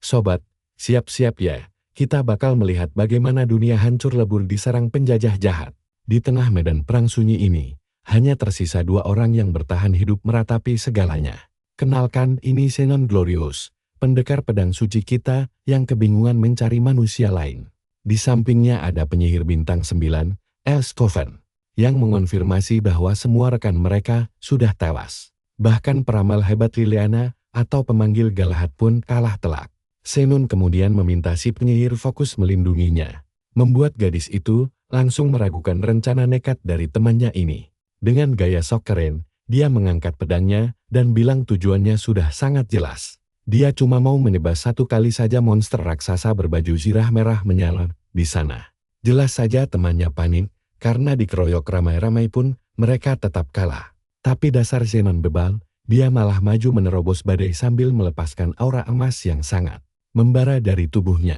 Sobat, siap-siap ya. Kita bakal melihat bagaimana dunia hancur lebur diserang penjajah jahat. Di tengah medan perang sunyi ini, hanya tersisa dua orang yang bertahan hidup meratapi segalanya. Kenalkan, ini Zenon Glorious, pendekar pedang suci kita yang kebingungan mencari manusia lain. Di sampingnya ada penyihir bintang 9, Elscoven, yang mengonfirmasi bahwa semua rekan mereka sudah tewas. Bahkan peramal hebat Liliana atau pemanggil Galahad pun kalah telak. Zenon kemudian meminta si penyihir fokus melindunginya. Membuat gadis itu langsung meragukan rencana nekat dari temannya ini. Dengan gaya sok keren, dia mengangkat pedangnya dan bilang tujuannya sudah sangat jelas. Dia cuma mau menebas satu kali saja monster raksasa berbaju zirah merah menyala di sana. Jelas saja temannya panik, karena dikeroyok ramai-ramai pun mereka tetap kalah. Tapi dasar Zenon bebal, dia malah maju menerobos badai sambil melepaskan aura emas yang sangat membara dari tubuhnya.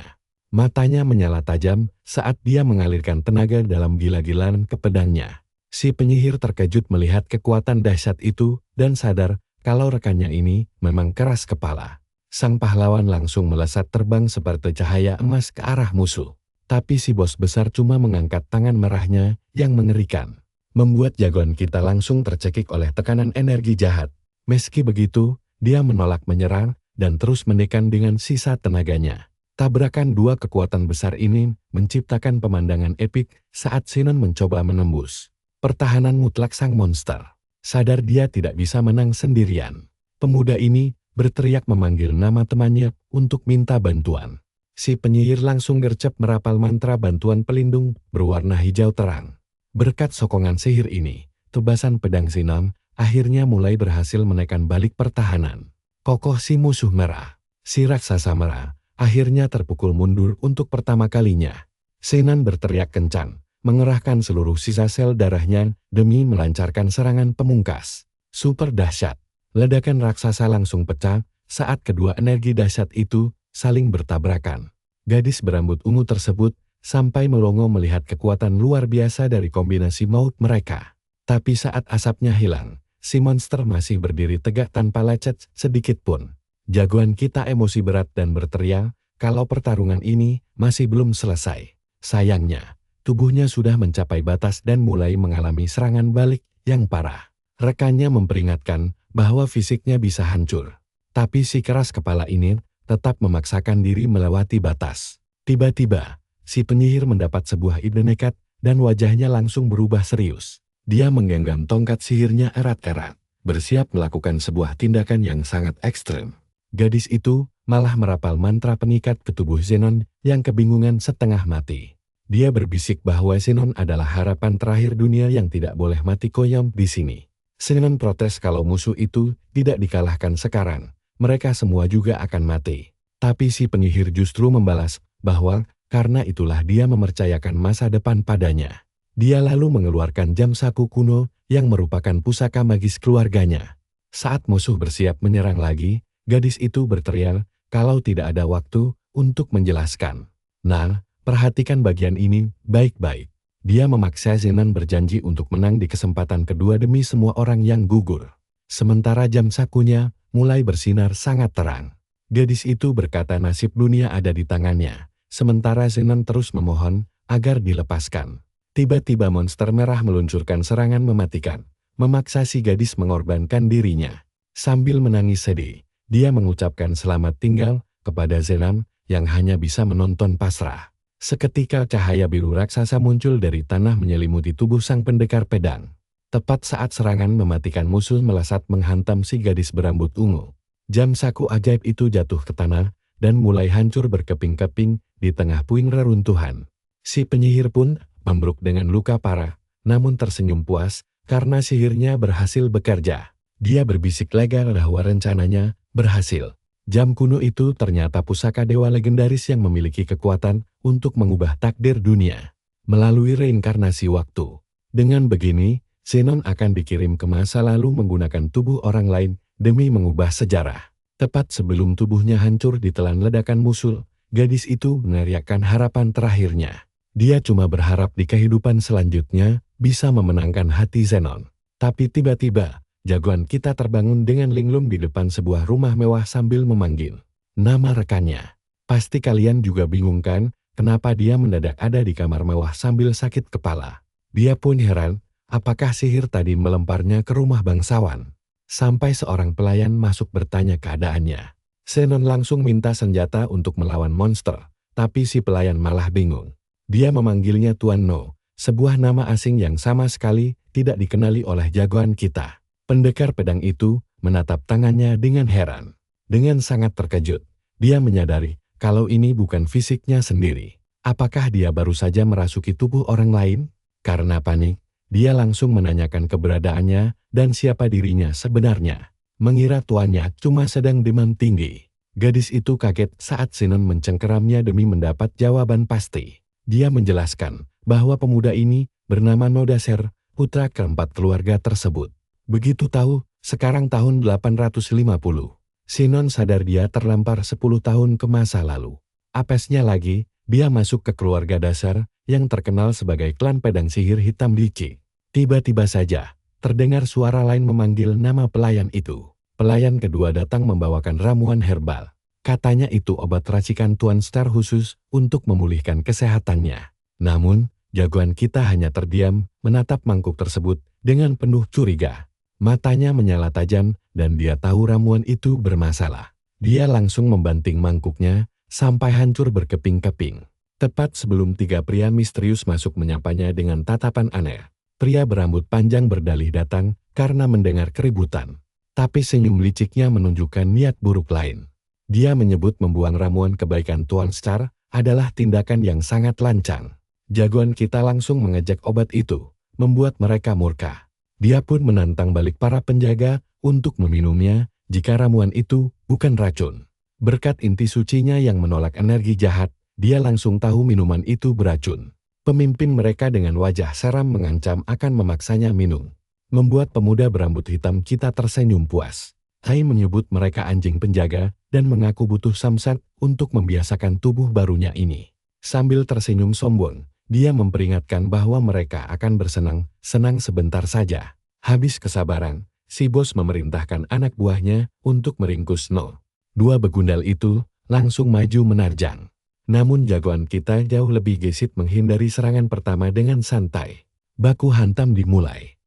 Matanya menyala tajam saat dia mengalirkan tenaga dalam gila-gilaan ke pedangnya. Si penyihir terkejut melihat kekuatan dahsyat itu dan sadar kalau rekannya ini memang keras kepala. Sang pahlawan langsung melesat terbang seperti cahaya emas ke arah musuh. Tapi si bos besar cuma mengangkat tangan merahnya yang mengerikan. Membuat jagoan kita langsung tercekik oleh tekanan energi jahat. Meski begitu, dia menolak menyerang dan terus menekan dengan sisa tenaganya. Tabrakan dua kekuatan besar ini menciptakan pemandangan epik saat Zenon mencoba menembus pertahanan mutlak sang monster. Sadar dia tidak bisa menang sendirian. Pemuda ini berteriak memanggil nama temannya untuk minta bantuan. Si penyihir langsung gercep merapal mantra bantuan pelindung berwarna hijau terang. Berkat sokongan sihir ini, tebasan pedang Zenon akhirnya mulai berhasil menekan balik pertahanan. Kokoh si musuh merah, si raksasa merah, akhirnya terpukul mundur untuk pertama kalinya. Zenon berteriak kencang, mengerahkan seluruh sisa sel darahnya demi melancarkan serangan pemungkas. Super dahsyat. Ledakan raksasa langsung pecah saat kedua energi dahsyat itu saling bertabrakan. Gadis berambut ungu tersebut sampai melongo melihat kekuatan luar biasa dari kombinasi maut mereka. Tapi saat asapnya hilang, si monster masih berdiri tegak tanpa lecet sedikit pun. Jagoan kita emosi berat dan berteriak kalau pertarungan ini masih belum selesai. Sayangnya, tubuhnya sudah mencapai batas dan mulai mengalami serangan balik yang parah. Rekannya memperingatkan bahwa fisiknya bisa hancur. Tapi si keras kepala ini tetap memaksakan diri melewati batas. Tiba-tiba, si penyihir mendapat sebuah ide nekat dan wajahnya langsung berubah serius. Dia menggenggam tongkat sihirnya erat-erat, bersiap melakukan sebuah tindakan yang sangat ekstrem. Gadis itu malah merapal mantra pengikat ke tubuh Zenon yang kebingungan setengah mati. Dia berbisik bahwa Zenon adalah harapan terakhir dunia yang tidak boleh mati koyom di sini. Zenon protes kalau musuh itu tidak dikalahkan sekarang, mereka semua juga akan mati. Tapi si penyihir justru membalas bahwa karena itulah dia mempercayakan masa depan padanya. Dia lalu mengeluarkan jam saku kuno yang merupakan pusaka magis keluarganya. Saat musuh bersiap menyerang lagi, gadis itu berteriak kalau tidak ada waktu untuk menjelaskan. Nah, perhatikan bagian ini baik-baik. Dia memaksa Zenon berjanji untuk menang di kesempatan kedua demi semua orang yang gugur. Sementara jam sakunya mulai bersinar sangat terang. Gadis itu berkata nasib dunia ada di tangannya, sementara Zenon terus memohon agar dilepaskan. Tiba-tiba monster merah meluncurkan serangan mematikan, memaksa si gadis mengorbankan dirinya. Sambil menangis sedih, dia mengucapkan selamat tinggal kepada Zenon yang hanya bisa menonton pasrah. Seketika cahaya biru raksasa muncul dari tanah menyelimuti tubuh sang pendekar pedang. Tepat saat serangan mematikan musuh melesat menghantam si gadis berambut ungu. Jam saku ajaib itu jatuh ke tanah dan mulai hancur berkeping-keping di tengah puing reruntuhan. Si penyihir pun membruk dengan luka parah, namun tersenyum puas karena sihirnya berhasil bekerja. Dia berbisik lega bahwa rencananya berhasil. Jam kuno itu ternyata pusaka dewa legendaris yang memiliki kekuatan untuk mengubah takdir dunia melalui reinkarnasi waktu. Dengan begini, Zenon akan dikirim ke masa lalu menggunakan tubuh orang lain demi mengubah sejarah. Tepat sebelum tubuhnya hancur ditelan ledakan musuh, gadis itu meneriakkan harapan terakhirnya. Dia cuma berharap di kehidupan selanjutnya bisa memenangkan hati Zenon. Tapi tiba-tiba, jagoan kita terbangun dengan linglung di depan sebuah rumah mewah sambil memanggil nama rekannya. Pasti kalian juga bingung kan, kenapa dia mendadak ada di kamar mewah sambil sakit kepala. Dia pun heran, apakah sihir tadi melemparnya ke rumah bangsawan. Sampai seorang pelayan masuk bertanya keadaannya. Zenon langsung minta senjata untuk melawan monster, tapi si pelayan malah bingung. Dia memanggilnya Tuan No, sebuah nama asing yang sama sekali tidak dikenali oleh jagoan kita. Pendekar pedang itu menatap tangannya dengan heran. Dengan sangat terkejut, dia menyadari kalau ini bukan fisiknya sendiri. Apakah dia baru saja merasuki tubuh orang lain? Karena panik, dia langsung menanyakan keberadaannya dan siapa dirinya sebenarnya. Mengira tuannya cuma sedang demam tinggi. Gadis itu kaget saat Zenon mencengkeramnya demi mendapat jawaban pasti. Dia menjelaskan bahwa pemuda ini bernama Nodaser, putra keempat keluarga tersebut. Begitu tahu, sekarang tahun 850. Zenon sadar dia terlampar 10 tahun ke masa lalu. Apesnya lagi, dia masuk ke keluarga dasar yang terkenal sebagai klan pedang sihir hitam licik. Tiba-tiba saja, terdengar suara lain memanggil nama pelayan itu. Pelayan kedua datang membawakan ramuan herbal. Katanya itu obat racikan Tuan Star khusus untuk memulihkan kesehatannya. Namun, jagoan kita hanya terdiam menatap mangkuk tersebut dengan penuh curiga. Matanya menyala tajam dan dia tahu ramuan itu bermasalah. Dia langsung membanting mangkuknya sampai hancur berkeping-keping. Tepat sebelum tiga pria misterius masuk menyapanya dengan tatapan aneh. Pria berambut panjang berdalih datang karena mendengar keributan. Tapi senyum liciknya menunjukkan niat buruk lain. Dia menyebut membuang ramuan kebaikan Tuan Star adalah tindakan yang sangat lancang. Jagoan kita langsung mengejek obat itu, membuat mereka murka. Dia pun menantang balik para penjaga untuk meminumnya jika ramuan itu bukan racun. Berkat inti sucinya yang menolak energi jahat, dia langsung tahu minuman itu beracun. Pemimpin mereka dengan wajah seram mengancam akan memaksanya minum. Membuat pemuda berambut hitam kita tersenyum puas. Hai menyebut mereka anjing penjaga dan mengaku butuh samsat untuk membiasakan tubuh barunya ini. Sambil tersenyum sombong, dia memperingatkan bahwa mereka akan bersenang-senang sebentar saja. Habis kesabaran, si bos memerintahkan anak buahnya untuk meringkus No. Dua begundal itu langsung maju menerjang. Namun jagoan kita jauh lebih gesit menghindari serangan pertama dengan santai. Baku hantam dimulai.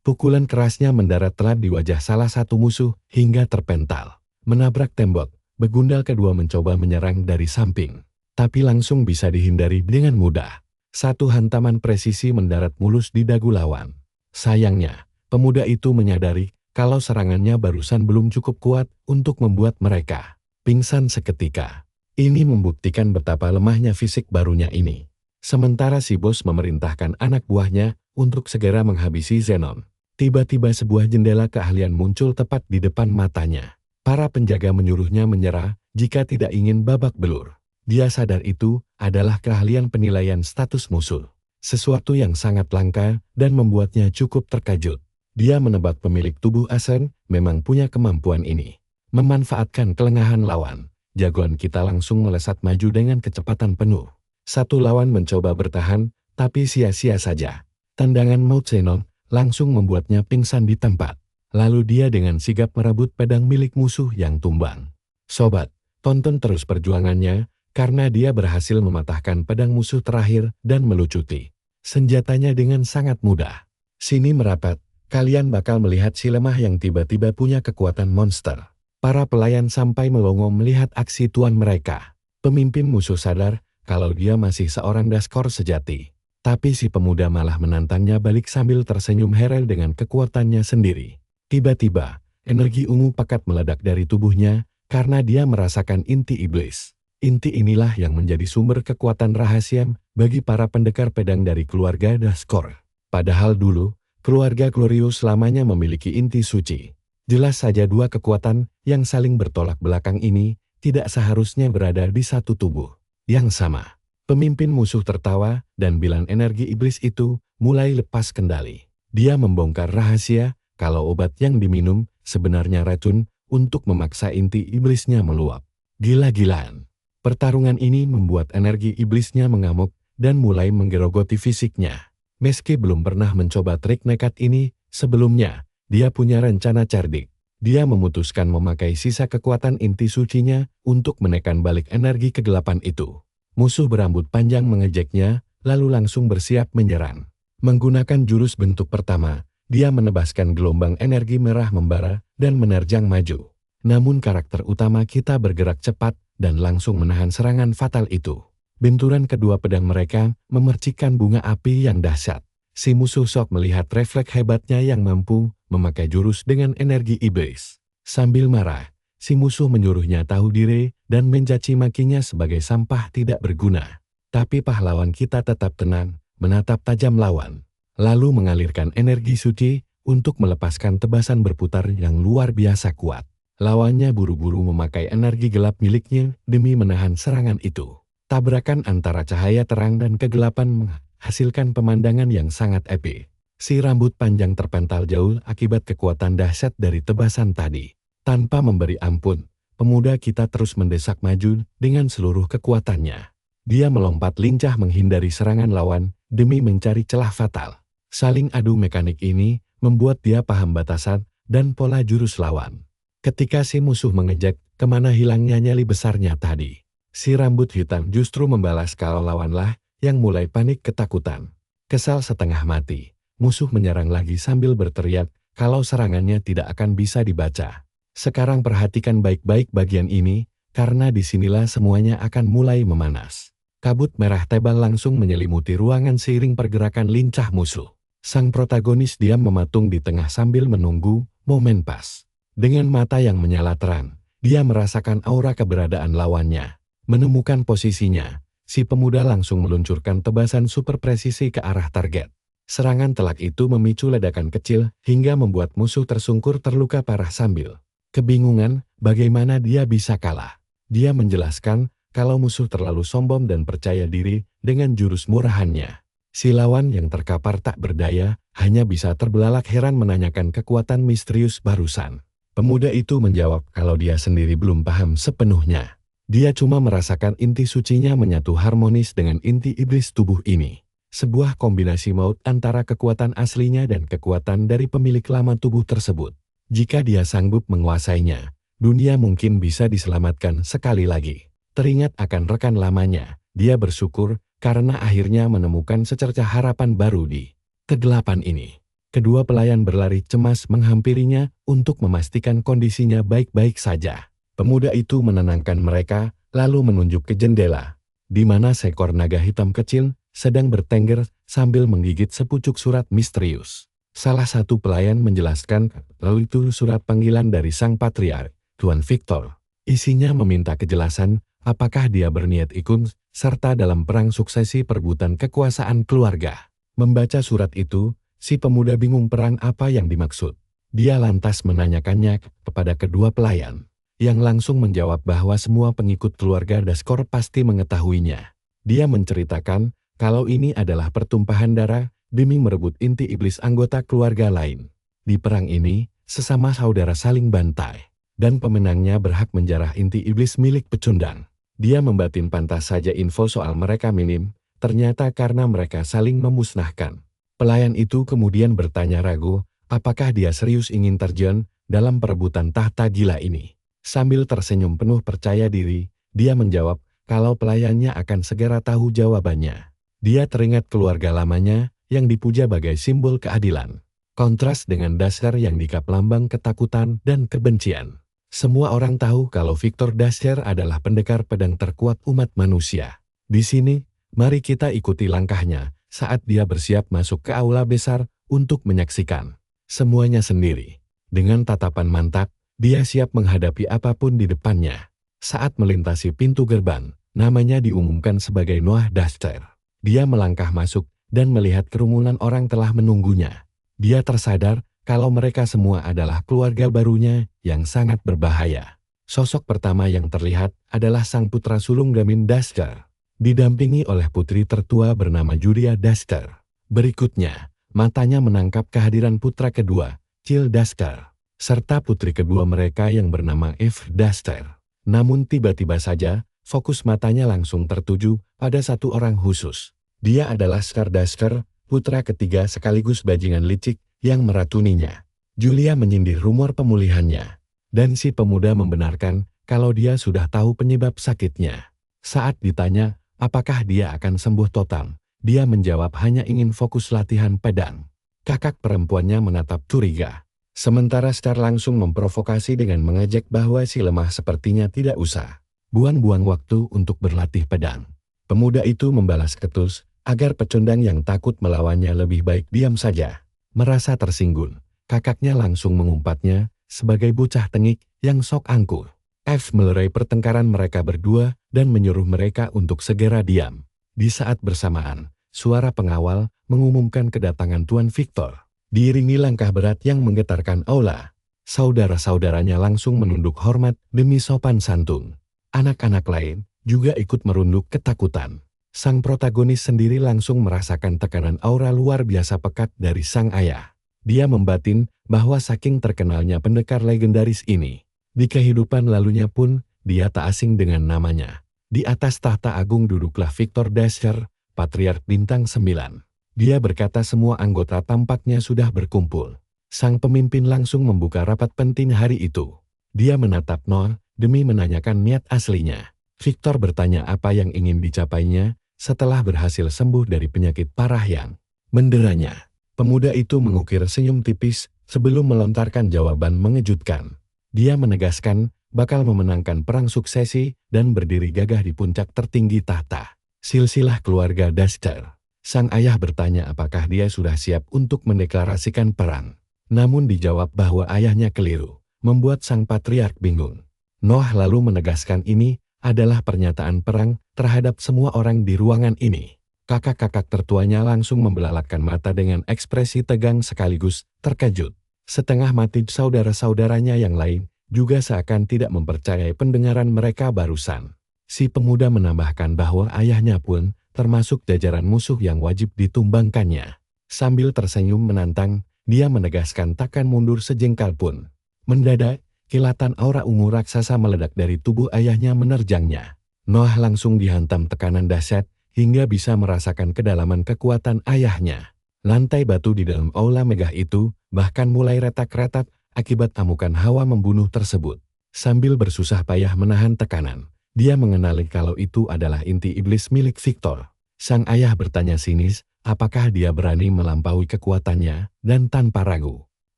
Pukulan kerasnya mendarat telat di wajah salah satu musuh hingga terpental. Menabrak tembok, begundal kedua mencoba menyerang dari samping. Tapi langsung bisa dihindari dengan mudah. Satu hantaman presisi mendarat mulus di dagu lawan. Sayangnya, pemuda itu menyadari kalau serangannya barusan belum cukup kuat untuk membuat mereka pingsan seketika. Ini membuktikan betapa lemahnya fisik barunya ini. Sementara si bos memerintahkan anak buahnya untuk segera menghabisi Zenon. Tiba-tiba sebuah jendela keahlian muncul tepat di depan matanya. Para penjaga menyuruhnya menyerah jika tidak ingin babak belur. Dia sadar itu adalah keahlian penilaian status musuh. Sesuatu yang sangat langka dan membuatnya cukup terkejut. Dia menebak pemilik tubuh Asen memang punya kemampuan ini. Memanfaatkan kelengahan lawan, jagoan kita langsung melesat maju dengan kecepatan penuh. Satu lawan mencoba bertahan, tapi sia-sia saja. Tendangan maut Zenon langsung membuatnya pingsan di tempat. Lalu dia dengan sigap merebut pedang milik musuh yang tumbang. Sobat, tonton terus perjuangannya, karena dia berhasil mematahkan pedang musuh terakhir dan melucuti senjatanya dengan sangat mudah. Sini merapat, kalian bakal melihat si lemah yang tiba-tiba punya kekuatan monster. Para pelayan sampai melongo melihat aksi tuan mereka. Pemimpin musuh sadar kalau dia masih seorang daskor sejati. Tapi si pemuda malah menantangnya balik sambil tersenyum heran dengan kekuatannya sendiri. Tiba-tiba, energi ungu pekat meledak dari tubuhnya karena dia merasakan inti iblis. Inti inilah yang menjadi sumber kekuatan rahasia bagi para pendekar pedang dari keluarga Daskor. Padahal dulu, keluarga Glorious selamanya memiliki inti suci. Jelas saja dua kekuatan yang saling bertolak belakang ini tidak seharusnya berada di satu tubuh yang sama. Pemimpin musuh tertawa dan bilang energi iblis itu mulai lepas kendali. Dia membongkar rahasia kalau obat yang diminum sebenarnya racun untuk memaksa inti iblisnya meluap. Gila-gilaan. Pertarungan ini membuat energi iblisnya mengamuk dan mulai menggerogoti fisiknya. Meski belum pernah mencoba trik nekat ini sebelumnya, dia punya rencana cerdik. Dia memutuskan memakai sisa kekuatan inti sucinya untuk menekan balik energi kegelapan itu. Musuh berambut panjang mengejeknya, lalu langsung bersiap menyerang. Menggunakan jurus bentuk pertama, dia menebaskan gelombang energi merah membara dan menerjang maju. Namun karakter utama kita bergerak cepat dan langsung menahan serangan fatal itu. Benturan kedua pedang mereka memercikkan bunga api yang dahsyat. Si musuh sok melihat refleks hebatnya yang mampu memakai jurus dengan energi iblis. Sambil marah, si musuh menyuruhnya tahu diri dan mencaci makinya sebagai sampah tidak berguna. Tapi pahlawan kita tetap tenang, menatap tajam lawan. Lalu mengalirkan energi suci untuk melepaskan tebasan berputar yang luar biasa kuat. Lawannya buru-buru memakai energi gelap miliknya demi menahan serangan itu. Tabrakan antara cahaya terang dan kegelapan menghasilkan pemandangan yang sangat epik. Si rambut panjang terpental jauh akibat kekuatan dahsyat dari tebasan tadi. Tanpa memberi ampun, pemuda kita terus mendesak maju dengan seluruh kekuatannya. Dia melompat lincah menghindari serangan lawan demi mencari celah fatal. Saling adu mekanik ini membuat dia paham batasan dan pola jurus lawan. Ketika si musuh mengejek, kemana hilangnya nyali besarnya tadi? Si rambut hitam justru membalas kalau lawanlah yang mulai panik ketakutan. Kesal setengah mati, musuh menyerang lagi sambil berteriak kalau serangannya tidak akan bisa dibaca. Sekarang perhatikan baik-baik bagian ini, karena disinilah semuanya akan mulai memanas. Kabut merah tebal langsung menyelimuti ruangan seiring pergerakan lincah musuh. Sang protagonis diam mematung di tengah sambil menunggu momen pas. Dengan mata yang menyala terang, dia merasakan aura keberadaan lawannya. Menemukan posisinya, si pemuda langsung meluncurkan tebasan super presisi ke arah target. Serangan telak itu memicu ledakan kecil hingga membuat musuh tersungkur terluka parah sambil kebingungan bagaimana dia bisa kalah. Dia menjelaskan kalau musuh terlalu sombong dan percaya diri dengan jurus murahannya. Si lawan yang terkapar tak berdaya hanya bisa terbelalak heran menanyakan kekuatan misterius barusan. Pemuda itu menjawab kalau dia sendiri belum paham sepenuhnya. Dia cuma merasakan inti sucinya menyatu harmonis dengan inti iblis tubuh ini. Sebuah kombinasi maut antara kekuatan aslinya dan kekuatan dari pemilik lama tubuh tersebut. Jika dia sanggup menguasainya, dunia mungkin bisa diselamatkan sekali lagi. Teringat akan rekan lamanya, dia bersyukur karena akhirnya menemukan secercah harapan baru di kegelapan ini. Kedua pelayan berlari cemas menghampirinya untuk memastikan kondisinya baik-baik saja. Pemuda itu menenangkan mereka, lalu menunjuk ke jendela, di mana seekor naga hitam kecil sedang bertengger sambil menggigit sepucuk surat misterius. Salah satu pelayan menjelaskan kalau itu surat panggilan dari sang patriark, Tuan Victor. Isinya meminta kejelasan apakah dia berniat ikut serta dalam perang suksesi perebutan kekuasaan keluarga. Membaca surat itu, si pemuda bingung perang apa yang dimaksud. Dia lantas menanyakannya kepada kedua pelayan, yang langsung menjawab bahwa semua pengikut keluarga Daskor pasti mengetahuinya. Dia menceritakan kalau ini adalah pertumpahan darah demi merebut inti iblis anggota keluarga lain. Di perang ini, sesama saudara saling bantai, dan pemenangnya berhak menjarah inti iblis milik pecundang. Dia membatin pantas saja info soal mereka minim, ternyata karena mereka saling memusnahkan. Pelayan itu kemudian bertanya ragu, apakah dia serius ingin terjun dalam perebutan tahta gila ini. Sambil tersenyum penuh percaya diri, dia menjawab kalau pelayannya akan segera tahu jawabannya. Dia teringat keluarga lamanya yang dipuja bagai simbol keadilan. Kontras dengan Daskar yang dikap lambang ketakutan dan kebencian. Semua orang tahu kalau Victor Daskar adalah pendekar pedang terkuat umat manusia. Di sini, mari kita ikuti langkahnya saat dia bersiap masuk ke aula besar untuk menyaksikan semuanya sendiri. Dengan tatapan mantap, dia siap menghadapi apapun di depannya. Saat melintasi pintu gerbang, namanya diumumkan sebagai Noah Daskar. Dia melangkah masuk dan melihat kerumunan orang telah menunggunya. Dia tersadar kalau mereka semua adalah keluarga barunya yang sangat berbahaya. Sosok pertama yang terlihat adalah sang putra sulung Gamin Daskar, didampingi oleh putri tertua bernama Julia Daskar. Berikutnya, matanya menangkap kehadiran putra kedua, Cil Daskar, serta putri kedua mereka yang bernama Eve Daskar. Namun tiba-tiba saja, fokus matanya langsung tertuju pada satu orang khusus. Dia adalah Skar Daskar, putra ketiga sekaligus bajingan licik yang meratuninya. Julia menyindir rumor pemulihannya. Dan si pemuda membenarkan kalau dia sudah tahu penyebab sakitnya. Saat ditanya apakah dia akan sembuh total, dia menjawab hanya ingin fokus latihan pedang. Kakak perempuannya menatap curiga. Sementara Star langsung memprovokasi dengan mengejek bahwa si lemah sepertinya tidak usah buang-buang waktu untuk berlatih pedang. Pemuda itu membalas ketus agar pecundang yang takut melawannya lebih baik diam saja. Merasa tersinggung, kakaknya langsung mengumpatnya sebagai bocah tengik yang sok angkuh. F melerai pertengkaran mereka berdua dan menyuruh mereka untuk segera diam. Di saat bersamaan, suara pengawal mengumumkan kedatangan Tuan Victor. Diiringi langkah berat yang menggetarkan aula, saudara-saudaranya langsung menunduk hormat demi sopan santun. Anak-anak lain juga ikut merunduk ketakutan. Sang protagonis sendiri langsung merasakan tekanan aura luar biasa pekat dari sang ayah. Dia membatin bahwa saking terkenalnya pendekar legendaris ini, di kehidupan lalunya pun dia tak asing dengan namanya. Di atas tahta agung duduklah Victor Dasher, Patriark Bintang 9. Dia berkata semua anggota tampaknya sudah berkumpul. Sang pemimpin langsung membuka rapat penting hari itu. Dia menatap Noah demi menanyakan niat aslinya. Victor bertanya apa yang ingin dicapainya setelah berhasil sembuh dari penyakit parah yang menderanya. Pemuda itu mengukir senyum tipis sebelum melontarkan jawaban mengejutkan. Dia menegaskan bakal memenangkan perang suksesi dan berdiri gagah di puncak tertinggi tahta silsilah keluarga Dasher. Sang ayah bertanya apakah dia sudah siap untuk mendeklarasikan perang. Namun dijawab bahwa ayahnya keliru, membuat sang patriark bingung. Noah lalu menegaskan ini adalah pernyataan perang terhadap semua orang di ruangan ini. Kakak-kakak tertuanya langsung membelalakan mata dengan ekspresi tegang sekaligus terkejut. Setengah mati saudara-saudaranya yang lain juga seakan tidak mempercayai pendengaran mereka barusan. Si pemuda menambahkan bahwa ayahnya pun termasuk jajaran musuh yang wajib ditumbangkannya. Sambil tersenyum menantang, dia menegaskan takkan mundur sejengkal pun. Mendadak, kilatan aura ungu raksasa meledak dari tubuh ayahnya menerjangnya. Noah langsung dihantam tekanan dahsyat hingga bisa merasakan kedalaman kekuatan ayahnya. Lantai batu di dalam aula megah itu bahkan mulai retak-retak akibat amukan hawa membunuh tersebut. Sambil bersusah payah menahan tekanan, dia mengenali kalau itu adalah inti iblis milik Victor. Sang ayah bertanya sinis, apakah dia berani melampaui kekuatannya, dan tanpa ragu.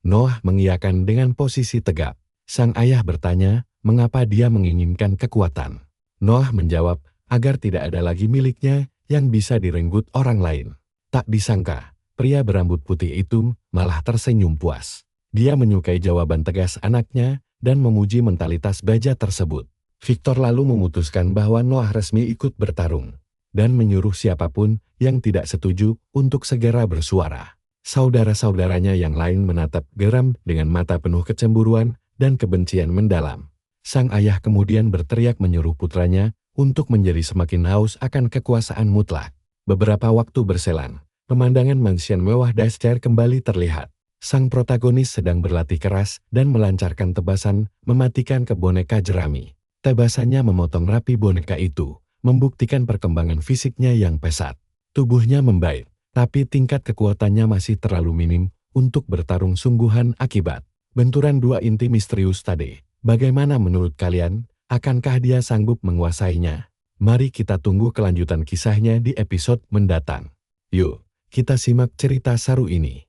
Noah mengiyakan dengan posisi tegap. Sang ayah bertanya, mengapa dia menginginkan kekuatan. Noah menjawab, agar tidak ada lagi miliknya yang bisa direnggut orang lain. Tak disangka, pria berambut putih itu malah tersenyum puas. Dia menyukai jawaban tegas anaknya dan memuji mentalitas baja tersebut. Victor lalu memutuskan bahwa Noah resmi ikut bertarung dan menyuruh siapapun yang tidak setuju untuk segera bersuara. Saudara-saudaranya yang lain menatap geram dengan mata penuh kecemburuan dan kebencian mendalam. Sang ayah kemudian berteriak menyuruh putranya untuk menjadi semakin haus akan kekuasaan mutlak. Beberapa waktu berselang, pemandangan mansion mewah Dasher kembali terlihat. Sang protagonis sedang berlatih keras dan melancarkan tebasan mematikan ke boneka jerami. Tebasannya memotong rapi boneka itu, membuktikan perkembangan fisiknya yang pesat. Tubuhnya membaik, tapi tingkat kekuatannya masih terlalu minim untuk bertarung sungguhan akibat benturan dua inti misterius tadi. Bagaimana menurut kalian? Akankah dia sanggup menguasainya? Mari kita tunggu kelanjutan kisahnya di episode mendatang. Yuk, kita simak cerita seru ini.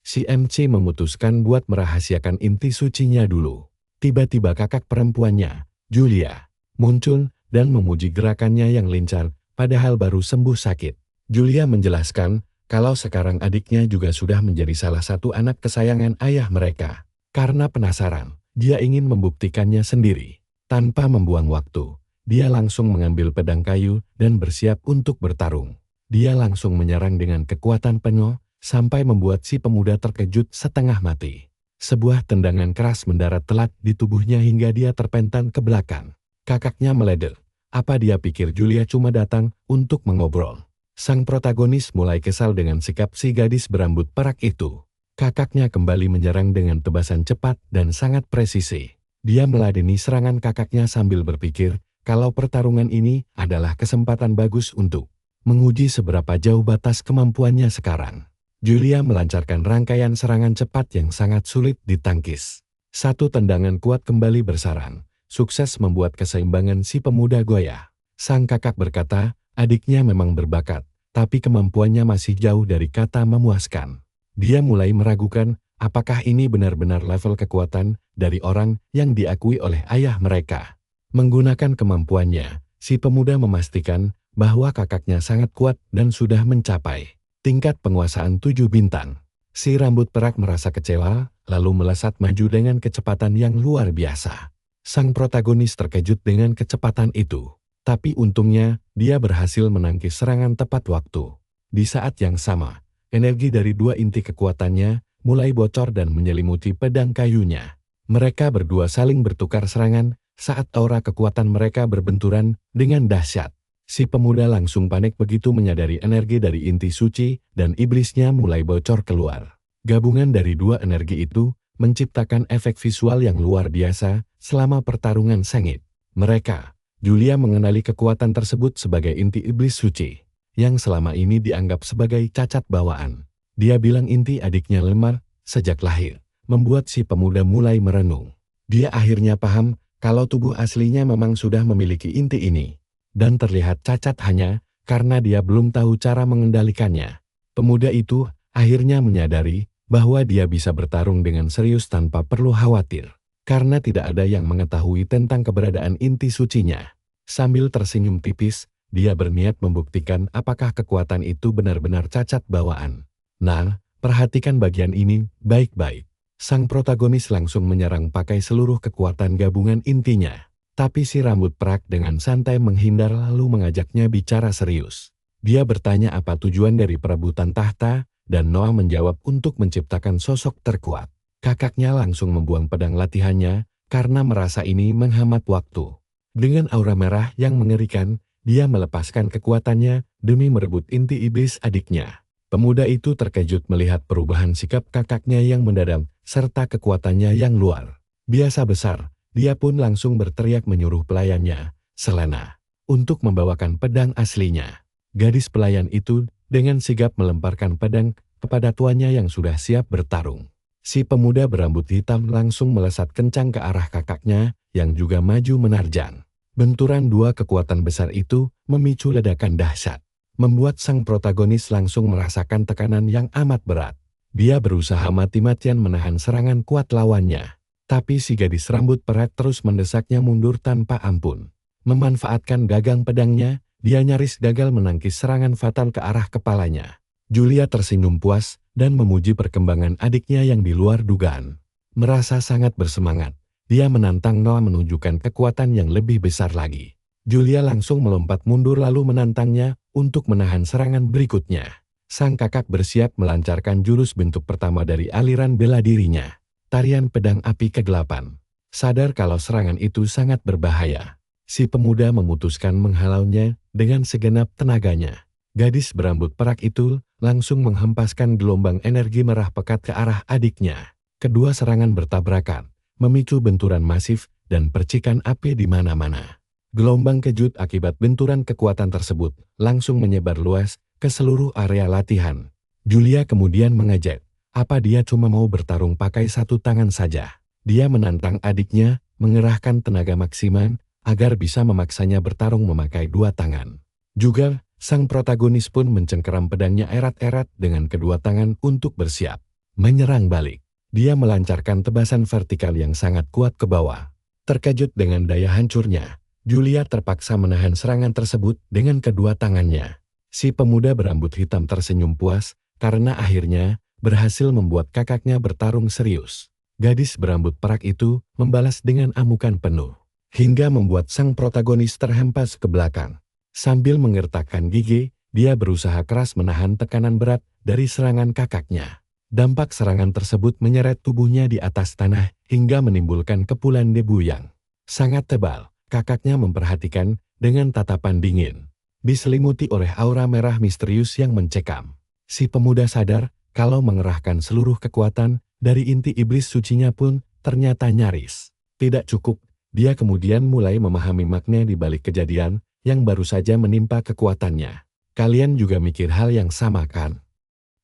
Si MC memutuskan buat merahasiakan inti sucinya dulu. Tiba-tiba kakak perempuannya, Julia, muncul dan memuji gerakannya yang lincah, padahal baru sembuh sakit. Julia menjelaskan kalau sekarang adiknya juga sudah menjadi salah satu anak kesayangan ayah mereka. Karena penasaran, dia ingin membuktikannya sendiri. Tanpa membuang waktu, dia langsung mengambil pedang kayu dan bersiap untuk bertarung. Dia langsung menyerang dengan kekuatan penuh, sampai membuat si pemuda terkejut setengah mati. Sebuah tendangan keras mendarat telat di tubuhnya hingga dia terpental ke belakang. Kakaknya meledek. Apa dia pikir Julia cuma datang untuk mengobrol? Sang protagonis mulai kesal dengan sikap si gadis berambut perak itu. Kakaknya kembali menyerang dengan tebasan cepat dan sangat presisi. Dia meladeni serangan kakaknya sambil berpikir kalau pertarungan ini adalah kesempatan bagus untuk menguji seberapa jauh batas kemampuannya sekarang. Julia melancarkan rangkaian serangan cepat yang sangat sulit ditangkis. Satu tendangan kuat kembali bersarang, sukses membuat keseimbangan si pemuda goyah. Sang kakak berkata, adiknya memang berbakat, tapi kemampuannya masih jauh dari kata memuaskan. Dia mulai meragukan, apakah ini benar-benar level kekuatan dari orang yang diakui oleh ayah mereka. Menggunakan kemampuannya, si pemuda memastikan bahwa kakaknya sangat kuat dan sudah mencapai tingkat penguasaan 7 bintang. Si rambut perak merasa kecewa, lalu melesat maju dengan kecepatan yang luar biasa. Sang protagonis terkejut dengan kecepatan itu. Tapi untungnya, dia berhasil menangkis serangan tepat waktu. Di saat yang sama, energi dari dua inti kekuatannya mulai bocor dan menyelimuti pedang kayunya. Mereka berdua saling bertukar serangan saat aura kekuatan mereka berbenturan dengan dahsyat. Si pemuda langsung panik begitu menyadari energi dari inti suci dan iblisnya mulai bocor keluar. Gabungan dari dua energi itu menciptakan efek visual yang luar biasa selama pertarungan sengit. Mereka, Julia mengenali kekuatan tersebut sebagai inti iblis suci, yang selama ini dianggap sebagai cacat bawaan. Dia bilang inti adiknya lemah sejak lahir, membuat si pemuda mulai merenung. Dia akhirnya paham kalau tubuh aslinya memang sudah memiliki inti ini, dan terlihat cacat hanya karena dia belum tahu cara mengendalikannya. Pemuda itu akhirnya menyadari bahwa dia bisa bertarung dengan serius tanpa perlu khawatir, karena tidak ada yang mengetahui tentang keberadaan inti sucinya. Sambil tersenyum tipis, dia berniat membuktikan apakah kekuatan itu benar-benar cacat bawaan. Nah, perhatikan bagian ini baik-baik. Sang protagonis langsung menyerang pakai seluruh kekuatan gabungan intinya. Tapi si rambut perak dengan santai menghindar lalu mengajaknya bicara serius. Dia bertanya apa tujuan dari perebutan tahta, dan Noah menjawab untuk menciptakan sosok terkuat. Kakaknya langsung membuang pedang latihannya, karena merasa ini menghemat waktu. Dengan aura merah yang mengerikan, dia melepaskan kekuatannya demi merebut inti iblis adiknya. Pemuda itu terkejut melihat perubahan sikap kakaknya yang mendadak, serta kekuatannya yang luar biasa besar. Dia pun langsung berteriak menyuruh pelayannya, Selena, untuk membawakan pedang aslinya. Gadis pelayan itu dengan sigap melemparkan pedang kepada tuannya yang sudah siap bertarung. Si pemuda berambut hitam langsung melesat kencang ke arah kakaknya yang juga maju menarjang. Benturan dua kekuatan besar itu memicu ledakan dahsyat, membuat sang protagonis langsung merasakan tekanan yang amat berat. Dia berusaha mati-matian menahan serangan kuat lawannya. Tapi si gadis rambut perak terus mendesaknya mundur tanpa ampun. Memanfaatkan gagang pedangnya, dia nyaris gagal menangkis serangan fatal ke arah kepalanya. Julia tersenyum puas dan memuji perkembangan adiknya yang di luar dugaan. Merasa sangat bersemangat, dia menantang Noah menunjukkan kekuatan yang lebih besar lagi. Julia langsung melompat mundur lalu menantangnya untuk menahan serangan berikutnya. Sang kakak bersiap melancarkan jurus bentuk pertama dari aliran bela dirinya. Tarian pedang api kegelapan. Sadar kalau serangan itu sangat berbahaya, si pemuda memutuskan menghalaunya dengan segenap tenaganya. Gadis berambut perak itu langsung menghempaskan gelombang energi merah pekat ke arah adiknya. Kedua serangan bertabrakan, memicu benturan masif dan percikan api di mana-mana. Gelombang kejut akibat benturan kekuatan tersebut langsung menyebar luas ke seluruh area latihan. Julia kemudian mengejek. Apa dia cuma mau bertarung pakai satu tangan saja? Dia menantang adiknya, mengerahkan tenaga maksimal, agar bisa memaksanya bertarung memakai dua tangan. Juga, sang protagonis pun mencengkeram pedangnya erat-erat dengan kedua tangan untuk bersiap menyerang balik. Dia melancarkan tebasan vertikal yang sangat kuat ke bawah. Terkejut dengan daya hancurnya, Julia terpaksa menahan serangan tersebut dengan kedua tangannya. Si pemuda berambut hitam tersenyum puas, karena akhirnya berhasil membuat kakaknya bertarung serius. Gadis berambut perak itu membalas dengan amukan penuh, hingga membuat sang protagonis terhempas ke belakang. Sambil mengertakkan gigi, dia berusaha keras menahan tekanan berat dari serangan kakaknya. Dampak serangan tersebut menyeret tubuhnya di atas tanah hingga menimbulkan kepulan debu yang sangat tebal. Kakaknya memperhatikan dengan tatapan dingin, diselimuti oleh aura merah misterius yang mencekam. Si pemuda sadar kalau mengerahkan seluruh kekuatan dari inti iblis sucinya pun ternyata nyaris tidak cukup. Dia kemudian mulai memahami makna di balik kejadian yang baru saja menimpa kekuatannya. Kalian juga mikir hal yang sama kan?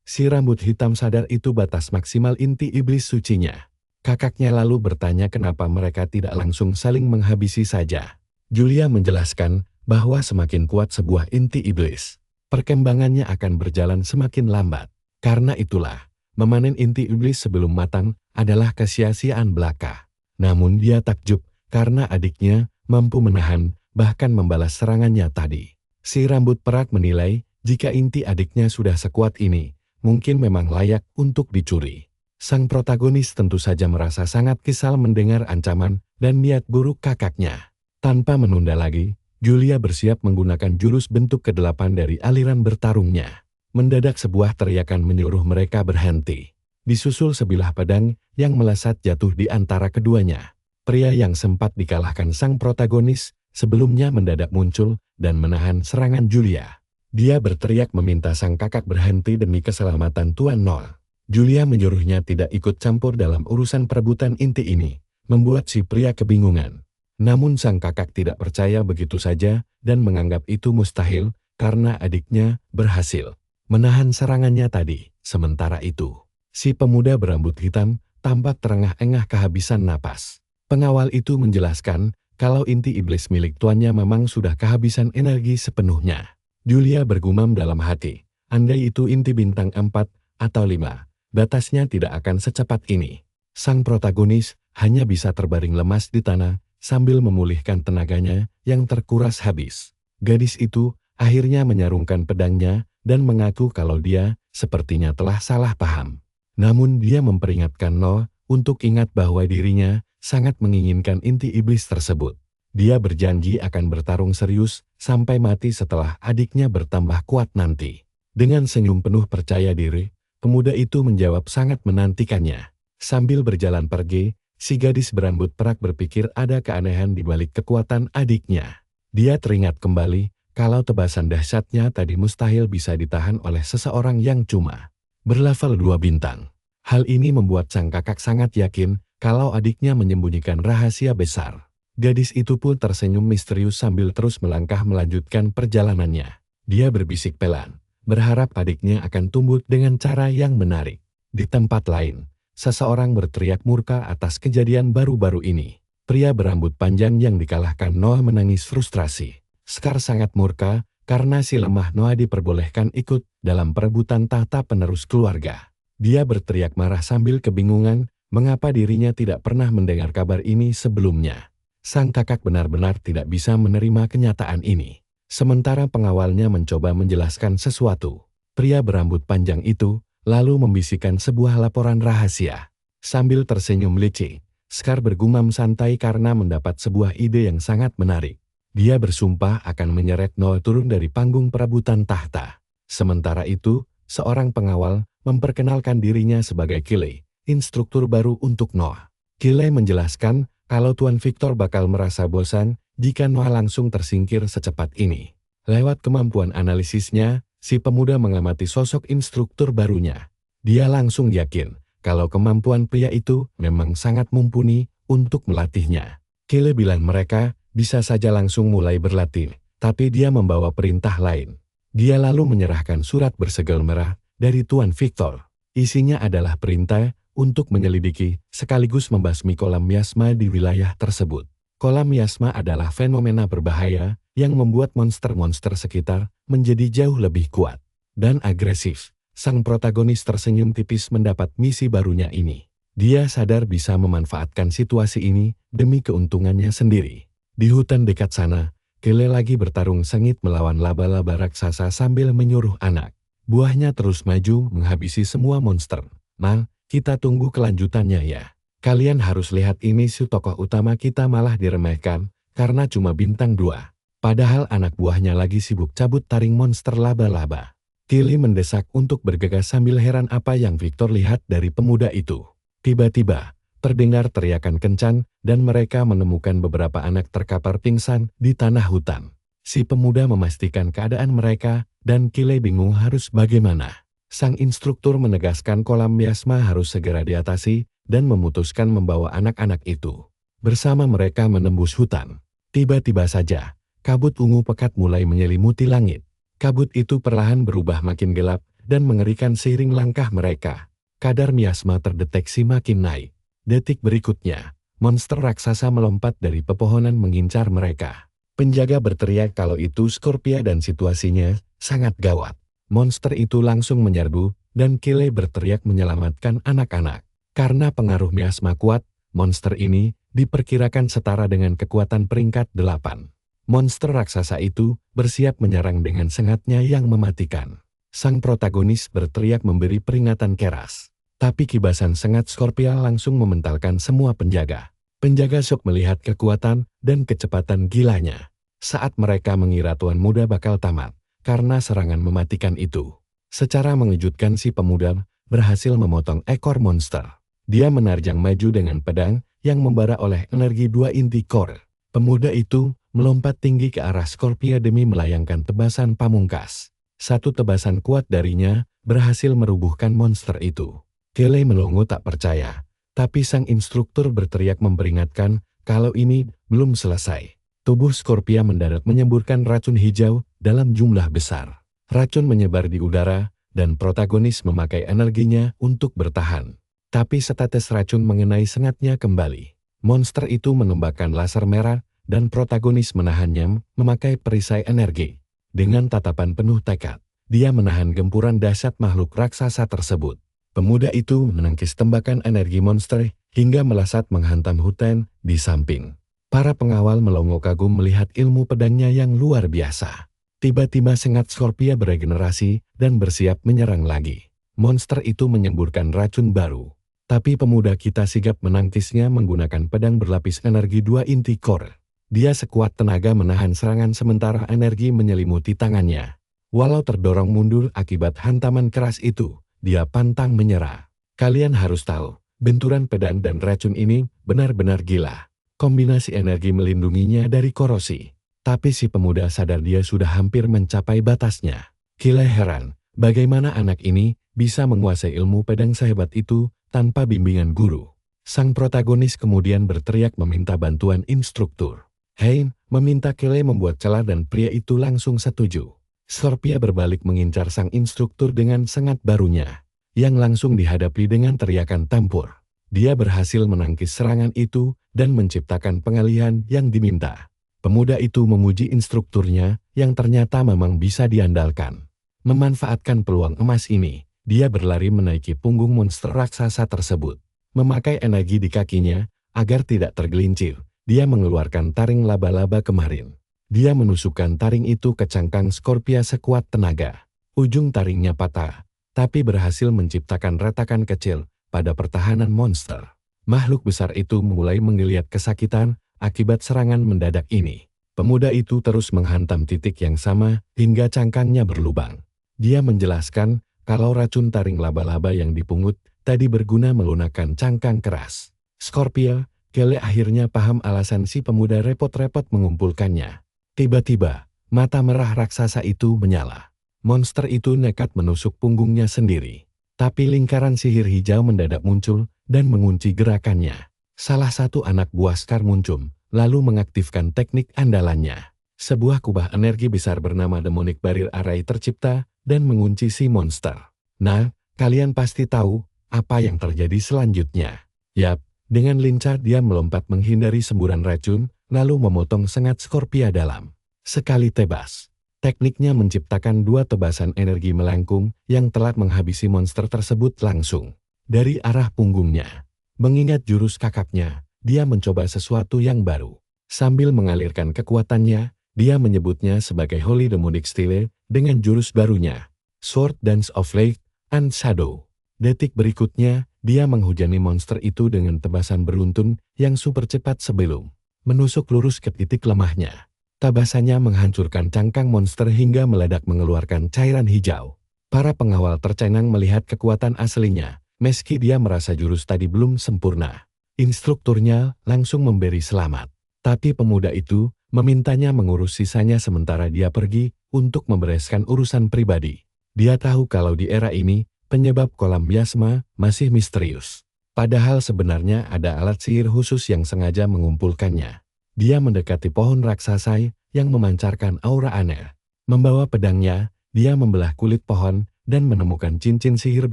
Si rambut hitam sadar itu batas maksimal inti iblis sucinya. Kakaknya lalu bertanya kenapa mereka tidak langsung saling menghabisi saja. Julia menjelaskan bahwa semakin kuat sebuah inti iblis, perkembangannya akan berjalan semakin lambat. Karena itulah, memanen inti iblis sebelum matang adalah kesia-siaan belaka. Namun dia takjub karena adiknya mampu menahan, bahkan membalas serangannya tadi. Si rambut perak menilai, jika inti adiknya sudah sekuat ini, mungkin memang layak untuk dicuri. Sang protagonis tentu saja merasa sangat kesal mendengar ancaman dan niat buruk kakaknya. Tanpa menunda lagi, Julia bersiap menggunakan jurus bentuk ke-8 dari aliran bertarungnya. Mendadak sebuah teriakan menyuruh mereka berhenti. Disusul sebilah pedang yang melesat jatuh di antara keduanya. Pria yang sempat dikalahkan sang protagonis sebelumnya mendadak muncul dan menahan serangan Julia. Dia berteriak meminta sang kakak berhenti demi keselamatan Tuan Nol. Julia menyuruhnya tidak ikut campur dalam urusan perebutan inti ini, membuat si pria kebingungan. Namun sang kakak tidak percaya begitu saja dan menganggap itu mustahil karena adiknya berhasil menahan serangannya tadi. Sementara itu, si pemuda berambut hitam tampak terengah-engah kehabisan napas. Pengawal itu menjelaskan kalau inti iblis milik tuannya memang sudah kehabisan energi sepenuhnya. Julia bergumam dalam hati, andai itu inti bintang 4 atau 5. Batasnya tidak akan secepat ini. Sang protagonis hanya bisa terbaring lemas di tanah sambil memulihkan tenaganya yang terkuras habis. Gadis itu akhirnya menyarungkan pedangnya dan mengaku kalau dia sepertinya telah salah paham. Namun dia memperingatkan No untuk ingat bahwa dirinya sangat menginginkan inti iblis tersebut. Dia berjanji akan bertarung serius sampai mati setelah adiknya bertambah kuat nanti. Dengan senyum penuh percaya diri, pemuda itu menjawab sangat menantikannya. Sambil berjalan pergi, si gadis berambut perak berpikir ada keanehan di balik kekuatan adiknya. Dia teringat kembali kalau tebasan dahsyatnya tadi mustahil bisa ditahan oleh seseorang yang cuma berlevel 2 bintang. Hal ini membuat sang kakak sangat yakin kalau adiknya menyembunyikan rahasia besar. Gadis itu pun tersenyum misterius sambil terus melangkah melanjutkan perjalanannya. Dia berbisik pelan, berharap adiknya akan tumbuh dengan cara yang menarik. Di tempat lain, seseorang berteriak murka atas kejadian baru-baru ini. Pria berambut panjang yang dikalahkan Noah menangis frustrasi. Scar sangat murka karena si lemah Noah diperbolehkan ikut dalam perebutan tahta penerus keluarga. Dia berteriak marah sambil kebingungan mengapa dirinya tidak pernah mendengar kabar ini sebelumnya. Sang kakak benar-benar tidak bisa menerima kenyataan ini. Sementara pengawalnya mencoba menjelaskan sesuatu, pria berambut panjang itu lalu membisikkan sebuah laporan rahasia. Sambil tersenyum licik, Scar bergumam santai karena mendapat sebuah ide yang sangat menarik. Dia bersumpah akan menyeret No turun dari panggung perebutan tahta. Sementara itu, seorang pengawal memperkenalkan dirinya sebagai Kile, instruktur baru untuk Noah. Kile menjelaskan kalau Tuan Victor bakal merasa bosan jika Noah langsung tersingkir secepat ini. Lewat kemampuan analisisnya, si pemuda mengamati sosok instruktur barunya. Dia langsung yakin kalau kemampuan pria itu memang sangat mumpuni untuk melatihnya. Kile bilang mereka bisa saja langsung mulai berlatih, tapi dia membawa perintah lain. Dia lalu menyerahkan surat bersegel merah dari Tuan Victor. Isinya adalah perintah untuk menyelidiki sekaligus membasmi kolam miasma di wilayah tersebut. Kolam miasma adalah fenomena berbahaya yang membuat monster-monster sekitar menjadi jauh lebih kuat dan agresif. Sang protagonis tersenyum tipis mendapat misi barunya ini. Dia sadar bisa memanfaatkan situasi ini demi keuntungannya sendiri. Di hutan dekat sana, Kile lagi bertarung sengit melawan laba-laba raksasa sambil menyuruh anak buahnya terus maju menghabisi semua monster. Nah, kita tunggu kelanjutannya ya. Kalian harus lihat ini, si tokoh utama kita malah diremehkan karena cuma bintang 2. Padahal anak buahnya lagi sibuk cabut taring monster laba-laba. Kile mendesak untuk bergegas sambil heran apa yang Victor lihat dari pemuda itu. Tiba-tiba, terdengar teriakan kencan dan mereka menemukan beberapa anak terkapar pingsan di tanah hutan. Si pemuda memastikan keadaan mereka dan Kile bingung harus bagaimana. Sang instruktur menegaskan kolam miasma harus segera diatasi dan memutuskan membawa anak-anak itu. Bersama mereka menembus hutan. Tiba-tiba saja, kabut ungu pekat mulai menyelimuti langit. Kabut itu perlahan berubah makin gelap dan mengerikan seiring langkah mereka. Kadar miasma terdeteksi makin naik. Detik berikutnya, monster raksasa melompat dari pepohonan mengincar mereka. Penjaga berteriak kalau itu Scorpia dan situasinya sangat gawat. Monster itu langsung menyerbu, dan Kyle berteriak menyelamatkan anak-anak. Karena pengaruh miasma kuat, monster ini diperkirakan setara dengan kekuatan peringkat 8. Monster raksasa itu bersiap menyerang dengan sengatnya yang mematikan. Sang protagonis berteriak memberi peringatan keras. Tapi kibasan sengat Scorpia langsung mementalkan semua penjaga. Penjaga shock melihat kekuatan dan kecepatan gilanya. Saat mereka mengira Tuan Muda bakal tamat, karena serangan mematikan itu. Secara mengejutkan si pemuda berhasil memotong ekor monster. Dia menerjang maju dengan pedang yang membara oleh energi 2 inti core. Pemuda itu melompat tinggi ke arah Scorpia demi melayangkan tebasan pamungkas. Satu tebasan kuat darinya berhasil merubuhkan monster itu. Kyle melongo tak percaya, tapi sang instruktur berteriak memperingatkan kalau ini belum selesai. Tubuh Scorpia mendadak menyemburkan racun hijau dalam jumlah besar. Racun menyebar di udara, dan protagonis memakai energinya untuk bertahan. Tapi setetes racun mengenai sengatnya kembali. Monster itu menembakkan laser merah, dan protagonis menahannya memakai perisai energi. Dengan tatapan penuh tekad, dia menahan gempuran dahsyat makhluk raksasa tersebut. Pemuda itu menangkis tembakan energi monster hingga melesat menghantam hutan di samping. Para pengawal melongo kagum melihat ilmu pedangnya yang luar biasa. Tiba-tiba sengat Scorpia beregenerasi dan bersiap menyerang lagi. Monster itu menyemburkan racun baru. Tapi pemuda kita sigap menangkisnya menggunakan pedang berlapis energi 2 inti core. Dia sekuat tenaga menahan serangan sementara energi menyelimuti tangannya. Walau terdorong mundur akibat hantaman keras itu, dia pantang menyerah. Kalian harus tahu, benturan pedang dan racun ini benar-benar gila. Kombinasi energi melindunginya dari korosi. Tapi si pemuda sadar dia sudah hampir mencapai batasnya. Kyle heran, bagaimana anak ini bisa menguasai ilmu pedang sehebat itu tanpa bimbingan guru. Sang protagonis kemudian berteriak meminta bantuan instruktur. Hein meminta Kyle membuat celah dan pria itu langsung setuju. Scorpia berbalik mengincar sang instruktur dengan sengat barunya, yang langsung dihadapi dengan teriakan tempur. Dia berhasil menangkis serangan itu dan menciptakan pengalihan yang diminta. Pemuda itu memuji instrukturnya yang ternyata memang bisa diandalkan. Memanfaatkan peluang emas ini, dia berlari menaiki punggung monster raksasa tersebut. Memakai energi di kakinya agar tidak tergelincir. Dia mengeluarkan taring laba-laba kemarin. Dia menusukkan taring itu ke cangkang Scorpia sekuat tenaga. Ujung taringnya patah, tapi berhasil menciptakan retakan kecil pada pertahanan monster. Makhluk besar itu mulai menggeliat kesakitan akibat serangan mendadak ini. Pemuda itu terus menghantam titik yang sama hingga cangkangnya berlubang. Dia menjelaskan kalau racun taring laba-laba yang dipungut tadi berguna melunakkan cangkang keras. Scorpia, Kyle akhirnya paham alasan si pemuda repot-repot mengumpulkannya. Tiba-tiba, mata merah raksasa itu menyala. Monster itu nekat menusuk punggungnya sendiri. Tapi lingkaran sihir hijau mendadak muncul dan mengunci gerakannya. Salah satu anak buah Scar muncul, lalu mengaktifkan teknik andalannya. Sebuah kubah energi besar bernama Demonic Barrier Array tercipta dan mengunci si monster. Nah, kalian pasti tahu apa yang terjadi selanjutnya. Yap. Dengan lincah dia melompat menghindari semburan racun, lalu memotong sengat Scorpia dalam. Sekali tebas. Tekniknya menciptakan 2 tebasan energi melengkung yang telah menghabisi monster tersebut langsung. Dari arah punggungnya. Mengingat jurus kakaknya, dia mencoba sesuatu yang baru. Sambil mengalirkan kekuatannya, dia menyebutnya sebagai Holy Demonic Style dengan jurus barunya. Sword Dance of Light and Shadow. Detik berikutnya, dia menghujani monster itu dengan tebasan beruntun yang super cepat sebelum menusuk lurus ke titik lemahnya. Tebasannya menghancurkan cangkang monster hingga meledak mengeluarkan cairan hijau. Para pengawal tercengang melihat kekuatan aslinya, meski dia merasa jurus tadi belum sempurna. Instrukturnya langsung memberi selamat. Tapi pemuda itu memintanya mengurus sisanya sementara dia pergi untuk membereskan urusan pribadi. Dia tahu kalau di era ini, penyebab kolam miasma masih misterius. Padahal sebenarnya ada alat sihir khusus yang sengaja mengumpulkannya. Dia mendekati pohon raksasa yang memancarkan aura aneh. Membawa pedangnya, dia membelah kulit pohon dan menemukan cincin sihir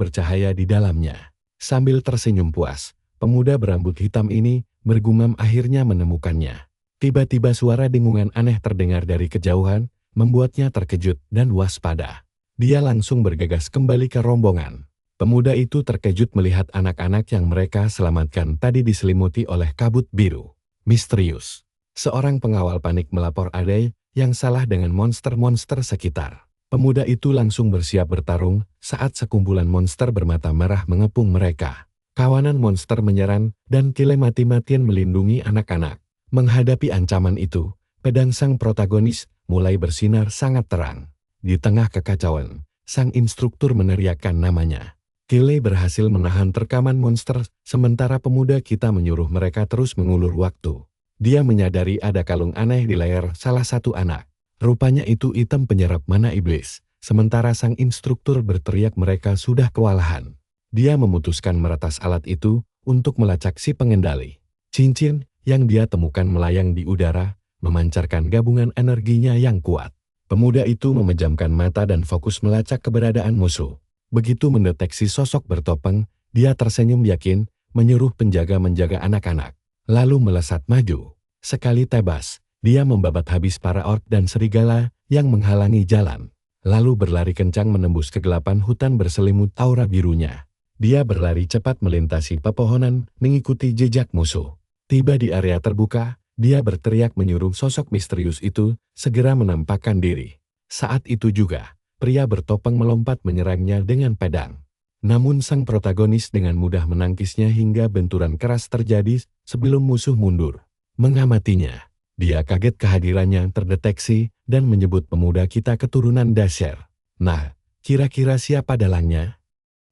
bercahaya di dalamnya. Sambil tersenyum puas, pemuda berambut hitam ini bergumam akhirnya menemukannya. Tiba-tiba suara dengungan aneh terdengar dari kejauhan, membuatnya terkejut dan waspada. Dia langsung bergegas kembali ke rombongan. Pemuda itu terkejut melihat anak-anak yang mereka selamatkan tadi diselimuti oleh kabut biru. Misterius. Seorang pengawal panik melapor ada yang salah dengan monster-monster sekitar. Pemuda itu langsung bersiap bertarung saat sekumpulan monster bermata merah mengepung mereka. Kawanan monster menyerang dan Kile mati-matian melindungi anak-anak. Menghadapi ancaman itu, pedang sang protagonis mulai bersinar sangat terang. Di tengah kekacauan, sang instruktur meneriakkan namanya. Kile berhasil menahan terkaman monster, sementara pemuda kita menyuruh mereka terus mengulur waktu. Dia menyadari ada kalung aneh di leher salah satu anak. Rupanya itu item penyerap mana iblis, sementara sang instruktur berteriak mereka sudah kewalahan. Dia memutuskan meretas alat itu untuk melacak si pengendali. Cincin yang dia temukan melayang di udara, memancarkan gabungan energinya yang kuat. Pemuda itu memejamkan mata dan fokus melacak keberadaan musuh. Begitu mendeteksi sosok bertopeng, dia tersenyum yakin, menyuruh penjaga menjaga anak-anak. Lalu melesat maju. Sekali tebas, dia membabat habis para orc dan serigala yang menghalangi jalan. Lalu berlari kencang menembus kegelapan hutan berselimut aura birunya. Dia berlari cepat melintasi pepohonan, mengikuti jejak musuh. Tiba di area terbuka, dia berteriak menyuruh sosok misterius itu segera menampakkan diri. Saat itu juga, pria bertopeng melompat menyerangnya dengan pedang. Namun sang protagonis dengan mudah menangkisnya hingga benturan keras terjadi sebelum musuh mundur. Mengamatinya, dia kaget kehadirannya terdeteksi dan menyebut pemuda kita keturunan Dasher. Nah, kira-kira siapa dalangnya?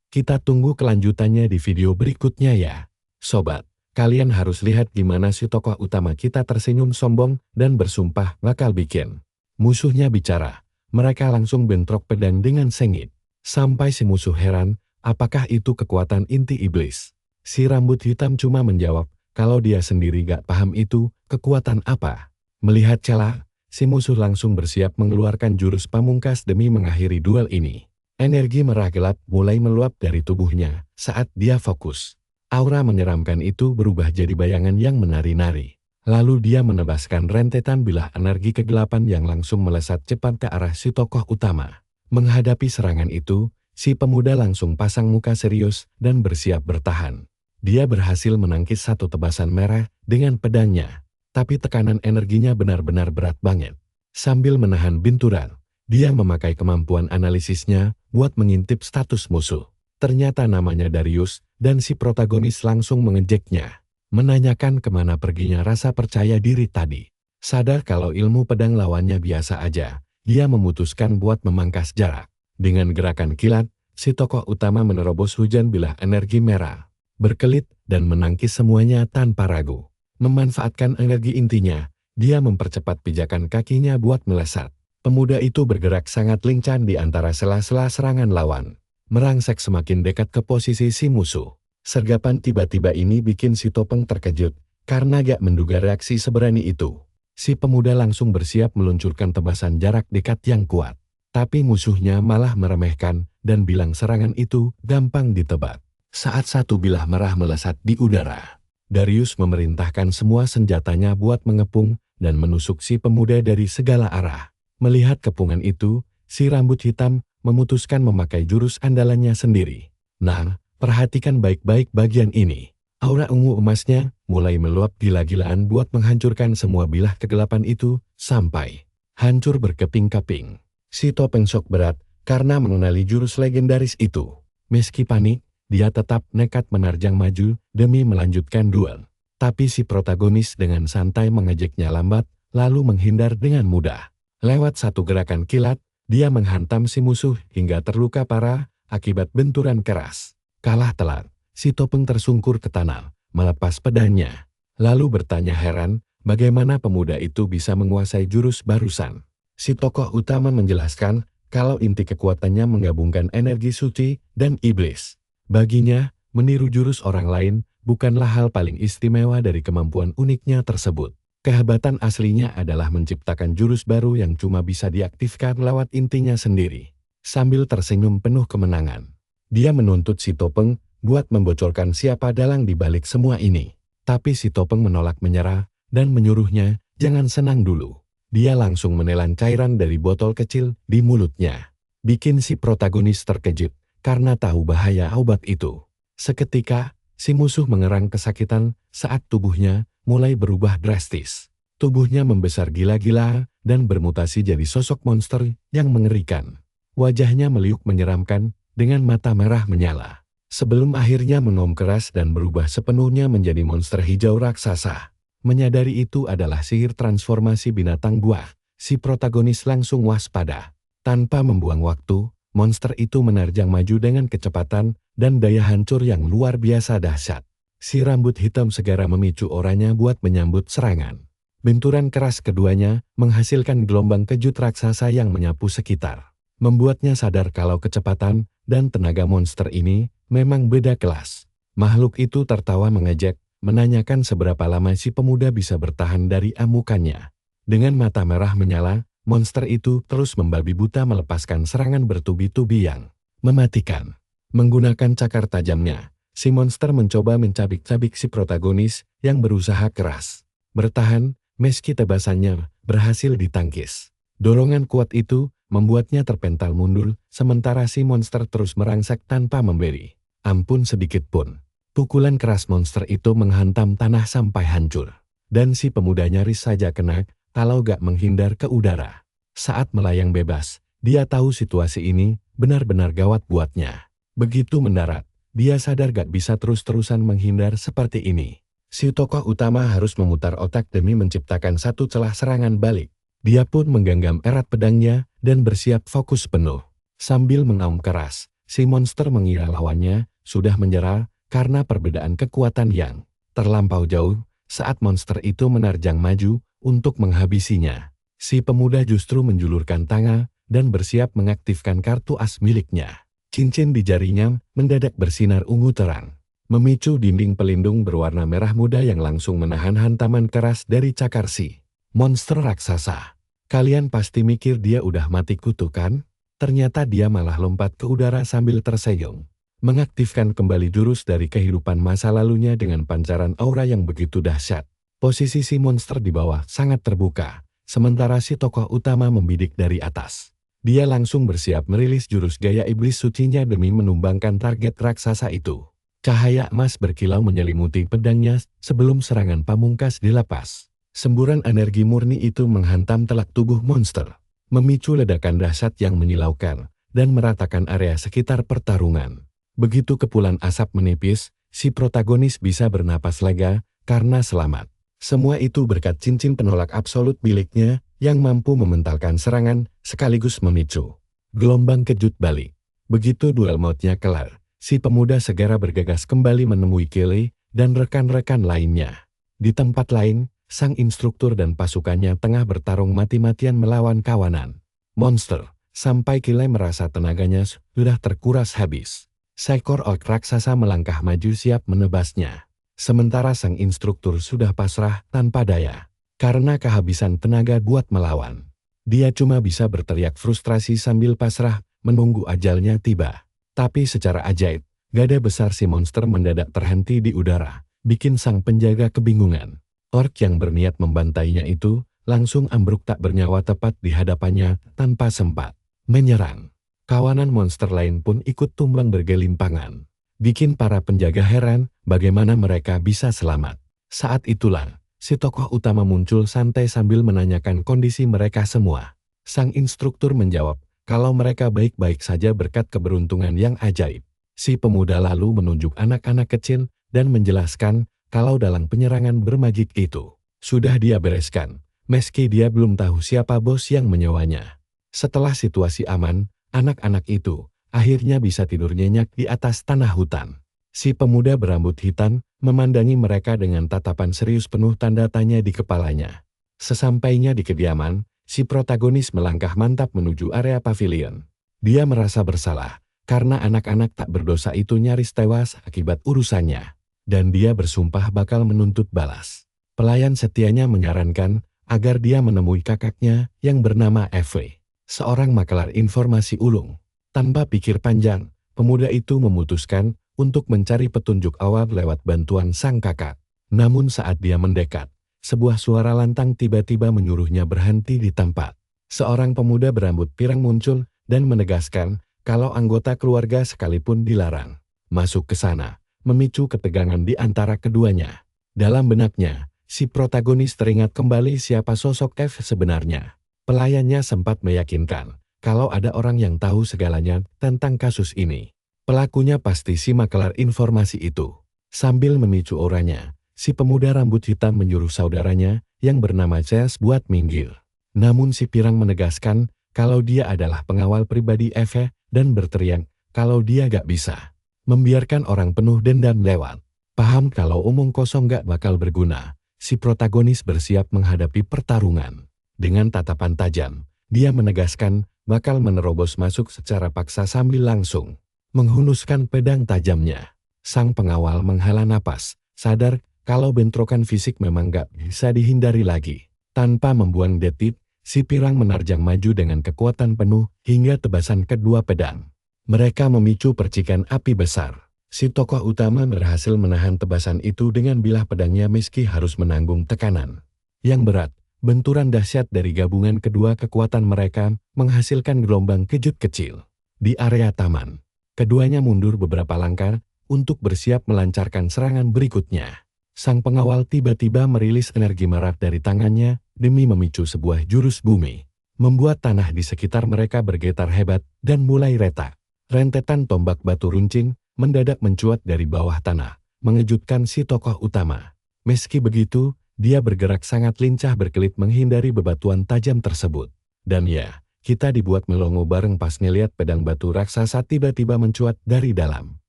Kita tunggu kelanjutannya di video berikutnya ya, sobat. Kalian harus lihat gimana si tokoh utama kita tersenyum sombong dan bersumpah bakal bikin musuhnya bicara. Mereka langsung bentrok pedang dengan sengit. Sampai si musuh heran, apakah itu kekuatan inti iblis? Si rambut hitam cuma menjawab, kalau dia sendiri gak paham itu kekuatan apa. Melihat celah, si musuh langsung bersiap mengeluarkan jurus pamungkas demi mengakhiri duel ini. Energi merah gelap mulai meluap dari tubuhnya saat dia fokus. Aura menyeramkan itu berubah jadi bayangan yang menari-nari. Lalu dia menebaskan rentetan bilah energi kegelapan yang langsung melesat cepat ke arah si tokoh utama. Menghadapi serangan itu, si pemuda langsung pasang muka serius dan bersiap bertahan. Dia berhasil menangkis satu tebasan merah dengan pedangnya. Tapi tekanan energinya benar-benar berat banget. Sambil menahan binturan, dia memakai kemampuan analisisnya buat mengintip status musuh. Ternyata namanya Darius, dan si protagonis langsung mengejeknya. Menanyakan kemana perginya rasa percaya diri tadi. Sadar kalau ilmu pedang lawannya biasa aja, dia memutuskan buat memangkas jarak. Dengan gerakan kilat, si tokoh utama menerobos hujan bilah energi merah. Berkelit dan menangkis semuanya tanpa ragu. Memanfaatkan energi intinya, dia mempercepat pijakan kakinya buat melesat. Pemuda itu bergerak sangat lincah di antara sela-sela serangan lawan. Merangsek semakin dekat ke posisi si musuh. Sergapan tiba-tiba ini bikin si topeng terkejut, karena gak menduga reaksi seberani itu. Si pemuda langsung bersiap meluncurkan tebasan jarak dekat yang kuat. Tapi musuhnya malah meremehkan, dan bilang serangan itu gampang ditebak. Saat satu bilah merah melesat di udara, Darius memerintahkan semua senjatanya buat mengepung, dan menusuk si pemuda dari segala arah. Melihat kepungan itu, si rambut hitam memutuskan memakai jurus andalannya sendiri. Nah, perhatikan baik-baik bagian ini. Aura ungu emasnya mulai meluap gila-gilaan buat menghancurkan semua bilah kegelapan itu, sampai hancur berkeping-keping. Si topeng shock berat karena mengenali jurus legendaris itu. Meski panik, dia tetap nekat menerjang maju demi melanjutkan duel. Tapi si protagonis dengan santai mengejeknya lambat, lalu menghindar dengan mudah. Lewat satu gerakan kilat, dia menghantam si musuh hingga terluka parah akibat benturan keras. Kalah telak, si topeng tersungkur ke tanah, melepas pedangnya. Lalu bertanya heran, bagaimana pemuda itu bisa menguasai jurus barusan. Si tokoh utama menjelaskan kalau inti kekuatannya menggabungkan energi suci dan iblis. Baginya, meniru jurus orang lain bukanlah hal paling istimewa dari kemampuan uniknya tersebut. Kehebatan aslinya adalah menciptakan jurus baru yang cuma bisa diaktifkan lewat intinya sendiri. sambil tersenyum penuh kemenangan. Dia menuntut si Topeng buat membocorkan siapa dalang di balik semua ini. Tapi si Topeng menolak menyerah dan menyuruhnya jangan senang dulu. Dia langsung menelan cairan dari botol kecil di mulutnya. Bikin si protagonis terkejut karena tahu bahaya obat itu. Seketika, si musuh mengerang kesakitan saat tubuhnya mulai berubah drastis. Tubuhnya membesar gila-gila dan bermutasi jadi sosok monster yang mengerikan. Wajahnya meliuk menyeramkan dengan mata merah menyala. Sebelum akhirnya mengaum keras dan berubah sepenuhnya menjadi monster hijau raksasa. Menyadari itu adalah sihir transformasi binatang buah, si protagonis langsung waspada. Tanpa membuang waktu, monster itu menerjang maju dengan kecepatan dan daya hancur yang luar biasa dahsyat. Si rambut hitam segera memicu orangnya buat menyambut serangan. Benturan keras keduanya menghasilkan gelombang kejut raksasa yang menyapu sekitar. Membuatnya sadar kalau kecepatan dan tenaga monster ini memang beda kelas. Makhluk itu tertawa mengejek, menanyakan seberapa lama si pemuda bisa bertahan dari amukannya. Dengan mata merah menyala, monster itu terus membabi buta melepaskan serangan bertubi-tubi yang mematikan. Menggunakan cakar tajamnya, si monster mencoba mencabik-cabik si protagonis yang berusaha keras. Bertahan, meski tebasannya berhasil ditangkis. Dorongan kuat itu membuatnya terpental mundur, sementara si monster terus merangsak tanpa memberi ampun sedikit pun. Pukulan keras monster itu menghantam tanah sampai hancur. Dan si pemuda nyaris saja kena, kalau gak menghindar ke udara. Saat melayang bebas, dia tahu situasi ini benar-benar gawat buatnya. Begitu mendarat, dia sadar gak bisa terus-terusan menghindar seperti ini. Si tokoh utama harus memutar otak demi menciptakan satu celah serangan balik. Dia pun menggenggam erat pedangnya dan bersiap fokus penuh. Sambil mengaum keras, si monster mengira lawannya sudah menyerah karena perbedaan kekuatan yang terlampau jauh. Saat monster itu menerjang maju untuk menghabisinya, si pemuda justru menjulurkan tangan dan bersiap mengaktifkan kartu as miliknya. Cincin di jarinya mendadak bersinar ungu terang, memicu dinding pelindung berwarna merah muda yang langsung menahan hantaman keras dari cakar si monster raksasa. Kalian pasti mikir dia udah mati kutu kan? Ternyata dia malah lompat ke udara sambil tersenyum. Mengaktifkan kembali jurus dari kehidupan masa lalunya dengan pancaran aura yang begitu dahsyat. Posisi si monster di bawah sangat terbuka, sementara si tokoh utama membidik dari atas. Dia langsung bersiap merilis jurus gaya iblis sucinya demi menumbangkan target raksasa itu. Cahaya emas berkilau menyelimuti pedangnya sebelum serangan pamungkas dilepas. Semburan energi murni itu menghantam telak tubuh monster, memicu ledakan dahsyat yang menyilaukan dan meratakan area sekitar pertarungan. Begitu kepulan asap menipis, si protagonis bisa bernapas lega karena selamat. Semua itu berkat cincin penolak absolut miliknya yang mampu mementalkan serangan sekaligus memicu gelombang kejut balik. Begitu duel mautnya kelar, si pemuda segera bergegas kembali menemui Kelly dan rekan-rekan lainnya. Di tempat lain, sang instruktur dan pasukannya tengah bertarung mati-matian melawan kawanan monster, sampai Kelly merasa tenaganya sudah terkuras habis. Seekor orc raksasa melangkah maju siap menebasnya. Sementara sang instruktur sudah pasrah tanpa daya, karena kehabisan tenaga buat melawan. Dia cuma bisa berteriak frustrasi sambil pasrah, menunggu ajalnya tiba. Tapi secara ajaib, gada besar si monster mendadak terhenti di udara, bikin sang penjaga kebingungan. Orc yang berniat membantainya itu langsung ambruk tak bernyawa tepat di hadapannya tanpa sempat menyerang. Kawanan monster lain pun ikut tumbang bergelimpangan. Bikin para penjaga heran bagaimana mereka bisa selamat. Saat itulah, si tokoh utama muncul santai sambil menanyakan kondisi mereka semua. Sang instruktur menjawab kalau mereka baik-baik saja berkat keberuntungan yang ajaib. Si pemuda lalu menunjuk anak-anak kecil dan menjelaskan kalau dalam penyerangan bermagik itu sudah dia bereskan, meski dia belum tahu siapa bos yang menyewanya. Setelah situasi aman, anak-anak itu akhirnya bisa tidur nyenyak di atas tanah hutan. Si pemuda berambut hitam memandangi mereka dengan tatapan serius penuh tanda tanya di kepalanya. Sesampainya di kediaman, si protagonis melangkah mantap menuju area pavilion. Dia merasa bersalah karena anak-anak tak berdosa itu nyaris tewas akibat urusannya. Dan dia bersumpah bakal menuntut balas. Pelayan setianya menyarankan agar dia menemui kakaknya yang bernama Eve, seorang makelar informasi ulung. Tanpa pikir panjang, pemuda itu memutuskan untuk mencari petunjuk awal lewat bantuan sang kakak. Namun saat dia mendekat, sebuah suara lantang tiba-tiba menyuruhnya berhenti di tempat. Seorang pemuda berambut pirang muncul dan menegaskan kalau anggota keluarga sekalipun dilarang masuk ke sana, memicu ketegangan di antara keduanya. Dalam benaknya, si protagonis teringat kembali siapa sosok F sebenarnya. Pelayannya sempat meyakinkan kalau ada orang yang tahu segalanya tentang kasus ini. Pelakunya pasti si makelar informasi itu. Sambil memicu auranya, si pemuda rambut hitam menyuruh saudaranya yang bernama Chase buat minggir. Namun si pirang menegaskan kalau dia adalah pengawal pribadi Eve dan berteriak kalau dia gak bisa membiarkan orang penuh dendam lewat. Paham kalau omong kosong gak bakal berguna, si protagonis bersiap menghadapi pertarungan. Dengan tatapan tajam, dia menegaskan bakal menerobos masuk secara paksa sambil langsung menghunuskan pedang tajamnya. Sang pengawal menghela napas, sadar kalau bentrokan fisik memang gak bisa dihindari lagi. Tanpa membuang detik, si pirang menerjang maju dengan kekuatan penuh hingga tebasan kedua pedang. Mereka memicu percikan api besar. Si tokoh utama berhasil menahan tebasan itu dengan bilah pedangnya meski harus menanggung tekanan yang berat. Benturan dahsyat dari gabungan kedua kekuatan mereka menghasilkan gelombang kejut kecil. Di area taman, keduanya mundur beberapa langkah untuk bersiap melancarkan serangan berikutnya. Sang pengawal tiba-tiba merilis energi merah dari tangannya demi memicu sebuah jurus bumi, membuat tanah di sekitar mereka bergetar hebat dan mulai retak. Rentetan tombak batu runcing mendadak mencuat dari bawah tanah, mengejutkan si tokoh utama. Meski begitu, dia bergerak sangat lincah berkelit menghindari bebatuan tajam tersebut. Dan ya, kita dibuat melongo bareng pas ngeliat pedang batu raksasa tiba-tiba mencuat dari dalam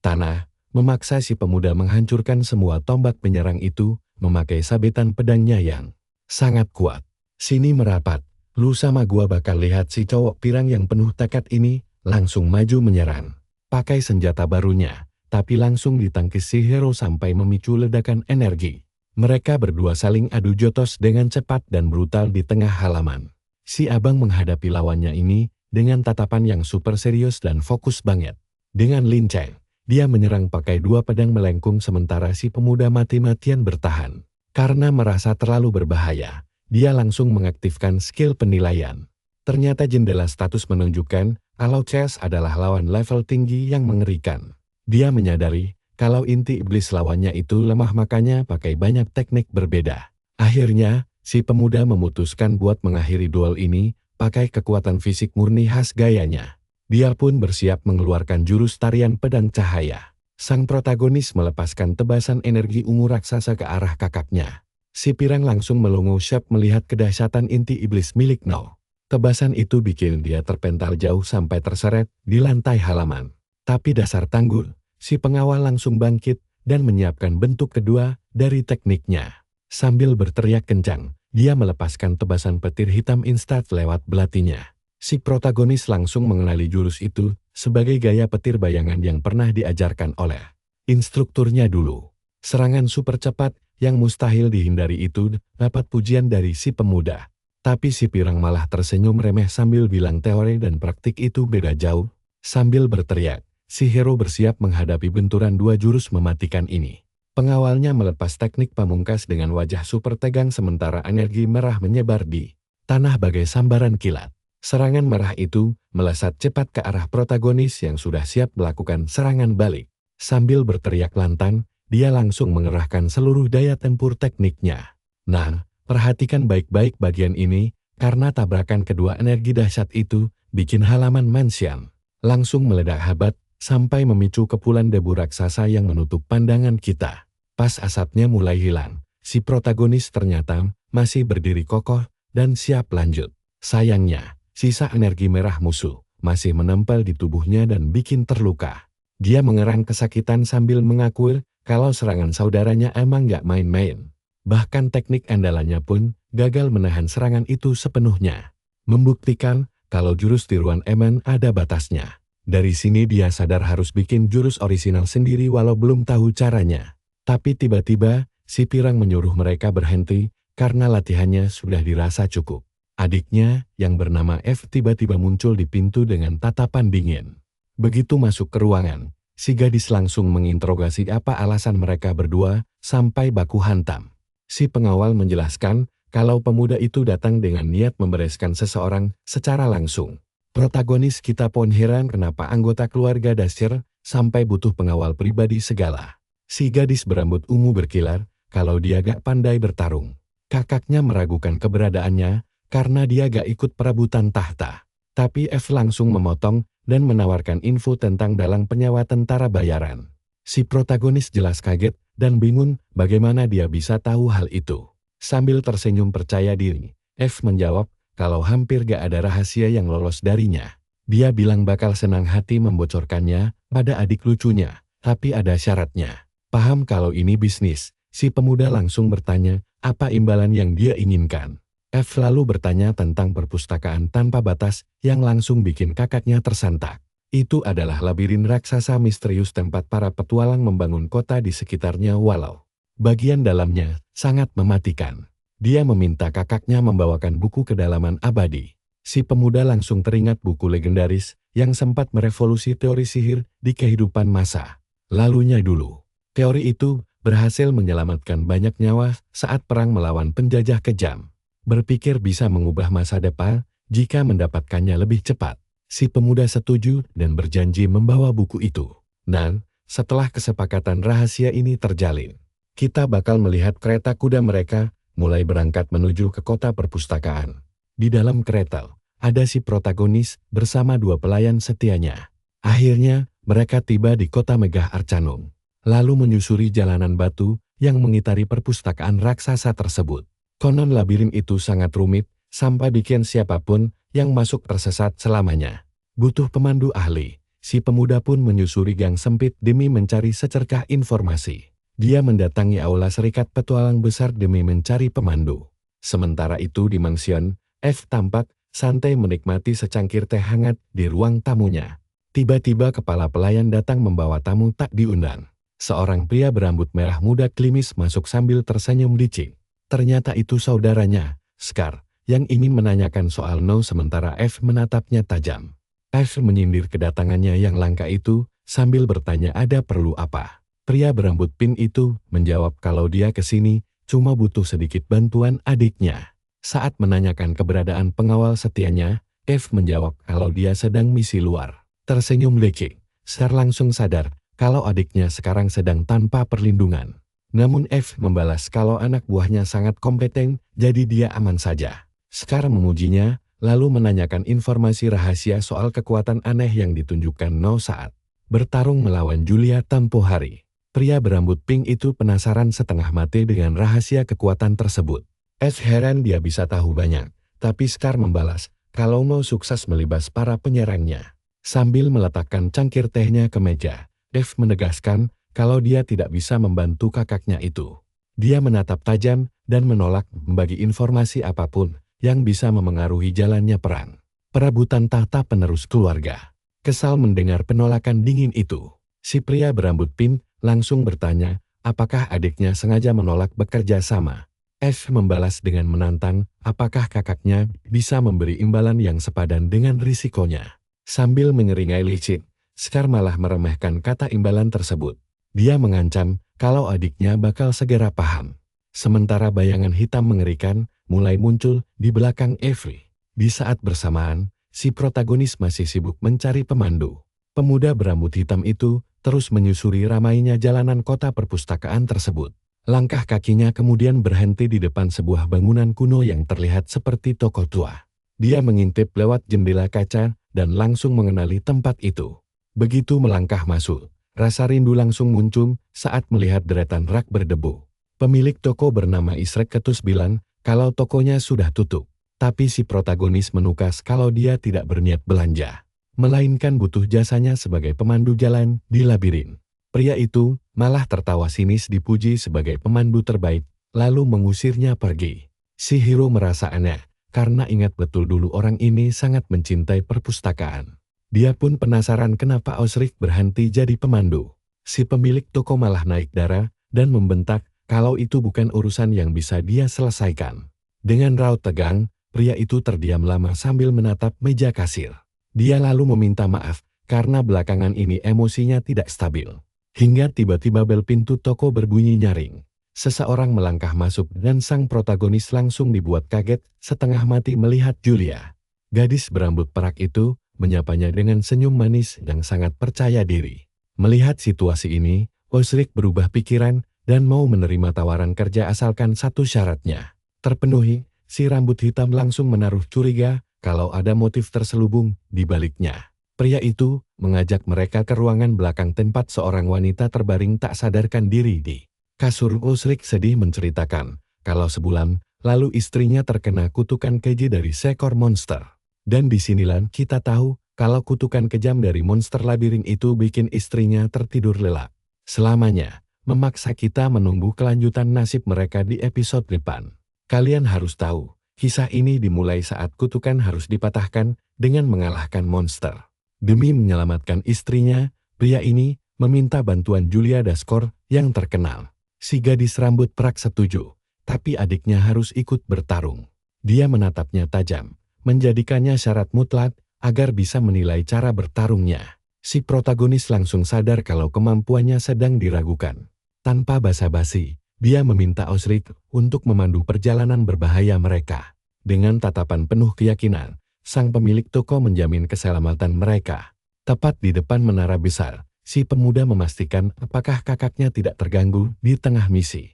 tanah, memaksa si pemuda menghancurkan semua tombak penyerang itu, memakai sabetan pedangnya yang sangat kuat. Sini merapat, lu sama gua bakal lihat si cowok pirang yang penuh tekad ini, langsung maju menyerang. Pakai senjata barunya, tapi langsung ditangkis si hero sampai memicu ledakan energi. Mereka berdua saling adu jotos dengan cepat dan brutal di tengah halaman. Si abang menghadapi lawannya ini dengan tatapan yang super serius dan fokus banget. Dengan lincah, dia menyerang pakai dua pedang melengkung sementara si pemuda mati-matian bertahan. Karena merasa terlalu berbahaya, dia langsung mengaktifkan skill penilaian. Ternyata jendela status menunjukkan kalau Chase adalah lawan level tinggi yang mengerikan. Dia menyadari kalau inti iblis lawannya itu lemah, makanya pakai banyak teknik berbeda. Akhirnya, si pemuda memutuskan buat mengakhiri duel ini pakai kekuatan fisik murni khas gayanya. Dia pun bersiap mengeluarkan jurus tarian pedang cahaya. Sang protagonis melepaskan tebasan energi ungu raksasa ke arah kakaknya. Si pirang langsung melongo syap melihat kedahsyatan inti iblis milik No. Tebasan itu bikin dia terpental jauh sampai terseret di lantai halaman. Tapi dasar tanggul, si pengawal langsung bangkit dan menyiapkan bentuk kedua dari tekniknya. Sambil berteriak kencang, dia melepaskan tebasan petir hitam instat lewat belatinya. Si protagonis langsung mengenali jurus itu sebagai gaya petir bayangan yang pernah diajarkan oleh instrukturnya dulu. Serangan super cepat yang mustahil dihindari itu dapat pujian dari si pemuda. Tapi si pirang malah tersenyum remeh sambil bilang teori dan praktik itu beda jauh. Sambil berteriak, si hero bersiap menghadapi benturan dua jurus mematikan ini. Pengawalnya melepas teknik pamungkas dengan wajah super tegang sementara energi merah menyebar di tanah bagai sambaran kilat. Serangan merah itu melesat cepat ke arah protagonis yang sudah siap melakukan serangan balik. Sambil berteriak lantang, dia langsung mengerahkan seluruh daya tempur tekniknya. Nah, perhatikan baik-baik bagian ini, karena tabrakan kedua energi dahsyat itu bikin halaman mansion langsung meledak hebat, sampai memicu kepulan debu raksasa yang menutup pandangan kita. Pas asapnya mulai hilang, si protagonis ternyata masih berdiri kokoh dan siap lanjut. Sayangnya, sisa energi merah musuh masih menempel di tubuhnya dan bikin terluka. Dia mengerang kesakitan sambil mengaku kalau serangan saudaranya emang gak main-main. Bahkan teknik andalannya pun gagal menahan serangan itu sepenuhnya. Membuktikan kalau jurus tiruan emang ada batasnya. Dari sini dia sadar harus bikin jurus orisinal sendiri walau belum tahu caranya. Tapi tiba-tiba, si pirang menyuruh mereka berhenti karena latihannya sudah dirasa cukup. Adiknya, yang bernama F, tiba-tiba muncul di pintu dengan tatapan dingin. Begitu masuk ke ruangan, si gadis langsung menginterogasi apa alasan mereka berdua sampai baku hantam. Si pengawal menjelaskan kalau pemuda itu datang dengan niat membereskan seseorang secara langsung. Protagonis kita pun heran kenapa anggota keluarga Dasir sampai butuh pengawal pribadi segala. Si gadis berambut ungu berkilar kalau dia gak pandai bertarung. Kakaknya meragukan keberadaannya karena dia gak ikut perebutan tahta. Tapi F langsung memotong dan menawarkan info tentang dalang penyewa tentara bayaran. Si protagonis jelas kaget dan bingung bagaimana dia bisa tahu hal itu. Sambil tersenyum percaya diri, F menjawab kalau hampir gak ada rahasia yang lolos darinya. Dia bilang bakal senang hati membocorkannya pada adik lucunya, tapi ada syaratnya. Paham kalau ini bisnis, si pemuda langsung bertanya apa imbalan yang dia inginkan. F lalu bertanya tentang perpustakaan tanpa batas yang langsung bikin kakaknya tersentak. Itu adalah labirin raksasa misterius tempat para petualang membangun kota di sekitarnya walau bagian dalamnya sangat mematikan. Dia meminta kakaknya membawakan buku kedalaman abadi. Si pemuda langsung teringat buku legendaris yang sempat merevolusi teori sihir di kehidupan masa lalunya dulu. Teori itu berhasil menyelamatkan banyak nyawa saat perang melawan penjajah kejam. Berpikir bisa mengubah masa depan jika mendapatkannya lebih cepat. Si pemuda setuju dan berjanji membawa buku itu. Dan setelah kesepakatan rahasia ini terjalin, kita bakal melihat kereta kuda mereka mulai berangkat menuju ke kota perpustakaan. Di dalam kereta, ada si protagonis bersama dua pelayan setianya. Akhirnya, mereka tiba di kota megah Arcanum, lalu menyusuri jalanan batu yang mengitari perpustakaan raksasa tersebut. Konon labirin itu sangat rumit, sampai bikin siapapun yang masuk tersesat selamanya. Butuh pemandu ahli, si pemuda pun menyusuri gang sempit demi mencari secercah informasi. Dia mendatangi aula serikat petualang besar demi mencari pemandu. Sementara itu di mansion, F tampak santai menikmati secangkir teh hangat di ruang tamunya. Tiba-tiba kepala pelayan datang membawa tamu tak diundang. Seorang pria berambut merah muda klimis masuk sambil tersenyum licik. Ternyata itu saudaranya, Scar, yang ingin menanyakan soal No sementara F menatapnya tajam. F menyindir kedatangannya yang langka itu sambil bertanya ada perlu apa. Pria berambut pink itu menjawab kalau dia kesini cuma butuh sedikit bantuan adiknya. Saat menanyakan keberadaan pengawal setianya, F menjawab kalau dia sedang misi luar. Tersenyum lecek, Scar langsung sadar kalau adiknya sekarang sedang tanpa perlindungan. Namun F membalas kalau anak buahnya sangat kompeten, jadi dia aman saja. Scar memujinya, lalu menanyakan informasi rahasia soal kekuatan aneh yang ditunjukkan No saat bertarung melawan Julia tempo hari. Pria berambut pink itu penasaran setengah mati dengan rahasia kekuatan tersebut. F heran dia bisa tahu banyak, tapi Scar membalas kalau No sukses melibas para penyerangnya. Sambil meletakkan cangkir tehnya ke meja, F menegaskan kalau dia tidak bisa membantu kakaknya itu. Dia menatap tajam dan menolak membagi informasi apapun yang bisa memengaruhi jalannya perang. Perebutan tahta penerus keluarga. Kesal mendengar penolakan dingin itu, si pria berambut pink langsung bertanya apakah adiknya sengaja menolak bekerja sama. F membalas dengan menantang apakah kakaknya bisa memberi imbalan yang sepadan dengan risikonya. Sambil menyeringai licik, Scar malah meremehkan kata imbalan tersebut. Dia mengancam kalau adiknya bakal segera paham. Sementara bayangan hitam mengerikan mulai muncul di belakang Avery. Di saat bersamaan, si protagonis masih sibuk mencari pemandu. Pemuda berambut hitam itu terus menyusuri ramainya jalanan kota perpustakaan tersebut. Langkah kakinya kemudian berhenti di depan sebuah bangunan kuno yang terlihat seperti toko tua. Dia mengintip lewat jendela kaca dan langsung mengenali tempat itu. Begitu melangkah masuk, rasa rindu langsung muncul saat melihat deretan rak berdebu. Pemilik toko bernama Isrek Ketus bilang kalau tokonya sudah tutup. Tapi si protagonis menukas kalau dia tidak berniat belanja, melainkan butuh jasanya sebagai pemandu jalan di labirin. Pria itu malah tertawa sinis dipuji sebagai pemandu terbaik, lalu mengusirnya pergi. Si Hiro merasa aneh, karena ingat betul dulu orang ini sangat mencintai perpustakaan. Dia pun penasaran kenapa Osric berhenti jadi pemandu. Si pemilik toko malah naik darah dan membentak kalau itu bukan urusan yang bisa dia selesaikan. Dengan raut tegang, Pria itu terdiam lama sambil menatap meja kasir. Dia lalu meminta maaf karena belakangan ini emosinya tidak stabil. Hingga tiba-tiba bel pintu toko berbunyi nyaring. Seseorang melangkah masuk dan sang protagonis langsung dibuat kaget setengah mati melihat Julia. Gadis berambut perak itu menyapanya dengan senyum manis yang sangat percaya diri. Melihat situasi ini, Osric berubah pikiran dan mau menerima tawaran kerja asalkan satu syaratnya terpenuhi. Si rambut hitam langsung menaruh curiga kalau ada motif terselubung di baliknya. Pria itu mengajak mereka ke ruangan belakang tempat seorang wanita terbaring tak sadarkan diri di kasur. Osric sedih menceritakan kalau sebulan lalu istrinya terkena kutukan keji dari seekor monster. Dan disinilah kita tahu kalau kutukan kejam dari monster labirin itu bikin istrinya tertidur lelap selamanya, memaksa kita menunggu kelanjutan nasib mereka di episode depan. Kalian harus tahu, kisah ini dimulai saat kutukan harus dipatahkan dengan mengalahkan monster. Demi menyelamatkan istrinya, pria ini meminta bantuan Julia Daskor yang terkenal. Si gadis rambut perak setuju, tapi adiknya harus ikut bertarung. Dia menatapnya tajam, menjadikannya syarat mutlak agar bisa menilai cara bertarungnya. Si protagonis langsung sadar kalau kemampuannya sedang diragukan. Tanpa basa-basi, dia meminta Osric untuk memandu perjalanan berbahaya mereka. Dengan tatapan penuh keyakinan, sang pemilik toko menjamin keselamatan mereka. Tepat di depan menara besar, si pemuda memastikan apakah kakaknya tidak terganggu di tengah misi.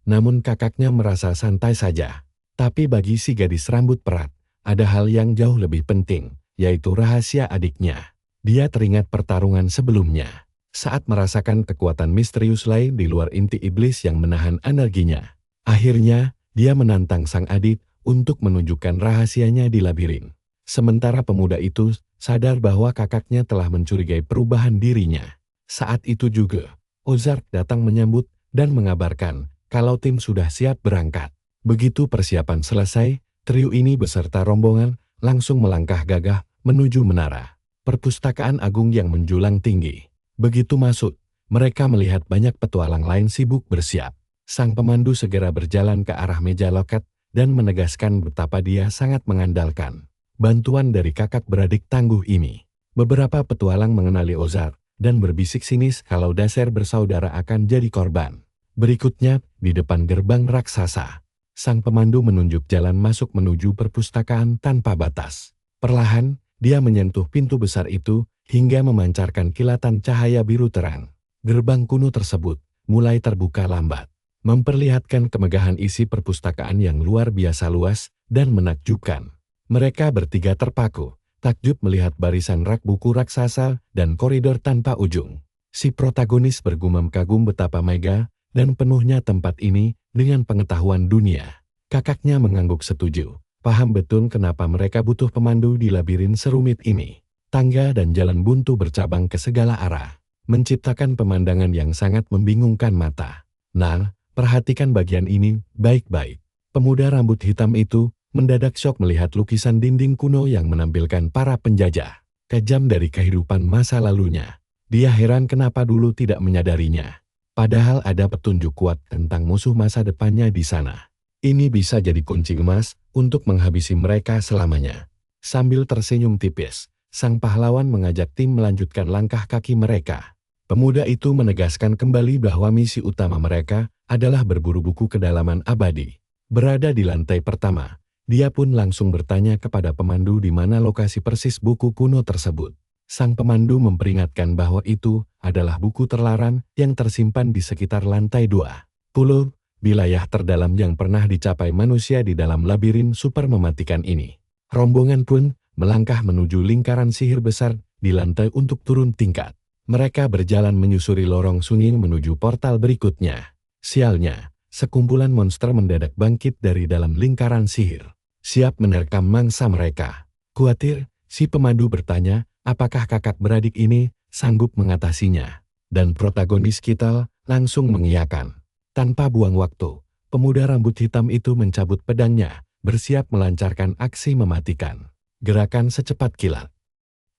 Namun kakaknya merasa santai saja. Tapi bagi si gadis rambut perak, ada hal yang jauh lebih penting, yaitu rahasia adiknya. Dia teringat pertarungan sebelumnya. Saat merasakan kekuatan misterius lain di luar inti iblis yang menahan energinya. Akhirnya, dia menantang sang adik untuk menunjukkan rahasianya di labirin. Sementara pemuda itu sadar bahwa kakaknya telah mencurigai perubahan dirinya. Saat itu juga, Ozark datang menyambut dan mengabarkan kalau tim sudah siap berangkat. Begitu persiapan selesai, trio ini beserta rombongan langsung melangkah gagah menuju menara perpustakaan agung yang menjulang tinggi. Begitu masuk, mereka melihat banyak petualang lain sibuk bersiap. Sang pemandu segera berjalan ke arah meja loket dan menegaskan betapa dia sangat mengandalkan bantuan dari kakak beradik tangguh ini. Beberapa petualang mengenali Ozark dan berbisik sinis kalau Daser bersaudara akan jadi korban. Berikutnya, di depan gerbang raksasa, sang pemandu menunjuk jalan masuk menuju perpustakaan tanpa batas. Perlahan, dia menyentuh pintu besar itu hingga memancarkan kilatan cahaya biru terang. Gerbang kuno tersebut mulai terbuka lambat, memperlihatkan kemegahan isi perpustakaan yang luar biasa luas dan menakjubkan. Mereka bertiga terpaku, takjub melihat barisan rak buku raksasa dan koridor tanpa ujung. Si protagonis bergumam kagum betapa mega dan penuhnya tempat ini dengan pengetahuan dunia. Kakaknya mengangguk setuju, paham betul kenapa mereka butuh pemandu di labirin serumit ini. Tangga dan jalan buntu bercabang ke segala arah, menciptakan pemandangan yang sangat membingungkan mata. Nah, perhatikan bagian ini baik-baik. Pemuda rambut hitam itu mendadak syok melihat lukisan dinding kuno yang menampilkan para penjajah kejam dari kehidupan masa lalunya. Dia heran kenapa dulu tidak menyadarinya. Padahal ada petunjuk kuat tentang musuh masa depannya di sana. Ini bisa jadi kunci emas untuk menghabisi mereka selamanya. Sambil tersenyum tipis, sang pahlawan mengajak tim melanjutkan langkah kaki mereka. Pemuda itu menegaskan kembali bahwa misi utama mereka adalah berburu buku kedalaman abadi. Berada di lantai pertama, dia pun langsung bertanya kepada pemandu di mana lokasi persis buku kuno tersebut. Sang pemandu memperingatkan bahwa itu adalah buku terlarang yang tersimpan di sekitar lantai 2. Pulau, wilayah terdalam yang pernah dicapai manusia di dalam labirin super mematikan ini. Rombongan pun melangkah menuju lingkaran sihir besar di lantai untuk turun tingkat. Mereka berjalan menyusuri lorong sunyi menuju portal berikutnya. Sialnya, sekumpulan monster mendadak bangkit dari dalam lingkaran sihir, siap menerkam mangsa mereka. Khawatir, si pemandu bertanya, apakah kakak beradik ini sanggup mengatasinya? Dan protagonis kita langsung mengiyakan. Tanpa buang waktu, pemuda rambut hitam itu mencabut pedangnya, bersiap melancarkan aksi mematikan. Gerakan secepat kilat.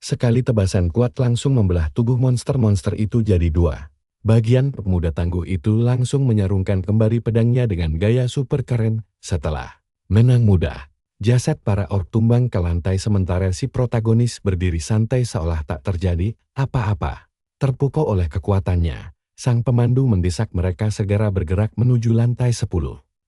Sekali tebasan kuat langsung membelah tubuh monster-monster itu jadi 2. Bagian pemuda tangguh itu langsung menyarungkan kembali pedangnya dengan gaya super keren. Setelah menang mudah, Jasad para ork tumbang ke lantai sementara si protagonis berdiri santai seolah tak terjadi apa-apa. Terpukau oleh kekuatannya, sang pemandu mendesak mereka segera bergerak menuju lantai 10.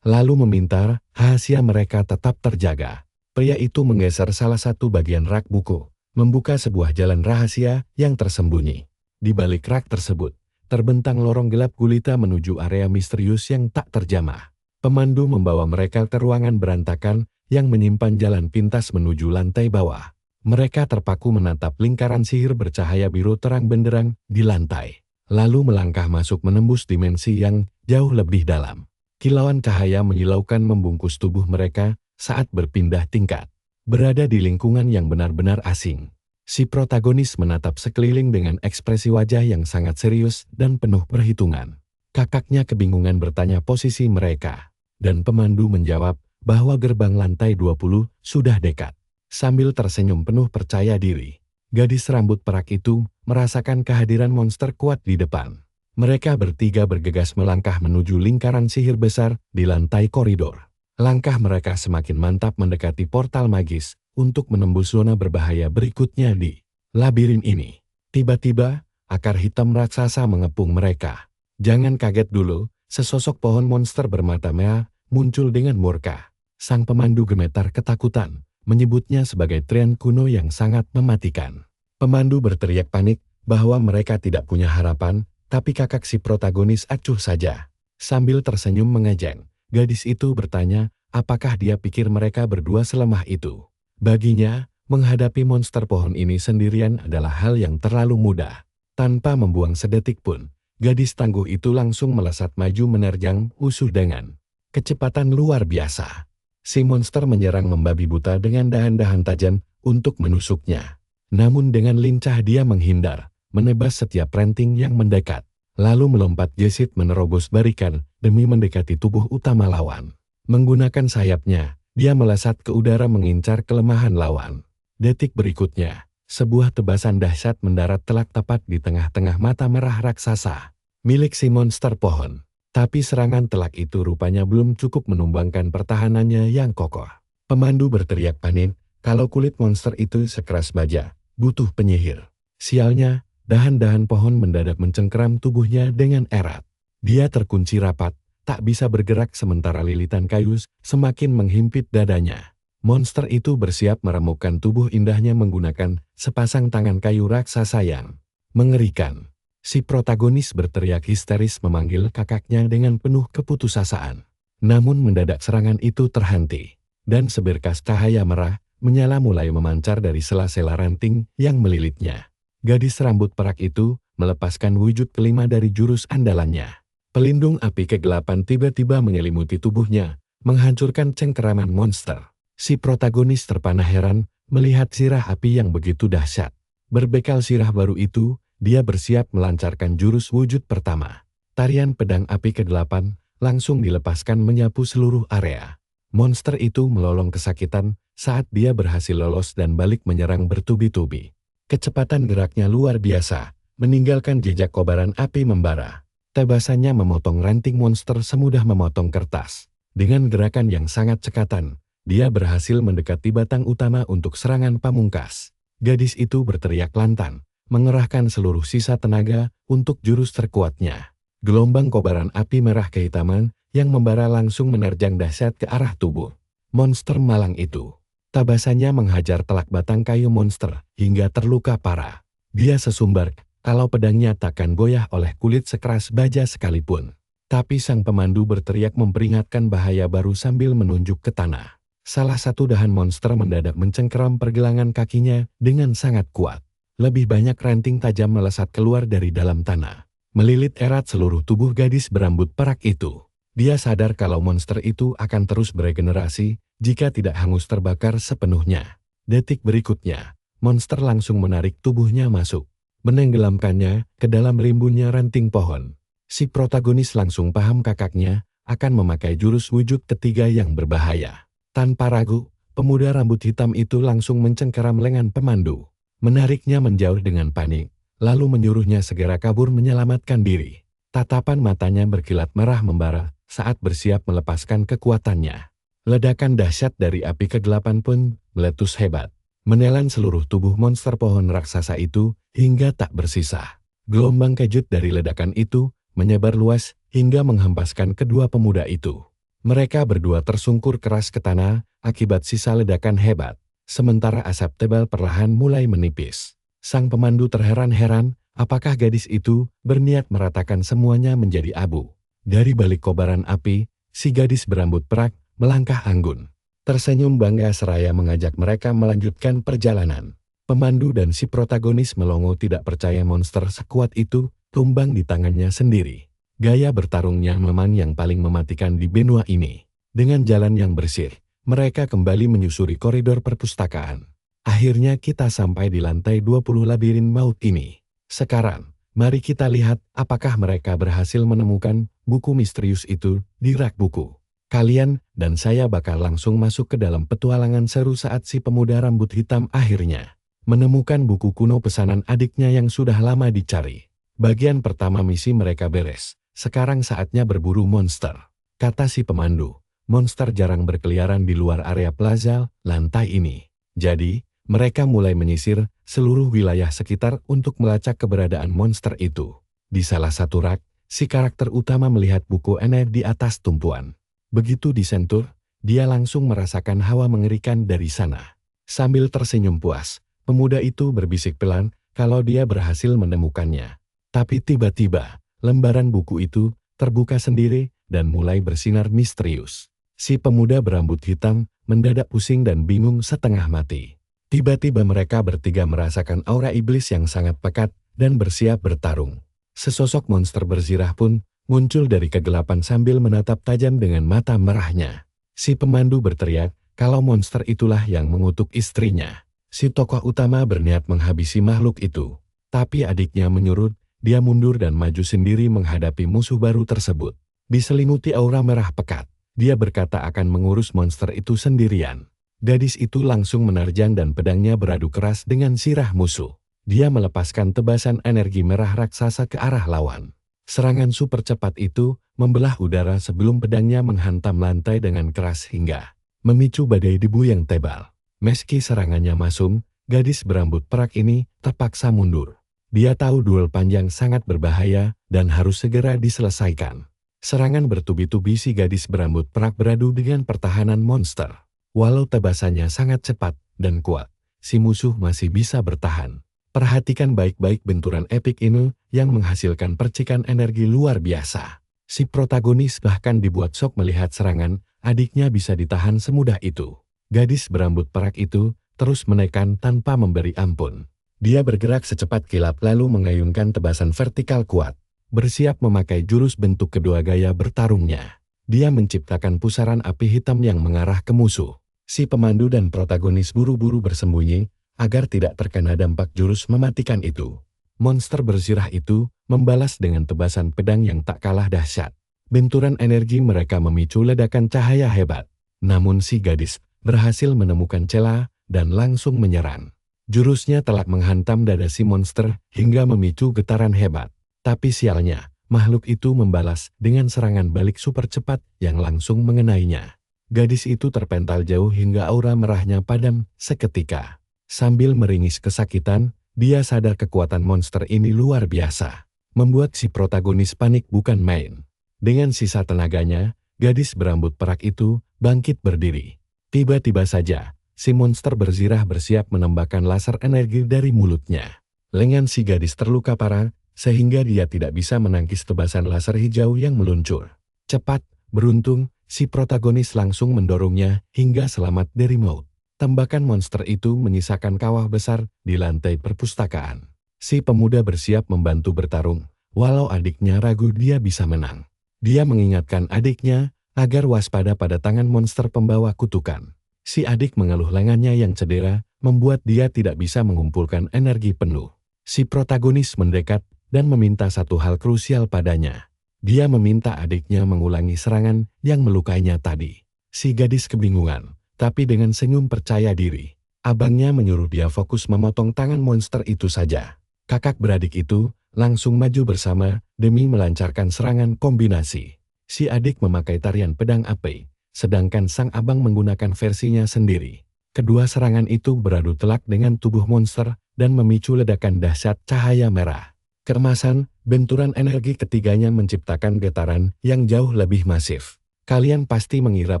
Lalu meminta rahasia mereka tetap terjaga. Pria itu menggeser salah satu bagian rak buku, membuka sebuah jalan rahasia yang tersembunyi. Di balik rak tersebut, terbentang lorong gelap gulita menuju area misterius yang tak terjamah. Pemandu membawa mereka ke ruangan berantakan yang menyimpan jalan pintas menuju lantai bawah. Mereka terpaku menatap lingkaran sihir bercahaya biru terang benderang di lantai, lalu melangkah masuk menembus dimensi yang jauh lebih dalam. Kilauan cahaya menyilaukan membungkus tubuh mereka saat berpindah tingkat. Berada di lingkungan yang benar-benar asing, si protagonis menatap sekeliling dengan ekspresi wajah yang sangat serius dan penuh perhitungan. Kakaknya kebingungan bertanya posisi mereka, dan pemandu menjawab bahwa gerbang lantai 20 sudah dekat. Sambil tersenyum penuh percaya diri, gadis rambut perak itu merasakan kehadiran monster kuat di depan. Mereka bertiga bergegas melangkah menuju lingkaran sihir besar di lantai koridor. Langkah mereka semakin mantap mendekati portal magis untuk menembus zona berbahaya berikutnya di labirin ini. Tiba-tiba, akar hitam raksasa mengepung mereka. Jangan kaget dulu, sesosok pohon monster bermata merah muncul dengan murka. Sang pemandu gemetar ketakutan, menyebutnya sebagai tren kuno yang sangat mematikan. Pemandu berteriak panik bahwa mereka tidak punya harapan, tapi kakak si protagonis acuh saja. Sambil tersenyum mengejek, gadis itu bertanya, apakah dia pikir mereka berdua selemah itu. Baginya, menghadapi monster pohon ini sendirian adalah hal yang terlalu mudah. Tanpa membuang sedetik pun, gadis tangguh itu langsung melesat maju menerjang musuh dengan kecepatan luar biasa. Si monster menyerang membabi buta dengan dahan-dahan tajam untuk menusuknya. Namun dengan lincah dia menghindar, menebas setiap ranting yang mendekat, lalu melompat gesit menerobos barikan demi mendekati tubuh utama lawan. Menggunakan sayapnya, dia melesat ke udara mengincar kelemahan lawan. Detik berikutnya, sebuah tebasan dahsyat mendarat telak tepat di tengah-tengah mata merah raksasa, milik si monster pohon. Tapi serangan telak itu rupanya belum cukup menumbangkan pertahanannya yang kokoh. Pemandu berteriak panik, kalau kulit monster itu sekeras baja, butuh penyihir. Sialnya, dahan-dahan pohon mendadak mencengkeram tubuhnya dengan erat. Dia terkunci rapat, tak bisa bergerak sementara lilitan kayu semakin menghimpit dadanya. Monster itu bersiap meremukkan tubuh indahnya menggunakan sepasang tangan kayu raksasa yang mengerikan. Si protagonis berteriak histeris memanggil kakaknya dengan penuh keputusasaan. Namun mendadak serangan itu terhenti, dan seberkas cahaya merah menyala mulai memancar dari sela-sela ranting yang melilitnya. Gadis rambut perak itu melepaskan wujud kelima dari jurus andalannya. Pelindung api kegelapan tiba-tiba menyelimuti tubuhnya, menghancurkan cengkeraman monster. Si protagonis terpana heran melihat sirah api yang begitu dahsyat. Berbekal sirah baru itu, dia bersiap melancarkan jurus wujud pertama. Tarian pedang api ke-8 langsung dilepaskan menyapu seluruh area. Monster itu melolong kesakitan saat dia berhasil lolos dan balik menyerang bertubi-tubi. Kecepatan geraknya luar biasa, meninggalkan jejak kobaran api membara. Tebasannya memotong ranting monster semudah memotong kertas. Dengan gerakan yang sangat cekatan, dia berhasil mendekati batang utama untuk serangan pamungkas. Gadis itu berteriak lantang, mengerahkan seluruh sisa tenaga untuk jurus terkuatnya. Gelombang kobaran api merah kehitaman yang membara langsung menerjang dahsyat ke arah tubuh monster malang itu. Tabasannya menghajar telak batang kayu monster hingga terluka parah. Dia sesumbar kalau pedangnya takkan goyah oleh kulit sekeras baja sekalipun. Tapi sang pemandu berteriak memperingatkan bahaya baru sambil menunjuk ke tanah. Salah satu dahan monster mendadak mencengkeram pergelangan kakinya dengan sangat kuat. Lebih banyak ranting tajam melesat keluar dari dalam tanah, melilit erat seluruh tubuh gadis berambut perak itu. Dia sadar kalau monster itu akan terus beregenerasi jika tidak hangus terbakar sepenuhnya. Detik berikutnya, monster langsung menarik tubuhnya masuk, menenggelamkannya ke dalam rimbunnya ranting pohon. Si protagonis langsung paham kakaknya akan memakai jurus wujud ketiga yang berbahaya. Tanpa ragu, pemuda rambut hitam itu langsung mencengkeram lengan pemandu, menariknya menjauh dengan panik, lalu menyuruhnya segera kabur menyelamatkan diri. Tatapan matanya berkilat merah membara saat bersiap melepaskan kekuatannya. Ledakan dahsyat dari api kegelapan pun meletus hebat, menelan seluruh tubuh monster pohon raksasa itu hingga tak bersisa. Gelombang kejut dari ledakan itu menyebar luas hingga menghempaskan kedua pemuda itu. Mereka berdua tersungkur keras ke tanah akibat sisa ledakan hebat, sementara asap tebal perlahan mulai menipis. Sang pemandu terheran-heran, apakah gadis itu berniat meratakan semuanya menjadi abu. Dari balik kobaran api, si gadis berambut perak melangkah anggun. Tersenyum bangga seraya mengajak mereka melanjutkan perjalanan. Pemandu dan si protagonis melongo tidak percaya monster sekuat itu tumbang di tangannya sendiri. Gaya bertarungnya memang yang paling mematikan di benua ini. Dengan jalan yang bersih, mereka kembali menyusuri koridor perpustakaan. Akhirnya kita sampai di lantai 20 labirin maut ini. Sekarang, mari kita lihat apakah mereka berhasil menemukan buku misterius itu di rak buku. Kalian dan saya bakal langsung masuk ke dalam petualangan seru saat si pemuda rambut hitam akhirnya menemukan buku kuno pesanan adiknya yang sudah lama dicari. Bagian pertama misi mereka beres. Sekarang saatnya berburu monster. Kata si pemandu, monster jarang berkeliaran di luar area plaza lantai ini. Jadi, mereka mulai menyisir seluruh wilayah sekitar untuk melacak keberadaan monster itu. Di salah satu rak, si karakter utama melihat buku enek di atas tumpuan. Begitu disentuh, dia langsung merasakan hawa mengerikan dari sana. Sambil tersenyum puas, pemuda itu berbisik pelan kalau dia berhasil menemukannya. Tapi tiba-tiba, lembaran buku itu terbuka sendiri dan mulai bersinar misterius. Si pemuda berambut hitam mendadak pusing dan bingung setengah mati. Tiba-tiba mereka bertiga merasakan aura iblis yang sangat pekat dan bersiap bertarung. Sesosok monster berzirah pun muncul dari kegelapan sambil menatap tajam dengan mata merahnya. Si pemandu berteriak kalau monster itulah yang mengutuk istrinya. Si tokoh utama berniat menghabisi makhluk itu. Tapi adiknya menyurut, dia mundur dan maju sendiri menghadapi musuh baru tersebut. Diselimuti aura merah pekat, dia berkata akan mengurus monster itu sendirian. Gadis itu langsung menerjang dan pedangnya beradu keras dengan sirah musuh. Dia melepaskan tebasan energi merah raksasa ke arah lawan. Serangan super cepat itu membelah udara sebelum pedangnya menghantam lantai dengan keras hingga memicu badai debu yang tebal. Meski serangannya masuk, gadis berambut perak ini terpaksa mundur. Dia tahu duel panjang sangat berbahaya dan harus segera diselesaikan. Serangan bertubi-tubi si gadis berambut perak beradu dengan pertahanan monster. Walau tebasannya sangat cepat dan kuat, si musuh masih bisa bertahan. Perhatikan baik-baik benturan epik ini yang menghasilkan percikan energi luar biasa. Si protagonis bahkan dibuat shock melihat serangan adiknya bisa ditahan semudah itu. Gadis berambut perak itu terus menekan tanpa memberi ampun. Dia bergerak secepat kilat lalu mengayunkan tebasan vertikal kuat, bersiap memakai jurus bentuk kedua gaya bertarungnya. Dia menciptakan pusaran api hitam yang mengarah ke musuh. Si pemandu dan protagonis buru-buru bersembunyi agar tidak terkena dampak jurus mematikan itu. Monster berzirah itu membalas dengan tebasan pedang yang tak kalah dahsyat. Benturan energi mereka memicu ledakan cahaya hebat. Namun si gadis berhasil menemukan celah dan langsung menyerang. Jurusnya telak menghantam dada si monster hingga memicu getaran hebat. Tapi sialnya, makhluk itu membalas dengan serangan balik super cepat yang langsung mengenainya. Gadis itu terpental jauh hingga aura merahnya padam seketika. Sambil meringis kesakitan, dia sadar kekuatan monster ini luar biasa. Membuat si protagonis panik bukan main. Dengan sisa tenaganya, gadis berambut perak itu bangkit berdiri. Tiba-tiba saja, si monster berzirah bersiap menembakkan laser energi dari mulutnya. Lengan si gadis terluka parah, sehingga dia tidak bisa menangkis tebasan laser hijau yang meluncur. Cepat, beruntung, si protagonis langsung mendorongnya hingga selamat dari maut. Tembakan monster itu menyisakan kawah besar di lantai perpustakaan. Si pemuda bersiap membantu bertarung, walau adiknya ragu dia bisa menang. Dia mengingatkan adiknya agar waspada pada tangan monster pembawa kutukan. Si adik mengeluh lengannya yang cedera, membuat dia tidak bisa mengumpulkan energi penuh. Si protagonis mendekat dan meminta satu hal krusial padanya. Dia meminta adiknya mengulangi serangan yang melukainya tadi. Si gadis kebingungan. Tapi dengan senyum percaya diri, abangnya menyuruh dia fokus memotong tangan monster itu saja. Kakak beradik itu langsung maju bersama demi melancarkan serangan kombinasi. Si adik memakai tarian pedang api, sedangkan sang abang menggunakan versinya sendiri. Kedua serangan itu beradu telak dengan tubuh monster dan memicu ledakan dahsyat cahaya merah. Keemasan, benturan energi ketiganya menciptakan getaran yang jauh lebih masif. Kalian pasti mengira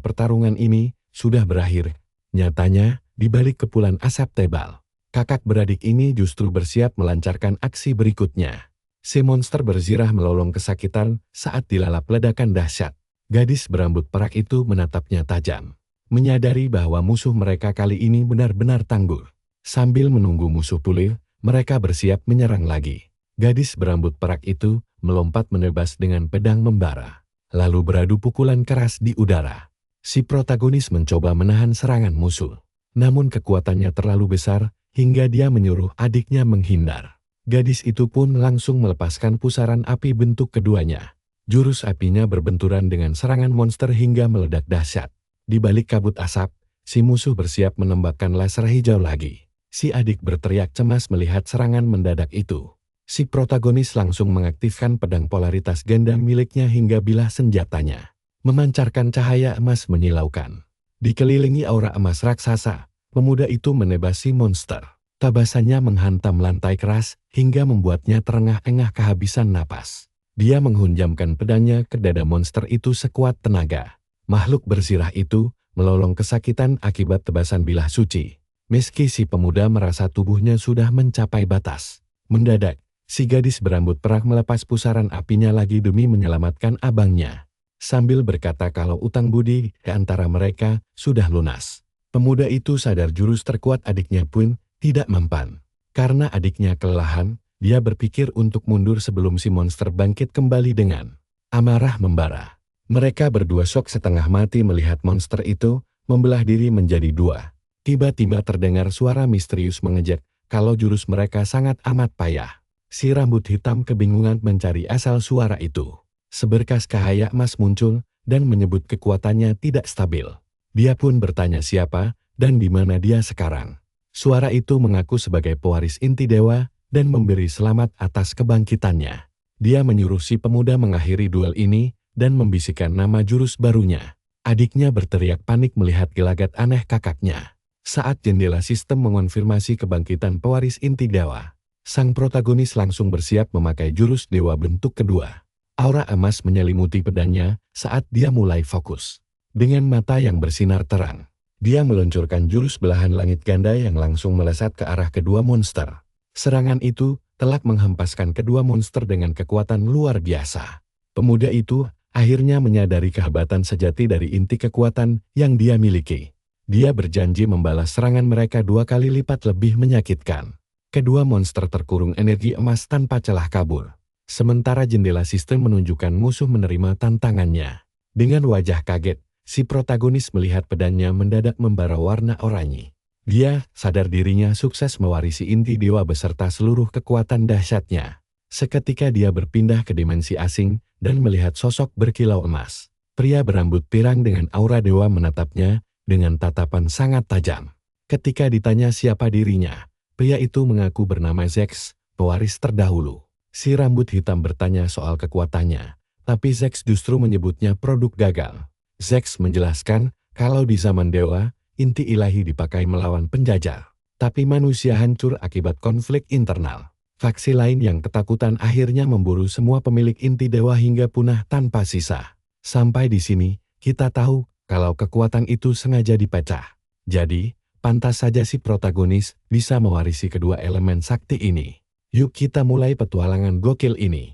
pertarungan ini sudah berakhir. Nyatanya, di balik kepulan asap tebal, kakak beradik ini justru bersiap melancarkan aksi berikutnya. Si monster berzirah melolong kesakitan saat dilalap ledakan dahsyat. Gadis berambut perak itu menatapnya tajam, menyadari bahwa musuh mereka kali ini benar-benar tangguh. Sambil menunggu musuh pulih, mereka bersiap menyerang lagi. Gadis berambut perak itu melompat menebas dengan pedang membara, lalu beradu pukulan keras di udara. Si protagonis mencoba menahan serangan musuh, namun kekuatannya terlalu besar hingga dia menyuruh adiknya menghindar. Gadis itu pun langsung melepaskan pusaran api bentuk keduanya. Jurus apinya berbenturan dengan serangan monster hingga meledak dahsyat. Di balik kabut asap, si musuh bersiap menembakkan laser hijau lagi. Si adik berteriak cemas melihat serangan mendadak itu. Si protagonis langsung mengaktifkan pedang polaritas ganda miliknya hingga bilah senjatanya memancarkan cahaya emas menyilaukan. Dikelilingi aura emas raksasa, pemuda itu menebas si monster. Tabasannya menghantam lantai keras hingga membuatnya terengah-engah kehabisan napas. Dia menghunjamkan pedangnya ke dada monster itu sekuat tenaga. Makhluk bersirah itu melolong kesakitan akibat tebasan bilah suci. Meski si pemuda merasa tubuhnya sudah mencapai batas. Mendadak, si gadis berambut perak melepas pusaran apinya lagi demi menyelamatkan abangnya. Sambil berkata kalau utang budi ke antara mereka sudah lunas. Pemuda itu sadar jurus terkuat adiknya pun tidak mempan. Karena adiknya kelelahan, dia berpikir untuk mundur sebelum si monster bangkit kembali dengan amarah membara. Mereka berdua syok setengah mati melihat monster itu membelah diri menjadi dua. Tiba-tiba terdengar suara misterius mengejek kalau jurus mereka sangat amat payah. Si rambut hitam kebingungan mencari asal suara itu. Seberkas cahaya emas muncul dan menyebut kekuatannya tidak stabil. Dia pun bertanya siapa dan di mana dia sekarang. Suara itu mengaku sebagai pewaris inti dewa dan memberi selamat atas kebangkitannya. Dia menyuruh si pemuda mengakhiri duel ini dan membisikkan nama jurus barunya. Adiknya berteriak panik melihat gelagat aneh kakaknya. Saat jendela sistem mengonfirmasi kebangkitan pewaris inti dewa, sang protagonis langsung bersiap memakai jurus dewa bentuk kedua. Aura emas menyelimuti pedangnya saat dia mulai fokus. Dengan mata yang bersinar terang, dia meluncurkan jurus belahan langit ganda yang langsung melesat ke arah kedua monster. Serangan itu telak menghempaskan kedua monster dengan kekuatan luar biasa. Pemuda itu akhirnya menyadari kehebatan sejati dari inti kekuatan yang dia miliki. Dia berjanji membalas serangan mereka 2 kali lipat lebih menyakitkan. Kedua monster terkurung energi emas tanpa celah kabur. Sementara jendela sistem menunjukkan musuh menerima tantangannya. Dengan wajah kaget, si protagonis melihat pedangnya mendadak membara warna oranye. Dia sadar dirinya sukses mewarisi inti dewa beserta seluruh kekuatan dahsyatnya. Seketika dia berpindah ke dimensi asing dan melihat sosok berkilau emas. Pria berambut pirang dengan aura dewa menatapnya dengan tatapan sangat tajam. Ketika ditanya siapa dirinya, pria itu mengaku bernama Zex, pewaris terdahulu. Si rambut hitam bertanya soal kekuatannya, tapi Zex justru menyebutnya produk gagal. Zex menjelaskan kalau di zaman dewa, inti ilahi dipakai melawan penjajah, tapi manusia hancur akibat konflik internal. Faksi lain yang ketakutan akhirnya memburu semua pemilik inti dewa hingga punah tanpa sisa. Sampai di sini, kita tahu kalau kekuatan itu sengaja dipecah. Jadi, pantas saja si protagonis bisa mewarisi kedua elemen sakti ini. Yuk kita mulai petualangan gokil ini.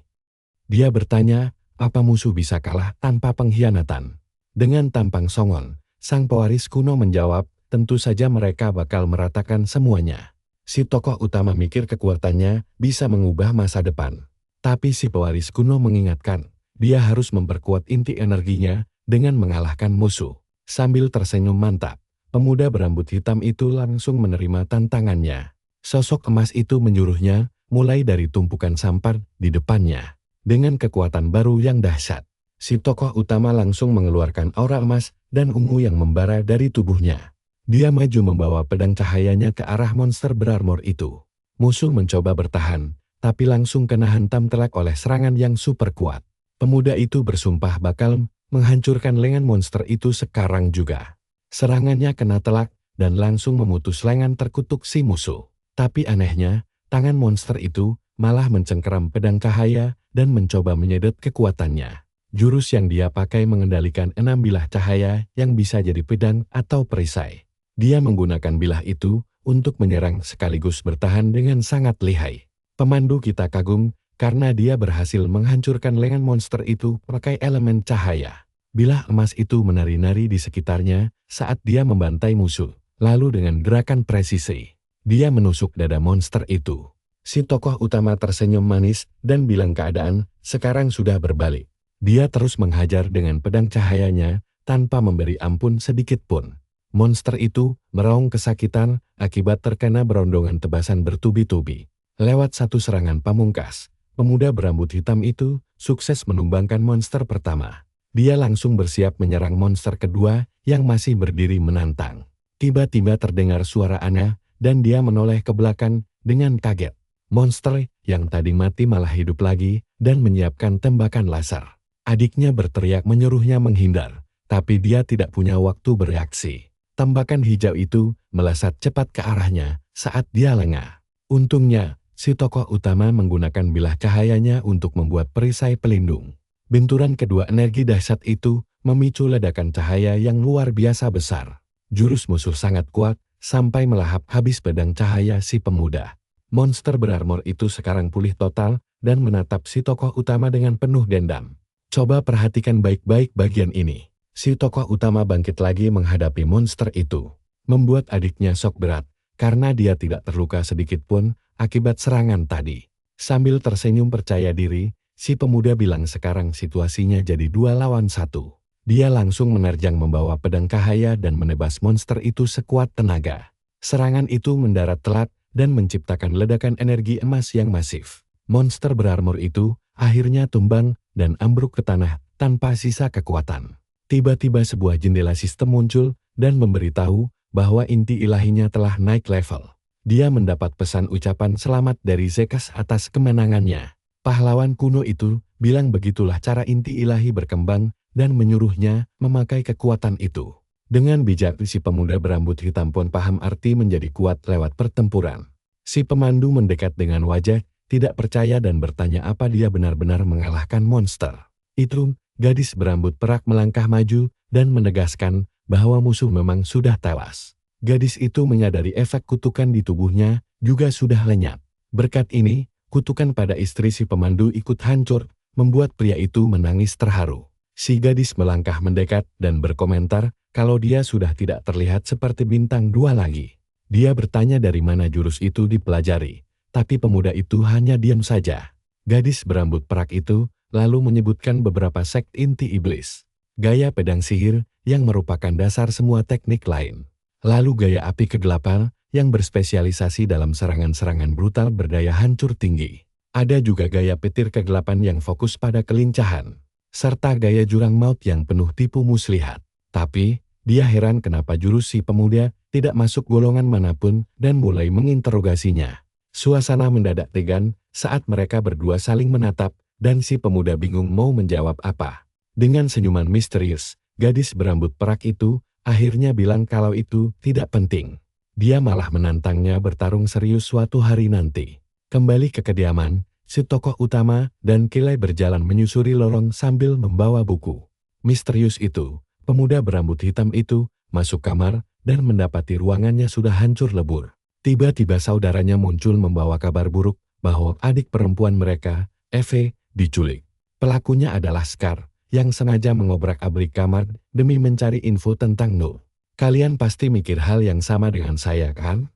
Dia bertanya, apa musuh bisa kalah tanpa pengkhianatan? Dengan tampang songong, sang pewaris kuno menjawab, tentu saja mereka bakal meratakan semuanya. Si tokoh utama mikir kekuatannya bisa mengubah masa depan. Tapi si pewaris kuno mengingatkan, dia harus memperkuat inti energinya dengan mengalahkan musuh. Sambil tersenyum mantap, pemuda berambut hitam itu langsung menerima tantangannya. Sosok emas itu menyuruhnya, mulai dari tumpukan sampah di depannya. Dengan kekuatan baru yang dahsyat, si tokoh utama langsung mengeluarkan aura emas dan ungu yang membara dari tubuhnya. Dia maju membawa pedang cahayanya ke arah monster berarmor itu. Musuh mencoba bertahan, tapi langsung kena hantam telak oleh serangan yang super kuat. Pemuda itu bersumpah bakal menghancurkan lengan monster itu sekarang juga. Serangannya kena telak dan langsung memutus lengan terkutuk si musuh. Tapi anehnya, tangan monster itu malah mencengkeram pedang cahaya dan mencoba menyedot kekuatannya. Jurus yang dia pakai mengendalikan 6 bilah cahaya yang bisa jadi pedang atau perisai. Dia menggunakan bilah itu untuk menyerang sekaligus bertahan dengan sangat lihai. Pemandu kita kagum karena dia berhasil menghancurkan lengan monster itu pakai elemen cahaya. Bilah emas itu menari-nari di sekitarnya saat dia membantai musuh. Lalu dengan gerakan presisi, dia menusuk dada monster itu. Si tokoh utama tersenyum manis dan bilang keadaan sekarang sudah berbalik. Dia terus menghajar dengan pedang cahayanya tanpa memberi ampun sedikit pun. Monster itu meraung kesakitan akibat terkena berondongan tebasan bertubi-tubi. Lewat satu serangan pamungkas, pemuda berambut hitam itu sukses menumbangkan monster pertama. Dia langsung bersiap menyerang monster kedua yang masih berdiri menantang. Tiba-tiba terdengar suara aneh dan dia menoleh ke belakang dengan kaget. Monster yang tadi mati malah hidup lagi dan menyiapkan tembakan laser. Adiknya berteriak menyuruhnya menghindar, tapi dia tidak punya waktu bereaksi. Tembakan hijau itu melesat cepat ke arahnya saat dia lengah. Untungnya, si tokoh utama menggunakan bilah cahayanya untuk membuat perisai pelindung. Benturan kedua energi dahsyat itu memicu ledakan cahaya yang luar biasa besar. Jurus musuh sangat kuat sampai melahap habis pedang cahaya si pemuda. Monster berarmor itu sekarang pulih total dan menatap si tokoh utama dengan penuh dendam. Coba perhatikan baik-baik bagian ini. Si tokoh utama bangkit lagi menghadapi monster itu. Membuat adiknya shock berat karena dia tidak terluka sedikit pun akibat serangan tadi. Sambil tersenyum percaya diri, si pemuda bilang sekarang situasinya jadi 2 lawan 1. Dia langsung menerjang membawa pedang cahaya dan menebas monster itu sekuat tenaga. Serangan itu mendarat telat dan menciptakan ledakan energi emas yang masif. Monster berarmor itu akhirnya tumbang dan ambruk ke tanah tanpa sisa kekuatan. Tiba-tiba sebuah jendela sistem muncul dan memberitahu bahwa inti ilahinya telah naik level. Dia mendapat pesan ucapan selamat dari Zekas atas kemenangannya. Pahlawan kuno itu bilang begitulah cara inti ilahi berkembang dan menyuruhnya memakai kekuatan itu. Dengan bijak si pemuda berambut hitam pun paham arti menjadi kuat lewat pertempuran. Si pemandu mendekat dengan wajah tidak percaya dan bertanya apa dia benar-benar mengalahkan monster. Itu, gadis berambut perak melangkah maju dan menegaskan bahwa musuh memang sudah tewas. Gadis itu menyadari efek kutukan di tubuhnya juga sudah lenyap. Berkat ini, kutukan pada istri si pemandu ikut hancur, membuat pria itu menangis terharu. Si gadis melangkah mendekat dan berkomentar kalau dia sudah tidak terlihat seperti bintang 2 lagi. Dia bertanya dari mana jurus itu dipelajari, tapi pemuda itu hanya diam saja. Gadis berambut perak itu lalu menyebutkan beberapa sekt inti iblis. Gaya pedang sihir yang merupakan dasar semua teknik lain. Lalu gaya api kegelapan yang berspesialisasi dalam serangan-serangan brutal berdaya hancur tinggi. Ada juga gaya petir kegelapan yang fokus pada kelincahan. Serta gaya jurang maut yang penuh tipu muslihat. Tapi, dia heran kenapa jurus si pemuda tidak masuk golongan manapun dan mulai menginterogasinya. Suasana mendadak tegang saat mereka berdua saling menatap dan si pemuda bingung mau menjawab apa. Dengan senyuman misterius, gadis berambut perak itu akhirnya bilang kalau itu tidak penting. Dia malah menantangnya bertarung serius suatu hari nanti. Kembali ke kediaman, si tokoh utama dan Kilai berjalan menyusuri lorong sambil membawa buku. Misterius itu, pemuda berambut hitam itu, masuk kamar dan mendapati ruangannya sudah hancur lebur. Tiba-tiba saudaranya muncul membawa kabar buruk bahwa adik perempuan mereka, Eve, diculik. Pelakunya adalah Scar, yang sengaja mengobrak-abrik kamar demi mencari info tentang Null. Kalian pasti mikir hal yang sama dengan saya kan?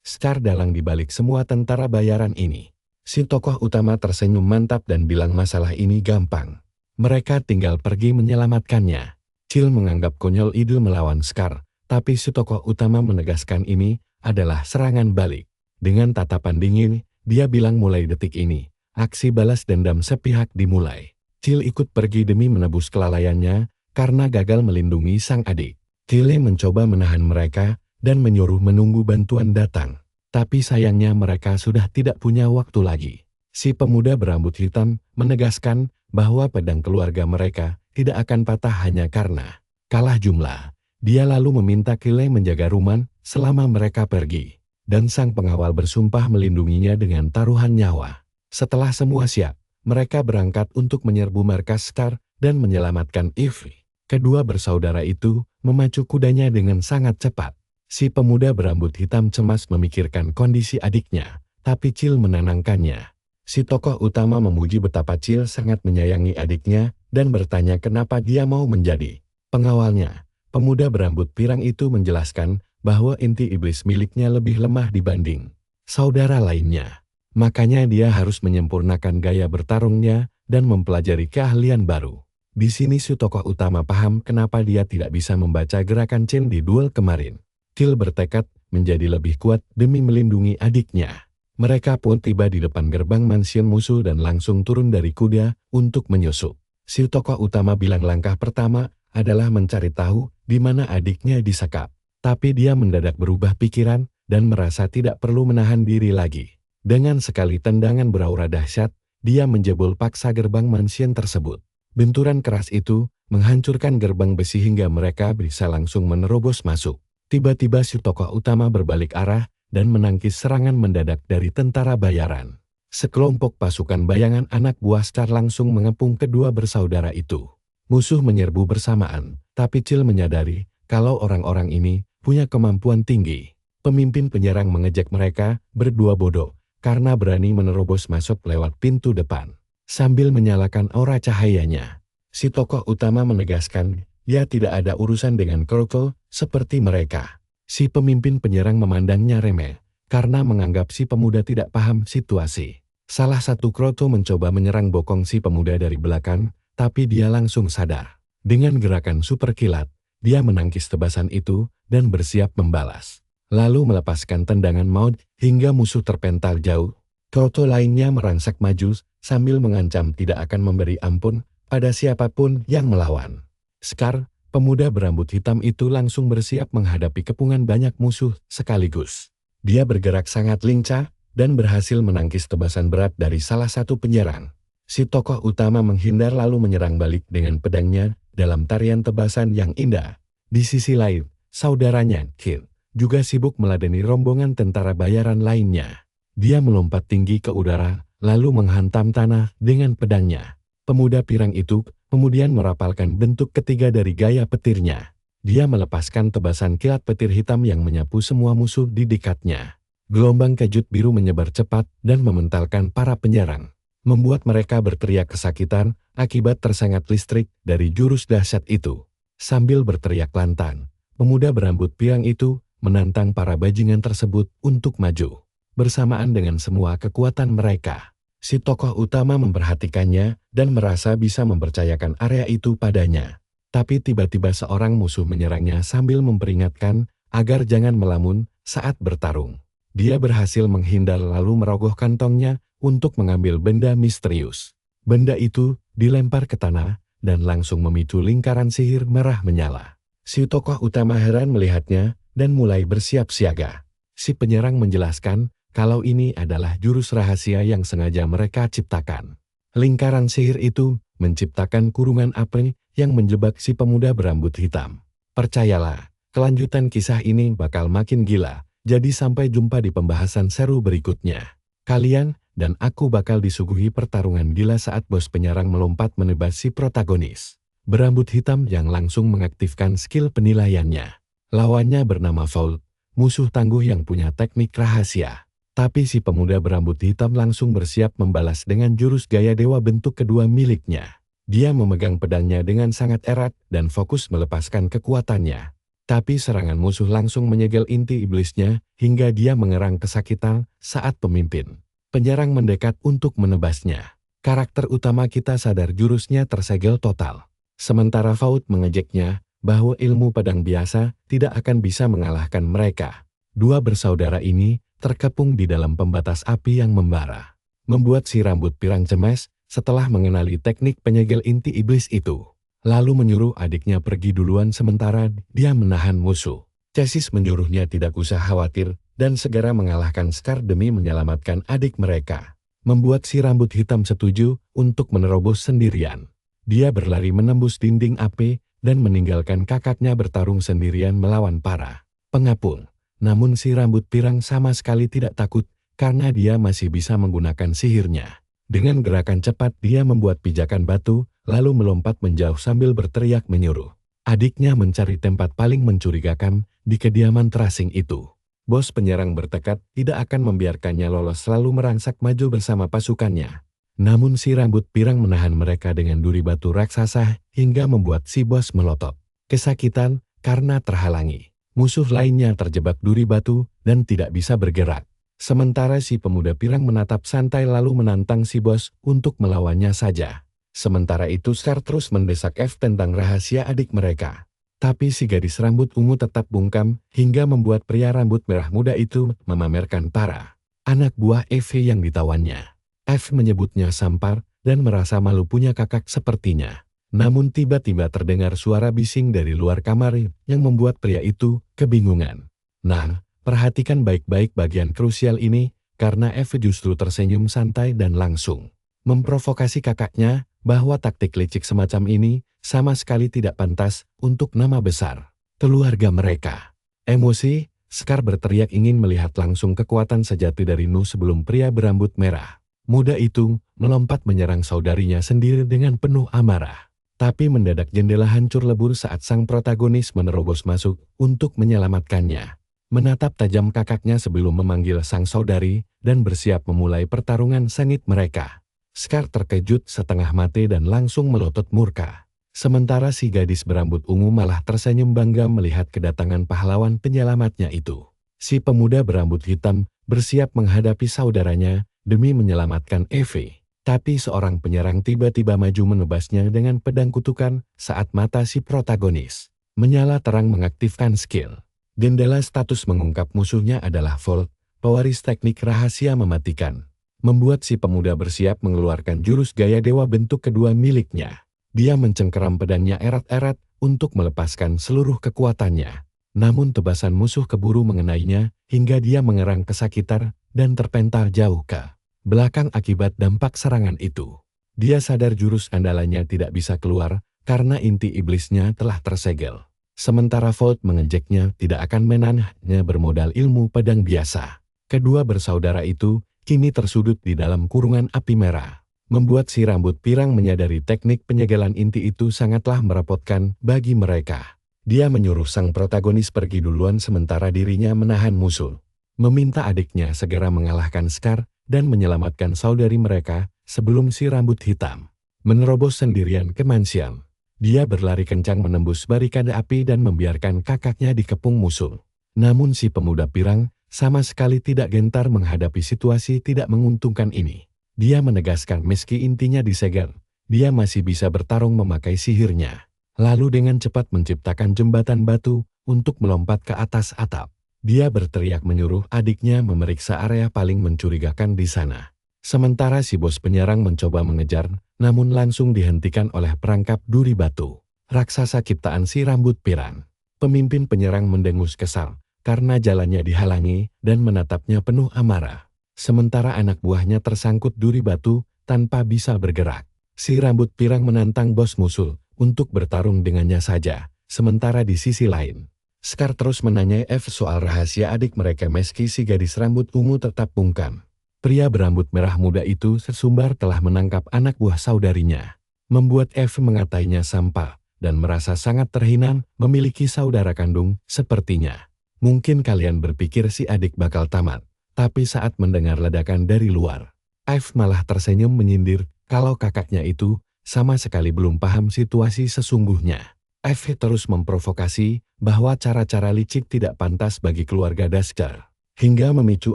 Scar dalang dibalik semua tentara bayaran ini. Si tokoh utama tersenyum mantap dan bilang masalah ini gampang. Mereka tinggal pergi menyelamatkannya. Chill menganggap konyol ide melawan Scar, tapi si tokoh utama menegaskan ini adalah serangan balik. Dengan tatapan dingin, dia bilang mulai detik ini, aksi balas dendam sepihak dimulai. Chill ikut pergi demi menebus kelalaiannya karena gagal melindungi sang adik. Chill mencoba menahan mereka dan menyuruh menunggu bantuan datang. Tapi sayangnya mereka sudah tidak punya waktu lagi. Si pemuda berambut hitam menegaskan bahwa pedang keluarga mereka tidak akan patah hanya karena kalah jumlah. Dia lalu meminta Kyle menjaga Ruman selama mereka pergi. Dan sang pengawal bersumpah melindunginya dengan taruhan nyawa. Setelah semua siap, mereka berangkat untuk menyerbu markas Star dan menyelamatkan Eve. Kedua bersaudara itu memacu kudanya dengan sangat cepat. Si pemuda berambut hitam cemas memikirkan kondisi adiknya, tapi Chill menenangkannya. Si tokoh utama memuji betapa Chill sangat menyayangi adiknya dan bertanya kenapa dia mau menjadi pengawalnya. Pemuda berambut pirang itu menjelaskan bahwa inti iblis miliknya lebih lemah dibanding saudara lainnya. Makanya dia harus menyempurnakan gaya bertarungnya dan mempelajari keahlian baru. Di sini si tokoh utama paham kenapa dia tidak bisa membaca gerakan Chen di duel kemarin. Chill bertekad menjadi lebih kuat demi melindungi adiknya. Mereka pun tiba di depan gerbang mansion musuh dan langsung turun dari kuda untuk menyusup. Si tokoh utama bilang langkah pertama adalah mencari tahu di mana adiknya disekap. Tapi dia mendadak berubah pikiran dan merasa tidak perlu menahan diri lagi. Dengan sekali tendangan beraura dahsyat, dia menjebol paksa gerbang mansion tersebut. Benturan keras itu menghancurkan gerbang besi hingga mereka bisa langsung menerobos masuk. Tiba-tiba si tokoh utama berbalik arah dan menangkis serangan mendadak dari tentara bayaran. Sekelompok pasukan bayangan anak buah Star langsung mengepung kedua bersaudara itu. Musuh menyerbu bersamaan, tapi Chill menyadari kalau orang-orang ini punya kemampuan tinggi. Pemimpin penyerang mengejek mereka berdua bodoh karena berani menerobos masuk lewat pintu depan. Sambil menyalakan aura cahayanya, si tokoh utama menegaskan dia tidak ada urusan dengan Kroco seperti mereka. Si pemimpin penyerang memandangnya remeh karena menganggap si pemuda tidak paham situasi. Salah satu Kroco mencoba menyerang bokong si pemuda dari belakang, tapi dia langsung sadar. Dengan gerakan super kilat, dia menangkis tebasan itu dan bersiap membalas. Lalu melepaskan tendangan maut hingga musuh terpental jauh. Kroco lainnya merangsak maju sambil mengancam tidak akan memberi ampun pada siapapun yang melawan. Scar, pemuda berambut hitam itu langsung bersiap menghadapi kepungan banyak musuh sekaligus. Dia bergerak sangat lincah dan berhasil menangkis tebasan berat dari salah satu penyerang. Si tokoh utama menghindar lalu menyerang balik dengan pedangnya dalam tarian tebasan yang indah. Di sisi lain, saudaranya, Kid, juga sibuk meladeni rombongan tentara bayaran lainnya. Dia melompat tinggi ke udara, lalu menghantam tanah dengan pedangnya. Pemuda pirang itu kemudian merapalkan bentuk ketiga dari gaya petirnya. Dia melepaskan tebasan kilat petir hitam yang menyapu semua musuh di dekatnya. Gelombang kejut biru menyebar cepat dan mementalkan para penyerang, membuat mereka berteriak kesakitan akibat tersengat listrik dari jurus dahsyat itu. Sambil berteriak lantang, pemuda berambut pirang itu menantang para bajingan tersebut untuk maju. Bersamaan dengan semua kekuatan mereka, si tokoh utama memperhatikannya dan merasa bisa mempercayakan area itu padanya. Tapi tiba-tiba seorang musuh menyerangnya sambil memperingatkan agar jangan melamun saat bertarung. Dia berhasil menghindar lalu merogoh kantongnya untuk mengambil benda misterius. Benda itu dilempar ke tanah dan langsung memicu lingkaran sihir merah menyala. Si tokoh utama heran melihatnya dan mulai bersiap siaga. Si penyerang menjelaskan kalau ini adalah jurus rahasia yang sengaja mereka ciptakan. Lingkaran sihir itu menciptakan kurungan api yang menjebak si pemuda berambut hitam. Percayalah, kelanjutan kisah ini bakal makin gila, jadi sampai jumpa di pembahasan seru berikutnya. Kalian dan aku bakal disuguhi pertarungan gila saat bos penyerang melompat menebas si protagonis berambut hitam yang langsung mengaktifkan skill penilaiannya. Lawannya bernama Fault, musuh tangguh yang punya teknik rahasia. Tapi si pemuda berambut hitam langsung bersiap membalas dengan jurus gaya dewa bentuk kedua miliknya. Dia memegang pedangnya dengan sangat erat dan fokus melepaskan kekuatannya. Tapi serangan musuh langsung menyegel inti iblisnya hingga dia mengerang kesakitan saat pemimpin penyerang mendekat untuk menebasnya. Karakter utama kita sadar jurusnya tersegel total. Sementara Fault mengejeknya bahwa ilmu pedang biasa tidak akan bisa mengalahkan mereka. Dua bersaudara ini terkepung di dalam pembatas api yang membara, membuat si rambut pirang cemas setelah mengenali teknik penyegel inti iblis itu. Lalu menyuruh adiknya pergi duluan sementara dia menahan musuh. Chassis menyuruhnya tidak usah khawatir dan segera mengalahkan Scar demi menyelamatkan adik mereka. Membuat si rambut hitam setuju untuk menerobos sendirian. Dia berlari menembus dinding api dan meninggalkan kakaknya bertarung sendirian melawan para pengapung. Namun si rambut pirang sama sekali tidak takut karena dia masih bisa menggunakan sihirnya. Dengan gerakan cepat dia membuat pijakan batu, lalu melompat menjauh sambil berteriak menyuruh adiknya mencari tempat paling mencurigakan di kediaman terasing itu. Bos penyerang bertekad tidak akan membiarkannya lolos, selalu merangsak maju bersama pasukannya. Namun si rambut pirang menahan mereka dengan duri batu raksasa hingga membuat si bos melotot kesakitan karena terhalangi. Musuh lainnya terjebak duri batu dan tidak bisa bergerak. Sementara si pemuda pirang menatap santai lalu menantang si bos untuk melawannya saja. Sementara itu Scar terus mendesak F tentang rahasia adik mereka. Tapi si gadis rambut ungu tetap bungkam hingga membuat pria rambut merah muda itu memamerkan para anak buah Eve yang ditawannya. F menyebutnya sampar dan merasa malu punya kakak sepertinya. Namun tiba-tiba terdengar suara bising dari luar kamar yang membuat pria itu kebingungan. Nah, perhatikan baik-baik bagian krusial ini karena F justru tersenyum santai dan langsung memprovokasi kakaknya bahwa taktik licik semacam ini sama sekali tidak pantas untuk nama besar keluarga mereka. Emosi, Scar berteriak ingin melihat langsung kekuatan sejati dari Nu sebelum pria berambut merah muda itu melompat menyerang saudarinya sendiri dengan penuh amarah. Tapi mendadak jendela hancur lebur saat sang protagonis menerobos masuk untuk menyelamatkannya. Menatap tajam kakaknya sebelum memanggil sang saudari dan bersiap memulai pertarungan sengit mereka. Scar terkejut setengah mati dan langsung melotot murka. Sementara si gadis berambut ungu malah tersenyum bangga melihat kedatangan pahlawan penyelamatnya itu. Si pemuda berambut hitam bersiap menghadapi saudaranya demi menyelamatkan Eve. Tapi seorang penyerang tiba-tiba maju menebasnya dengan pedang kutukan saat mata si protagonis menyala terang mengaktifkan skill. Jendela status mengungkap musuhnya adalah Volt, pewaris teknik rahasia mematikan. Membuat si pemuda bersiap mengeluarkan jurus gaya dewa bentuk kedua miliknya. Dia mencengkeram pedangnya erat-erat untuk melepaskan seluruh kekuatannya. Namun tebasan musuh keburu mengenainya hingga dia mengerang kesakitan dan terpental jauh ke belakang akibat dampak serangan itu. Dia sadar jurus andalannya tidak bisa keluar karena inti iblisnya telah tersegel. Sementara Volt mengejeknya tidak akan menanahnya bermodal ilmu pedang biasa. Kedua bersaudara itu kini tersudut di dalam kurungan api merah. Membuat si rambut pirang menyadari teknik penyegelan inti itu sangatlah merepotkan bagi mereka. Dia menyuruh sang protagonis pergi duluan sementara dirinya menahan musuh. Meminta adiknya segera mengalahkan Scar dan menyelamatkan saudari mereka sebelum si rambut hitam menerobos sendirian ke mansion. Dia berlari kencang menembus barikade api dan membiarkan kakaknya dikepung musuh. Namun si pemuda pirang sama sekali tidak gentar menghadapi situasi tidak menguntungkan ini. Dia menegaskan meski intinya disegel, dia masih bisa bertarung memakai sihirnya. Lalu dengan cepat menciptakan jembatan batu untuk melompat ke atas atap. Dia berteriak menyuruh adiknya memeriksa area paling mencurigakan di sana. Sementara si bos penyerang mencoba mengejar, namun langsung dihentikan oleh perangkap duri batu raksasa ciptaan si rambut pirang. Pemimpin penyerang mendengus kesal karena jalannya dihalangi dan menatapnya penuh amarah. Sementara anak buahnya tersangkut duri batu tanpa bisa bergerak. Si rambut pirang menantang bos musuh untuk bertarung dengannya saja. Sementara di sisi lain, Scar terus menanyai F soal rahasia adik mereka meski si gadis rambut ungu tetap bungkam. Pria berambut merah muda itu sesumbar telah menangkap anak buah saudarinya. Membuat F mengatainya sampah dan merasa sangat terhina memiliki saudara kandung sepertinya. Mungkin kalian berpikir si adik bakal tamat, tapi saat mendengar ledakan dari luar, F malah tersenyum menyindir kalau kakaknya itu sama sekali belum paham situasi sesungguhnya. F terus memprovokasi bahwa cara-cara licik tidak pantas bagi keluarga Daskar, hingga memicu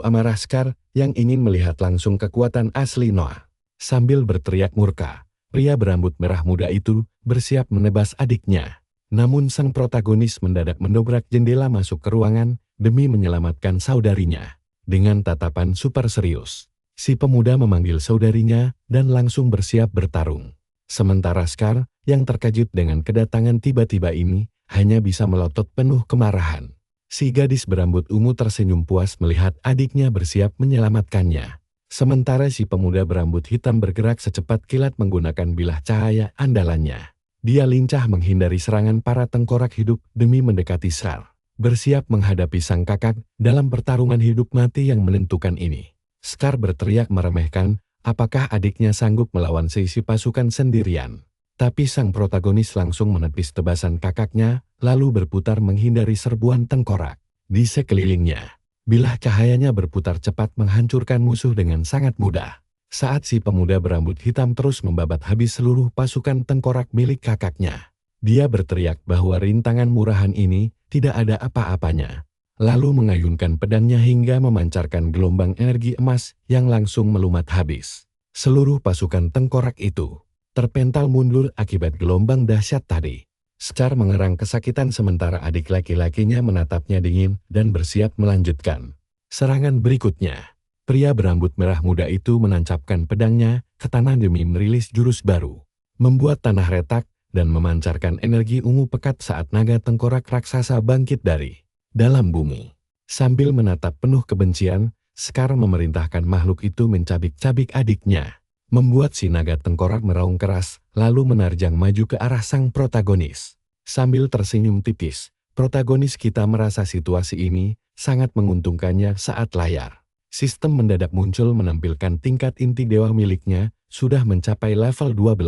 amarah Scar yang ingin melihat langsung kekuatan asli Noah. Sambil berteriak murka, pria berambut merah muda itu bersiap menebas adiknya. Namun sang protagonis mendadak mendobrak jendela masuk ke ruangan demi menyelamatkan saudarinya. Dengan tatapan super serius, si pemuda memanggil saudarinya dan langsung bersiap bertarung. Sementara Scar yang terkejut dengan kedatangan tiba-tiba ini hanya bisa melotot penuh kemarahan. Si gadis berambut ungu tersenyum puas melihat adiknya bersiap menyelamatkannya. Sementara si pemuda berambut hitam bergerak secepat kilat menggunakan bilah cahaya andalannya. Dia lincah menghindari serangan para tengkorak hidup demi mendekati Scar. Bersiap menghadapi sang kakak dalam pertarungan hidup mati yang menentukan ini. Scar berteriak meremehkan, apakah adiknya sanggup melawan seisi pasukan sendirian. Tapi sang protagonis langsung menepis tebasan kakaknya, lalu berputar menghindari serbuan tengkorak. Di sekelilingnya, bilah cahayanya berputar cepat menghancurkan musuh dengan sangat mudah. Saat si pemuda berambut hitam terus membabat habis seluruh pasukan tengkorak milik kakaknya, dia berteriak bahwa rintangan murahan ini tidak ada apa-apanya. Lalu mengayunkan pedangnya hingga memancarkan gelombang energi emas yang langsung melumat habis. Seluruh pasukan tengkorak itu terpental mundur akibat gelombang dahsyat tadi. Scar mengerang kesakitan sementara adik laki-lakinya menatapnya dingin dan bersiap melanjutkan serangan berikutnya. Pria berambut merah muda itu menancapkan pedangnya ke tanah demi merilis jurus baru, membuat tanah retak dan memancarkan energi ungu pekat saat naga tengkorak raksasa bangkit dari dalam bumi. Sambil menatap penuh kebencian, Scar memerintahkan makhluk itu mencabik-cabik adiknya, membuat si naga tengkorak meraung keras, lalu menerjang maju ke arah sang protagonis. Sambil tersenyum tipis, protagonis kita merasa situasi ini sangat menguntungkannya saat layar sistem mendadak muncul menampilkan tingkat inti dewa miliknya sudah mencapai level 12.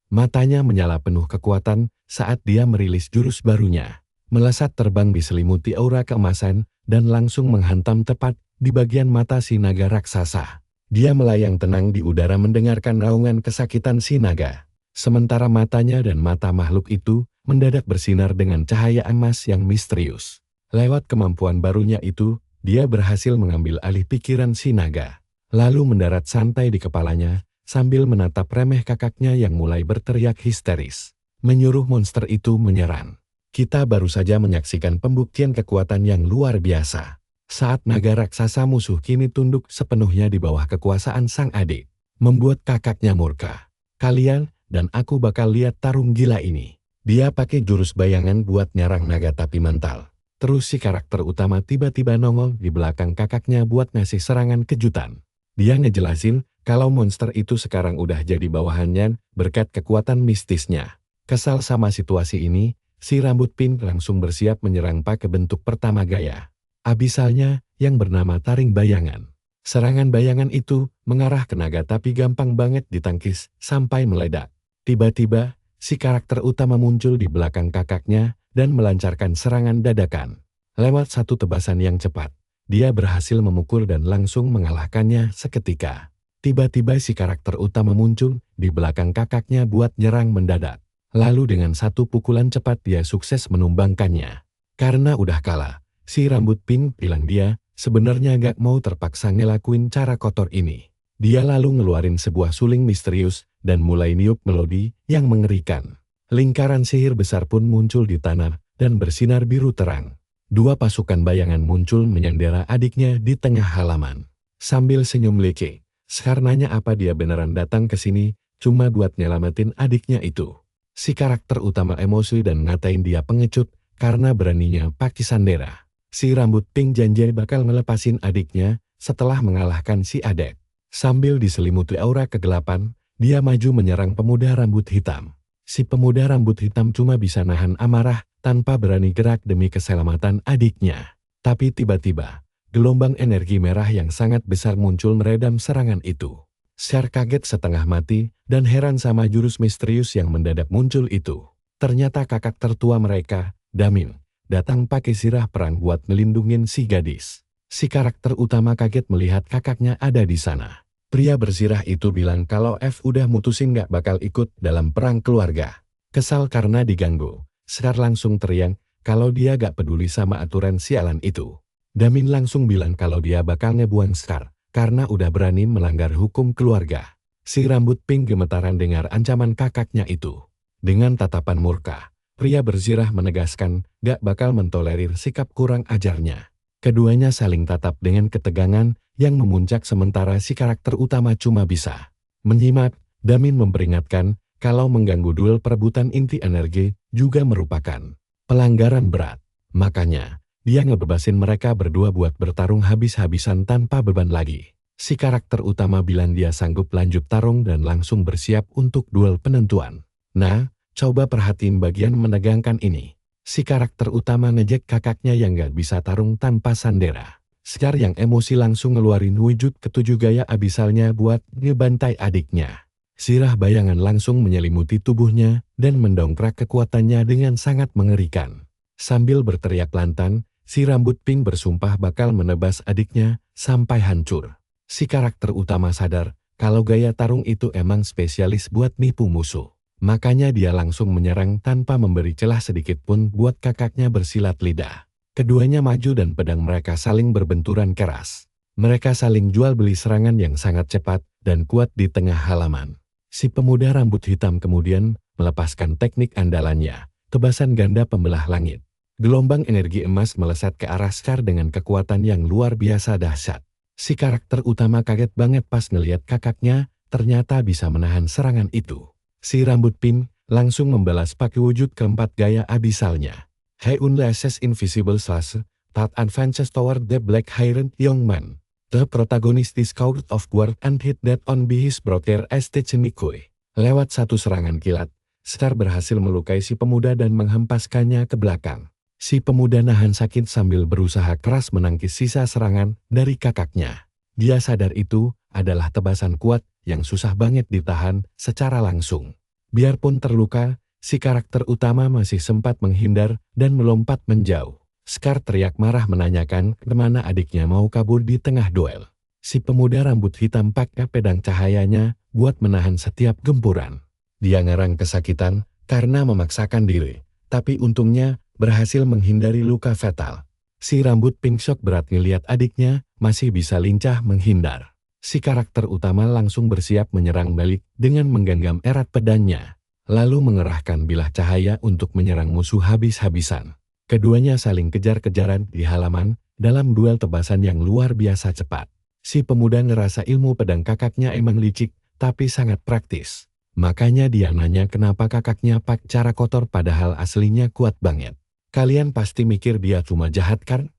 Matanya menyala penuh kekuatan saat dia merilis jurus barunya. Melesat terbang diselimuti aura keemasan dan langsung menghantam tepat di bagian mata si naga raksasa. Dia melayang tenang di udara mendengarkan raungan kesakitan si naga. Sementara matanya dan mata makhluk itu mendadak bersinar dengan cahaya emas yang misterius. Lewat kemampuan barunya itu, dia berhasil mengambil alih pikiran si naga. Lalu mendarat santai di kepalanya sambil menatap remeh kakaknya yang mulai berteriak histeris, menyuruh monster itu menyerang. Kita baru saja menyaksikan pembuktian kekuatan yang luar biasa. Saat naga raksasa musuh kini tunduk sepenuhnya di bawah kekuasaan sang adik, membuat kakaknya murka. Kalian dan aku bakal lihat tarung gila ini. Dia pakai jurus bayangan buat nyerang naga tapi mental. Terus si karakter utama tiba-tiba nongol di belakang kakaknya buat ngasih serangan kejutan. Dia ngejelasin kalau monster itu sekarang udah jadi bawahannya berkat kekuatan mistisnya. Kesal sama situasi ini, si rambut pink langsung bersiap menyerang pakai bentuk pertama gaya abisalnya yang bernama taring bayangan. Serangan bayangan itu mengarah ke naga tapi gampang banget ditangkis sampai meledak. Tiba-tiba, si karakter utama muncul di belakang kakaknya dan melancarkan serangan dadakan. Lewat satu tebasan yang cepat, dia berhasil memukul dan langsung mengalahkannya seketika. Tiba-tiba si karakter utama muncul di belakang kakaknya buat nyerang mendadak. Lalu dengan satu pukulan cepat dia sukses menumbangkannya. Karena udah kalah, si rambut pink bilang dia sebenarnya gak mau terpaksa ngelakuin cara kotor ini. Dia lalu ngeluarin sebuah suling misterius dan mulai niup melodi yang mengerikan. Lingkaran sihir besar pun muncul di tanah dan bersinar biru terang. Dua pasukan bayangan muncul menyandera adiknya di tengah halaman. Sambil senyum leke, Scar nanya apa dia beneran datang ke sini cuma buat nyelamatin adiknya itu. Si karakter utama emosi dan ngatain dia pengecut karena beraninya pakai sandera. Si rambut pink janji bakal ngelepasin adiknya setelah mengalahkan si adik. Sambil diselimuti aura kegelapan, dia maju menyerang pemuda rambut hitam. Si pemuda rambut hitam cuma bisa nahan amarah tanpa berani gerak demi keselamatan adiknya. Tapi tiba-tiba, gelombang energi merah yang sangat besar muncul meredam serangan itu. Scar kaget setengah mati dan heran sama jurus misterius yang mendadak muncul itu. Ternyata kakak tertua mereka, Damin, datang pakai sirah perang buat melindungin si gadis. Si karakter utama kaget melihat kakaknya ada di sana. Pria bersirah itu bilang kalau F udah mutusin gak bakal ikut dalam perang keluarga. Kesal karena diganggu, Scar langsung teriak kalau dia gak peduli sama aturan sialan itu. Damin langsung bilang kalau dia bakal ngebuang Scar karena udah berani melanggar hukum keluarga. Si rambut pink gemetaran dengar ancaman kakaknya itu. Dengan tatapan murka, pria bersirah menegaskan gak bakal mentolerir sikap kurang ajarnya. Keduanya saling tatap dengan ketegangan yang memuncak sementara si karakter utama cuma bisa menyimak. Damin memperingatkan kalau mengganggu duel perebutan inti energi juga merupakan pelanggaran berat. Makanya, dia ngebebasin mereka berdua buat bertarung habis-habisan tanpa beban lagi. Si karakter utama bilang dia sanggup lanjut tarung dan langsung bersiap untuk duel penentuan. Nah, coba perhatiin bagian menegangkan ini. Si karakter utama ngejek kakaknya yang gak bisa tarung tanpa sandera. Scar yang emosi langsung ngeluarin wujud ketujuh gaya abisalnya buat ngebantai adiknya. Sirah bayangan langsung menyelimuti tubuhnya dan mendongkrak kekuatannya dengan sangat mengerikan. Sambil berteriak lantang, si rambut pink bersumpah bakal menebas adiknya sampai hancur. Si karakter utama sadar kalau gaya tarung itu emang spesialis buat nipu musuh. Makanya dia langsung menyerang tanpa memberi celah sedikit pun buat kakaknya bersilat lidah. Keduanya maju dan pedang mereka saling berbenturan keras. Mereka saling jual beli serangan yang sangat cepat dan kuat di tengah halaman. Si pemuda rambut hitam kemudian melepaskan teknik andalannya, tebasan ganda pembelah langit. Gelombang energi emas melesat ke arah Scar dengan kekuatan yang luar biasa dahsyat. Si karakter utama kaget banget pas ngeliat kakaknya ternyata bisa menahan serangan itu. Si rambut pink langsung membalas pakai wujud keempat gaya abisalnya. He unleashes invisible slash that advances toward the black haired young man. The protagonist discovered of guard and hit that on by his brother Nikoi. Lewat satu serangan kilat, Scar berhasil melukai si pemuda dan menghempaskannya ke belakang. Si pemuda nahan sakit sambil berusaha keras menangkis sisa serangan dari kakaknya. Dia sadar itu adalah tebasan kuat yang susah banget ditahan secara langsung. Biarpun terluka, si karakter utama masih sempat menghindar dan melompat menjauh. Scar teriak marah menanyakan kemana adiknya mau kabur di tengah duel. Si pemuda rambut hitam pakai pedang cahayanya buat menahan setiap gempuran. Dia ngerang kesakitan karena memaksakan diri, tapi untungnya berhasil menghindari luka fatal. Si rambut pink shock berat ngeliat adiknya masih bisa lincah menghindar. Si karakter utama langsung bersiap menyerang balik dengan menggenggam erat pedangnya, lalu mengerahkan bilah cahaya untuk menyerang musuh habis-habisan. Keduanya saling kejar-kejaran di halaman dalam duel tebasan yang luar biasa cepat. Si pemuda ngerasa ilmu pedang kakaknya emang licik, tapi sangat praktis. Makanya dia nanya kenapa kakaknya pakai cara kotor padahal aslinya kuat banget. Kalian pasti mikir dia cuma jahat kan?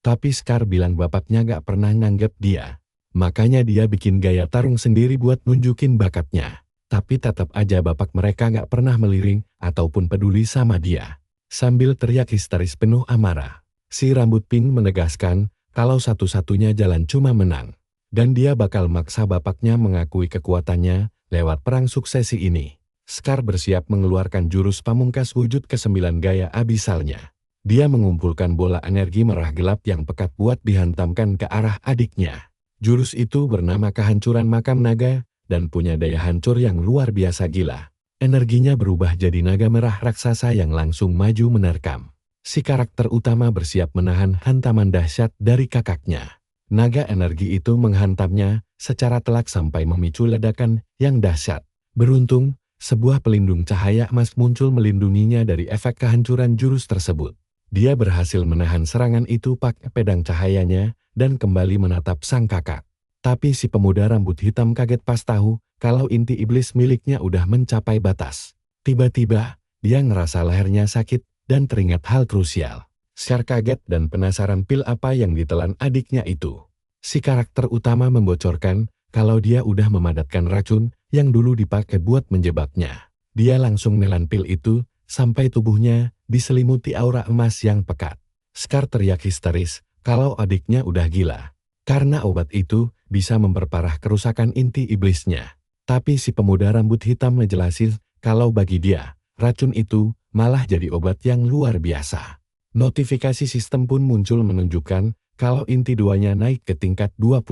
Tapi Scar bilang bapaknya gak pernah nganggep dia. Makanya dia bikin gaya tarung sendiri buat nunjukin bakatnya. Tapi tetap aja bapak mereka gak pernah meliring ataupun peduli sama dia. Sambil teriak histeris penuh amarah, si rambut pink menegaskan kalau satu-satunya jalan cuma menang. Dan dia bakal maksa bapaknya mengakui kekuatannya lewat perang suksesi ini. Scar bersiap mengeluarkan jurus pamungkas wujud ke-9 gaya abisalnya. Dia mengumpulkan bola energi merah gelap yang pekat buat dihantamkan ke arah adiknya. Jurus itu bernama kehancuran makam naga dan punya daya hancur yang luar biasa gila. Energinya berubah jadi naga merah raksasa yang langsung maju menerkam. Si karakter utama bersiap menahan hantaman dahsyat dari kakaknya. Naga energi itu menghantamnya secara telak sampai memicu ledakan yang dahsyat. Beruntung, sebuah pelindung cahaya emas muncul melindunginya dari efek kehancuran jurus tersebut. Dia berhasil menahan serangan itu pakai pedang cahayanya dan kembali menatap sang kakak. Tapi si pemuda rambut hitam kaget pas tahu kalau inti iblis miliknya udah mencapai batas. Tiba-tiba, dia ngerasa lehernya sakit dan teringat hal krusial. Scar kaget dan penasaran pil apa yang ditelan adiknya itu. Si karakter utama membocorkan kalau dia udah memadatkan racun yang dulu dipakai buat menjebaknya. Dia langsung nelan pil itu sampai tubuhnya diselimuti aura emas yang pekat. Scar teriak histeris kalau adiknya udah gila. Karena obat itu bisa memperparah kerusakan inti iblisnya. Tapi si pemuda rambut hitam ngejelasin kalau bagi dia, racun itu malah jadi obat yang luar biasa. Notifikasi sistem pun muncul menunjukkan kalau inti duanya naik ke tingkat 20.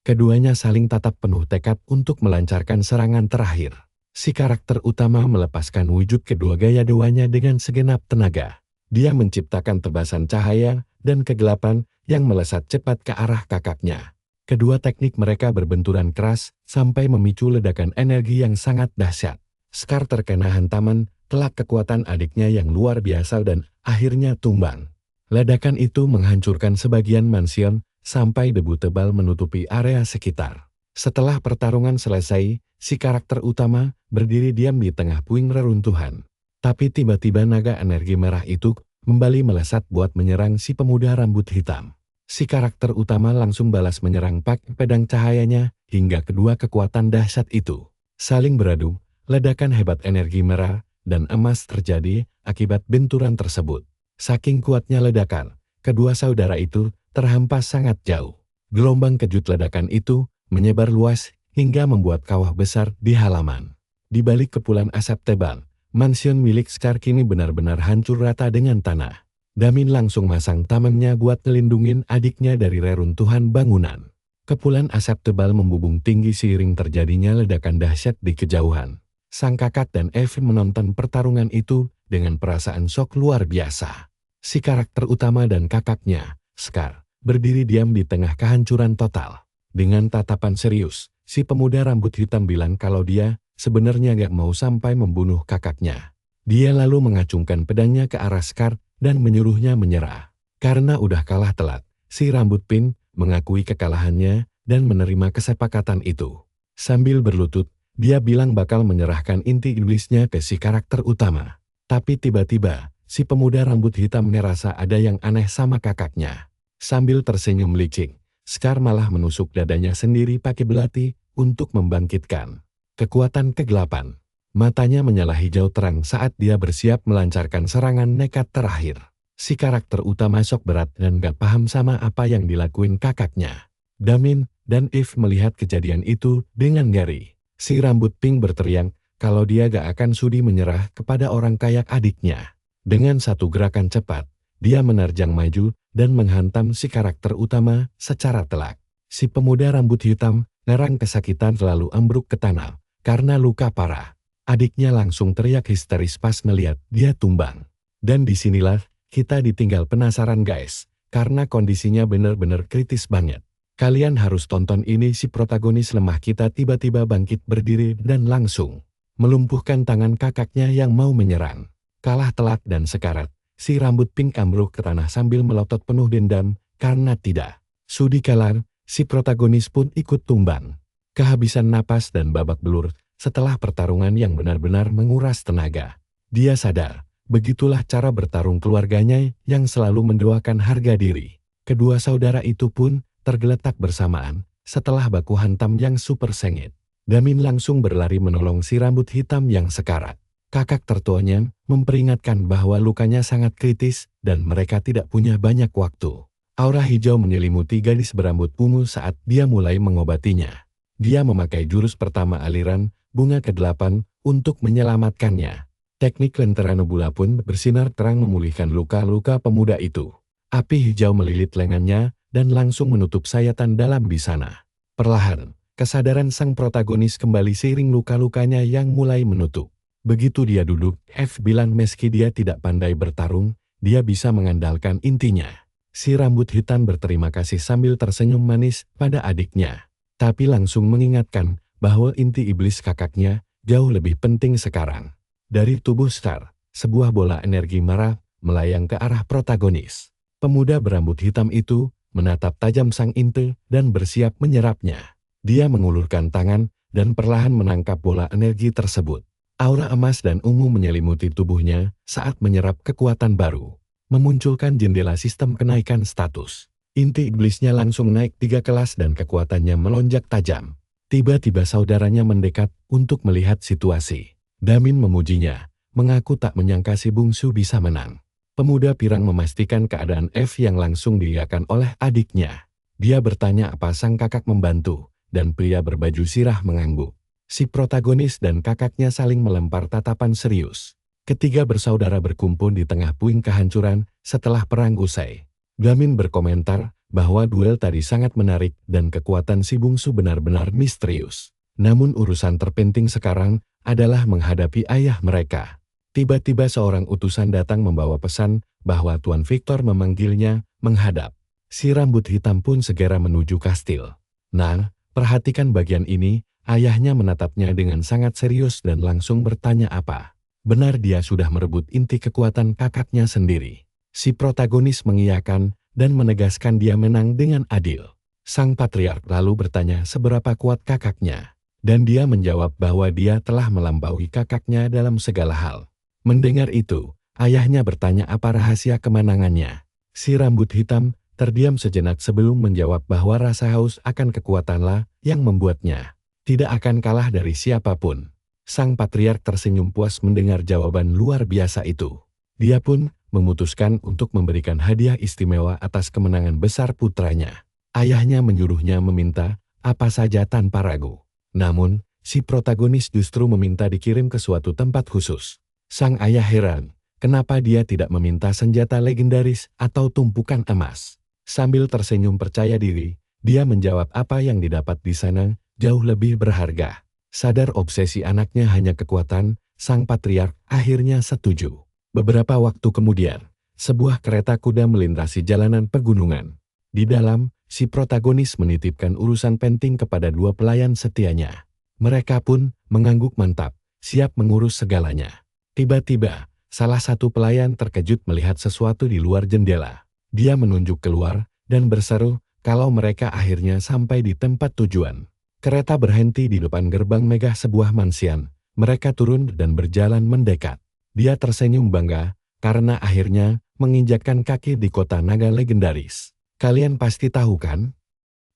Keduanya saling tatap penuh tekad untuk melancarkan serangan terakhir. Si karakter utama melepaskan wujud kedua gaya dewanya dengan segenap tenaga. Dia menciptakan tebasan cahaya dan kegelapan yang melesat cepat ke arah kakaknya. Kedua teknik mereka berbenturan keras sampai memicu ledakan energi yang sangat dahsyat. Scar terkena hantaman telak kekuatan adiknya yang luar biasa dan akhirnya tumbang. Ledakan itu menghancurkan sebagian mansion sampai debu tebal menutupi area sekitar. Setelah pertarungan selesai, si karakter utama berdiri diam di tengah puing reruntuhan. Tapi tiba-tiba naga energi merah itu kembali melesat buat menyerang si pemuda rambut hitam. Si karakter utama langsung balas menyerang pakai pedang cahayanya hingga kedua kekuatan dahsyat itu saling beradu. Ledakan hebat energi merah dan emas terjadi akibat benturan tersebut. Saking kuatnya ledakan, kedua saudara itu terhempas sangat jauh. Gelombang kejut ledakan itu menyebar luas hingga membuat kawah besar di halaman. Di balik kepulan asap tebal, mansion milik Scar kini benar-benar hancur rata dengan tanah. Damin langsung masang tamengnya buat ngelindungin adiknya dari reruntuhan bangunan. Kepulan asap tebal membubung tinggi seiring terjadinya ledakan dahsyat di kejauhan. Sang kakak dan Eve menonton pertarungan itu dengan perasaan shock luar biasa. Si karakter utama dan kakaknya, Scar, berdiri diam di tengah kehancuran total. Dengan tatapan serius, si pemuda rambut hitam bilang kalau dia sebenarnya gak mau sampai membunuh kakaknya. Dia lalu mengacungkan pedangnya ke arah Scar dan menyuruhnya menyerah. Karena udah kalah telat, si rambut pink mengakui kekalahannya dan menerima kesepakatan itu. Sambil berlutut, dia bilang bakal menyerahkan inti iblisnya ke si karakter utama. Tapi tiba-tiba, si pemuda rambut hitam merasa ada yang aneh sama kakaknya. Sambil tersenyum licik, Scar malah menusuk dadanya sendiri pakai belati untuk membangkitkan kekuatan kegelapan. Matanya menyala hijau terang saat dia bersiap melancarkan serangan nekat terakhir. Si karakter utama shock berat dan gak paham sama apa yang dilakuin kakaknya. Damin dan Eve melihat kejadian itu dengan ngeri. Si rambut pink berteriak kalau dia gak akan sudi menyerah kepada orang kayak adiknya. Dengan satu gerakan cepat, dia menerjang maju dan menghantam si karakter utama secara telak. Si pemuda rambut hitam ngerang kesakitan lalu ambruk ke tanah karena luka parah. Adiknya langsung teriak histeris pas melihat dia tumbang. Dan disinilah kita ditinggal penasaran guys, karena kondisinya bener-bener kritis banget. Kalian harus tonton ini, si protagonis lemah kita tiba-tiba bangkit berdiri dan langsung melumpuhkan tangan kakaknya yang mau menyerang. Kalah telak dan sekarat, si rambut pink ambruk ke tanah sambil melotot penuh dendam karena tidak sudi kalah, si protagonis pun ikut tumbang. Kehabisan napas dan babak belur setelah pertarungan yang benar-benar menguras tenaga. Dia sadar, begitulah cara bertarung keluarganya yang selalu mendoakan harga diri. Kedua saudara itu pun tergeletak bersamaan setelah baku hantam yang super sengit. Damin langsung berlari menolong si rambut hitam yang sekarat. Kakak tertuanya memperingatkan bahwa lukanya sangat kritis dan mereka tidak punya banyak waktu. Aura hijau menyelimuti gadis berambut ungu saat dia mulai mengobatinya. Dia memakai jurus pertama aliran bunga ke-8 untuk menyelamatkannya. Teknik lentera nebula pun bersinar terang memulihkan luka-luka pemuda itu. Api hijau melilit lengannya dan langsung menutup sayatan dalam bisana. Perlahan, kesadaran sang protagonis kembali seiring luka-lukanya yang mulai menutup. Begitu dia duduk, Eve bilang meski dia tidak pandai bertarung, dia bisa mengandalkan intinya. Si rambut hitam berterima kasih sambil tersenyum manis pada adiknya. Tapi langsung mengingatkan bahwa inti iblis kakaknya jauh lebih penting sekarang. Dari tubuh Scar, sebuah bola energi marah melayang ke arah protagonis. Pemuda berambut hitam itu menatap tajam sang inti dan bersiap menyerapnya. Dia mengulurkan tangan dan perlahan menangkap bola energi tersebut. Aura emas dan ungu menyelimuti tubuhnya saat menyerap kekuatan baru, memunculkan jendela sistem kenaikan status. Inti iblisnya langsung naik 3 kelas dan kekuatannya melonjak tajam. Tiba-tiba saudaranya mendekat untuk melihat situasi. Damin memujinya, mengaku tak menyangka si bungsu bisa menang. Pemuda pirang memastikan keadaan Eve yang langsung dilihatkan oleh adiknya. Dia bertanya apa sang kakak membantu, dan pria berbaju sirah mengangguk. Si protagonis dan kakaknya saling melempar tatapan serius. Ketiga bersaudara berkumpul di tengah puing kehancuran setelah perang usai. Damin berkomentar bahwa duel tadi sangat menarik dan kekuatan si bungsu benar-benar misterius. Namun urusan terpenting sekarang adalah menghadapi ayah mereka. Tiba-tiba seorang utusan datang membawa pesan bahwa Tuan Victor memanggilnya menghadap. Si rambut hitam pun segera menuju kastil. Nah, perhatikan bagian ini, ayahnya menatapnya dengan sangat serius dan langsung bertanya apa benar dia sudah merebut inti kekuatan kakaknya sendiri. Si protagonis mengiyakan dan menegaskan dia menang dengan adil. Sang patriark lalu bertanya seberapa kuat kakaknya, dan dia menjawab bahwa dia telah melampaui kakaknya dalam segala hal. Mendengar itu, ayahnya bertanya apa rahasia kemenangannya. Si rambut hitam terdiam sejenak sebelum menjawab bahwa rasa haus akan kekuatanlah yang membuatnya tidak akan kalah dari siapapun. Sang patriark tersenyum puas mendengar jawaban luar biasa itu. Dia pun memutuskan untuk memberikan hadiah istimewa atas kemenangan besar putranya. Ayahnya menyuruhnya meminta apa saja tanpa ragu. Namun, si protagonis justru meminta dikirim ke suatu tempat khusus. Sang ayah heran, kenapa dia tidak meminta senjata legendaris atau tumpukan emas. Sambil tersenyum percaya diri, dia menjawab apa yang didapat di sana jauh lebih berharga. Sadar obsesi anaknya hanya kekuatan, sang patriark akhirnya setuju. Beberapa waktu kemudian, sebuah kereta kuda melintasi jalanan pegunungan. Di dalam, si protagonis menitipkan urusan penting kepada dua pelayan setianya. Mereka pun mengangguk mantap, siap mengurus segalanya. Tiba-tiba, salah satu pelayan terkejut melihat sesuatu di luar jendela. Dia menunjuk keluar dan berseru kalau mereka akhirnya sampai di tempat tujuan. Kereta berhenti di depan gerbang megah sebuah mansion. Mereka turun dan berjalan mendekat. Dia tersenyum bangga karena akhirnya menginjakkan kaki di kota naga legendaris. Kalian pasti tahu kan?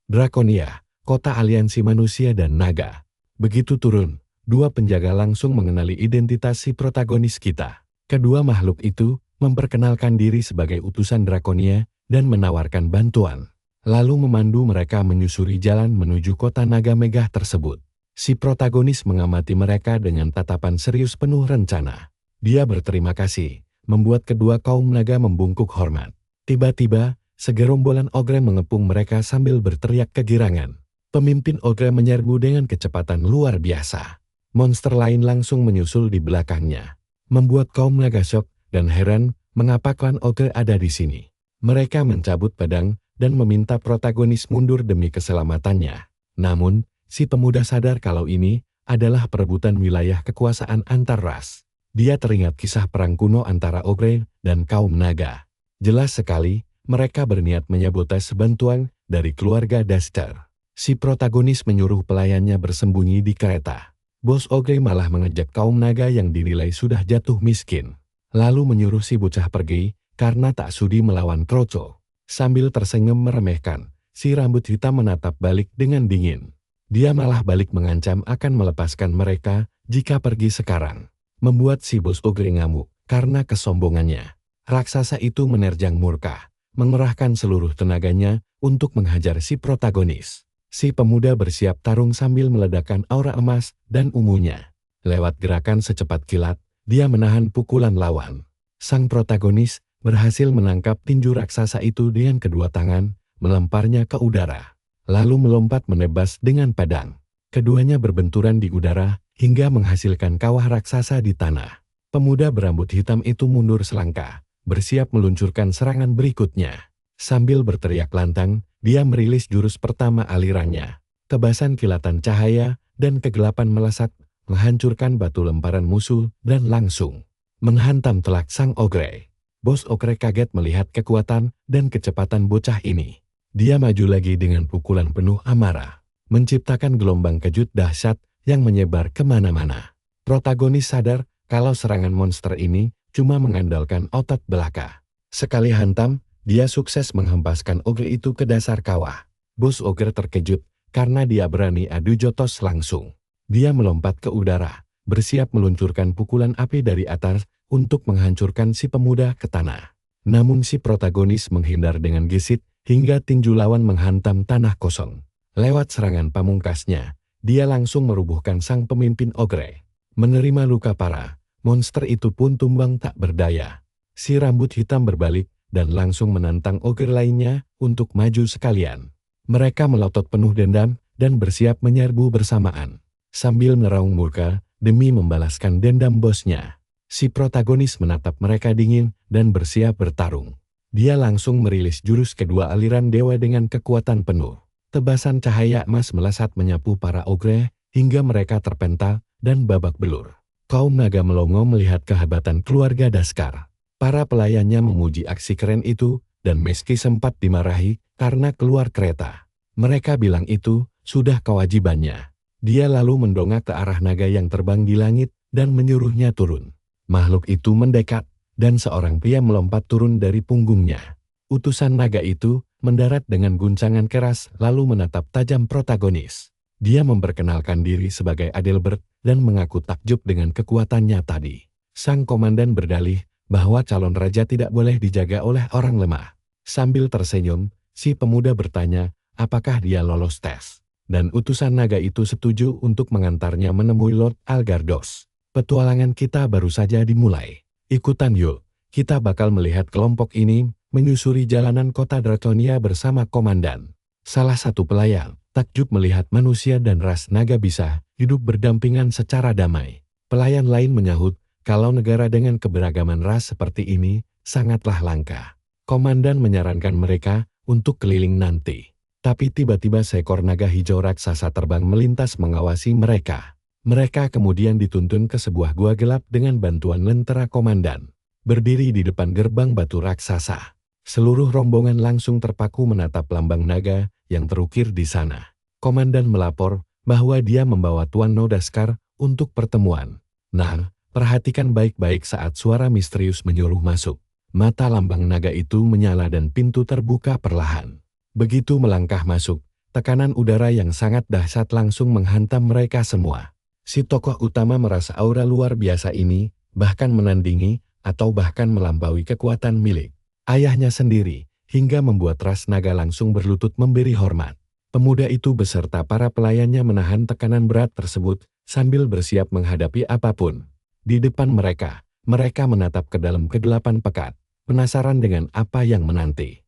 Draconia, kota aliansi manusia dan naga. Begitu turun, dua penjaga langsung mengenali identitas si protagonis kita. Kedua makhluk itu memperkenalkan diri sebagai utusan Draconia dan menawarkan bantuan. Lalu memandu mereka menyusuri jalan menuju kota naga megah tersebut. Si protagonis mengamati mereka dengan tatapan serius penuh rencana. Dia berterima kasih, membuat kedua kaum naga membungkuk hormat. Tiba-tiba, segerombolan ogre mengepung mereka sambil berteriak kegirangan. Pemimpin ogre menyerbu dengan kecepatan luar biasa. Monster lain langsung menyusul di belakangnya, membuat kaum naga syok dan heran mengapa klan ogre ada di sini. Mereka mencabut pedang dan meminta protagonis mundur demi keselamatannya. Namun, si pemuda sadar kalau ini adalah perebutan wilayah kekuasaan antar ras. Dia teringat kisah perang kuno antara ogre dan kaum naga. Jelas sekali, mereka berniat menyabotas bantuan dari keluarga Daster. Si protagonis menyuruh pelayannya bersembunyi di kereta. Bos ogre malah mengejek kaum naga yang dinilai sudah jatuh miskin. Lalu menyuruh si bocah pergi karena tak sudi melawan Kroco. Sambil tersenyum meremehkan, si rambut hitam menatap balik dengan dingin. Dia malah balik mengancam akan melepaskan mereka jika pergi sekarang. Membuat si bos ogre ngamuk karena kesombongannya. Raksasa itu menerjang murka, mengerahkan seluruh tenaganya untuk menghajar si protagonis. Si pemuda bersiap tarung sambil meledakkan aura emas dan ungunya. Lewat gerakan secepat kilat, dia menahan pukulan lawan. Sang protagonis berhasil menangkap tinju raksasa itu dengan kedua tangan, melemparnya ke udara. Lalu melompat menebas dengan pedang. Keduanya berbenturan di udara hingga menghasilkan kawah raksasa di tanah. Pemuda berambut hitam itu mundur selangkah, bersiap meluncurkan serangan berikutnya. Sambil berteriak lantang, dia merilis jurus pertama alirannya. Kebasan kilatan cahaya dan kegelapan melesat, menghancurkan batu lemparan musuh dan langsung menghantam telak sang ogre. Bos ogre kaget melihat kekuatan dan kecepatan bocah ini. Dia maju lagi dengan pukulan penuh amarah, menciptakan gelombang kejut dahsyat yang menyebar kemana-mana. Protagonis sadar kalau serangan monster ini cuma mengandalkan otot belaka. Sekali hantam, dia sukses menghempaskan ogre itu ke dasar kawah. Bos ogre terkejut karena dia berani adu jotos langsung. Dia melompat ke udara, bersiap meluncurkan pukulan api dari atas untuk menghancurkan si pemuda ke tanah. Namun si protagonis menghindar dengan gesit hingga tinju lawan menghantam tanah kosong. Lewat serangan pamungkasnya, dia langsung merubuhkan sang pemimpin ogre. Menerima luka parah, monster itu pun tumbang tak berdaya. Si rambut hitam berbalik dan langsung menantang ogre lainnya untuk maju sekalian. Mereka melotot penuh dendam dan bersiap menyerbu bersamaan. Sambil meraung murka demi membalaskan dendam bosnya. Si protagonis menatap mereka dingin dan bersiap bertarung. Dia langsung merilis jurus kedua aliran dewa dengan kekuatan penuh. Tebasan cahaya emas melesat menyapu para ogre hingga mereka terpental dan babak belur. Kaum naga melongo melihat kehebatan keluarga Daskar. Para pelayannya memuji aksi keren itu dan meski sempat dimarahi karena keluar kereta. Mereka bilang itu sudah kewajibannya. Dia lalu mendongak ke arah naga yang terbang di langit dan menyuruhnya turun. Makhluk itu mendekat, dan seorang pria melompat turun dari punggungnya. Utusan naga itu mendarat dengan guncangan keras lalu menatap tajam protagonis. Dia memperkenalkan diri sebagai Adelbert dan mengaku takjub dengan kekuatannya tadi. Sang komandan berdalih bahwa calon raja tidak boleh dijaga oleh orang lemah. Sambil tersenyum, si pemuda bertanya apakah dia lolos tes. Dan utusan naga itu setuju untuk mengantarnya menemui Lord Algardos. Petualangan kita baru saja dimulai. Ikutan yuk, kita bakal melihat kelompok ini menyusuri jalanan kota Dratonia bersama komandan. Salah satu pelayan takjub melihat manusia dan ras naga bisa hidup berdampingan secara damai. Pelayan lain menyahut kalau negara dengan keberagaman ras seperti ini sangatlah langka. Komandan menyarankan mereka untuk keliling nanti. Tapi tiba-tiba seekor naga hijau raksasa terbang melintas mengawasi mereka. Mereka kemudian dituntun ke sebuah gua gelap dengan bantuan lentera komandan. Berdiri di depan gerbang batu raksasa. Seluruh rombongan langsung terpaku menatap lambang naga yang terukir di sana. Komandan melapor bahwa dia membawa Tuan Nodaskar untuk pertemuan. Nah, perhatikan baik-baik saat suara misterius menyuruh masuk. Mata lambang naga itu menyala dan pintu terbuka perlahan. Begitu melangkah masuk, tekanan udara yang sangat dahsyat langsung menghantam mereka semua. Si tokoh utama merasa aura luar biasa ini, bahkan menandingi, atau bahkan melampaui kekuatan milik ayahnya sendiri, hingga membuat ras naga langsung berlutut memberi hormat. Pemuda itu beserta para pelayannya menahan tekanan berat tersebut, sambil bersiap menghadapi apapun. Di depan mereka menatap ke dalam kegelapan pekat, penasaran dengan apa yang menanti.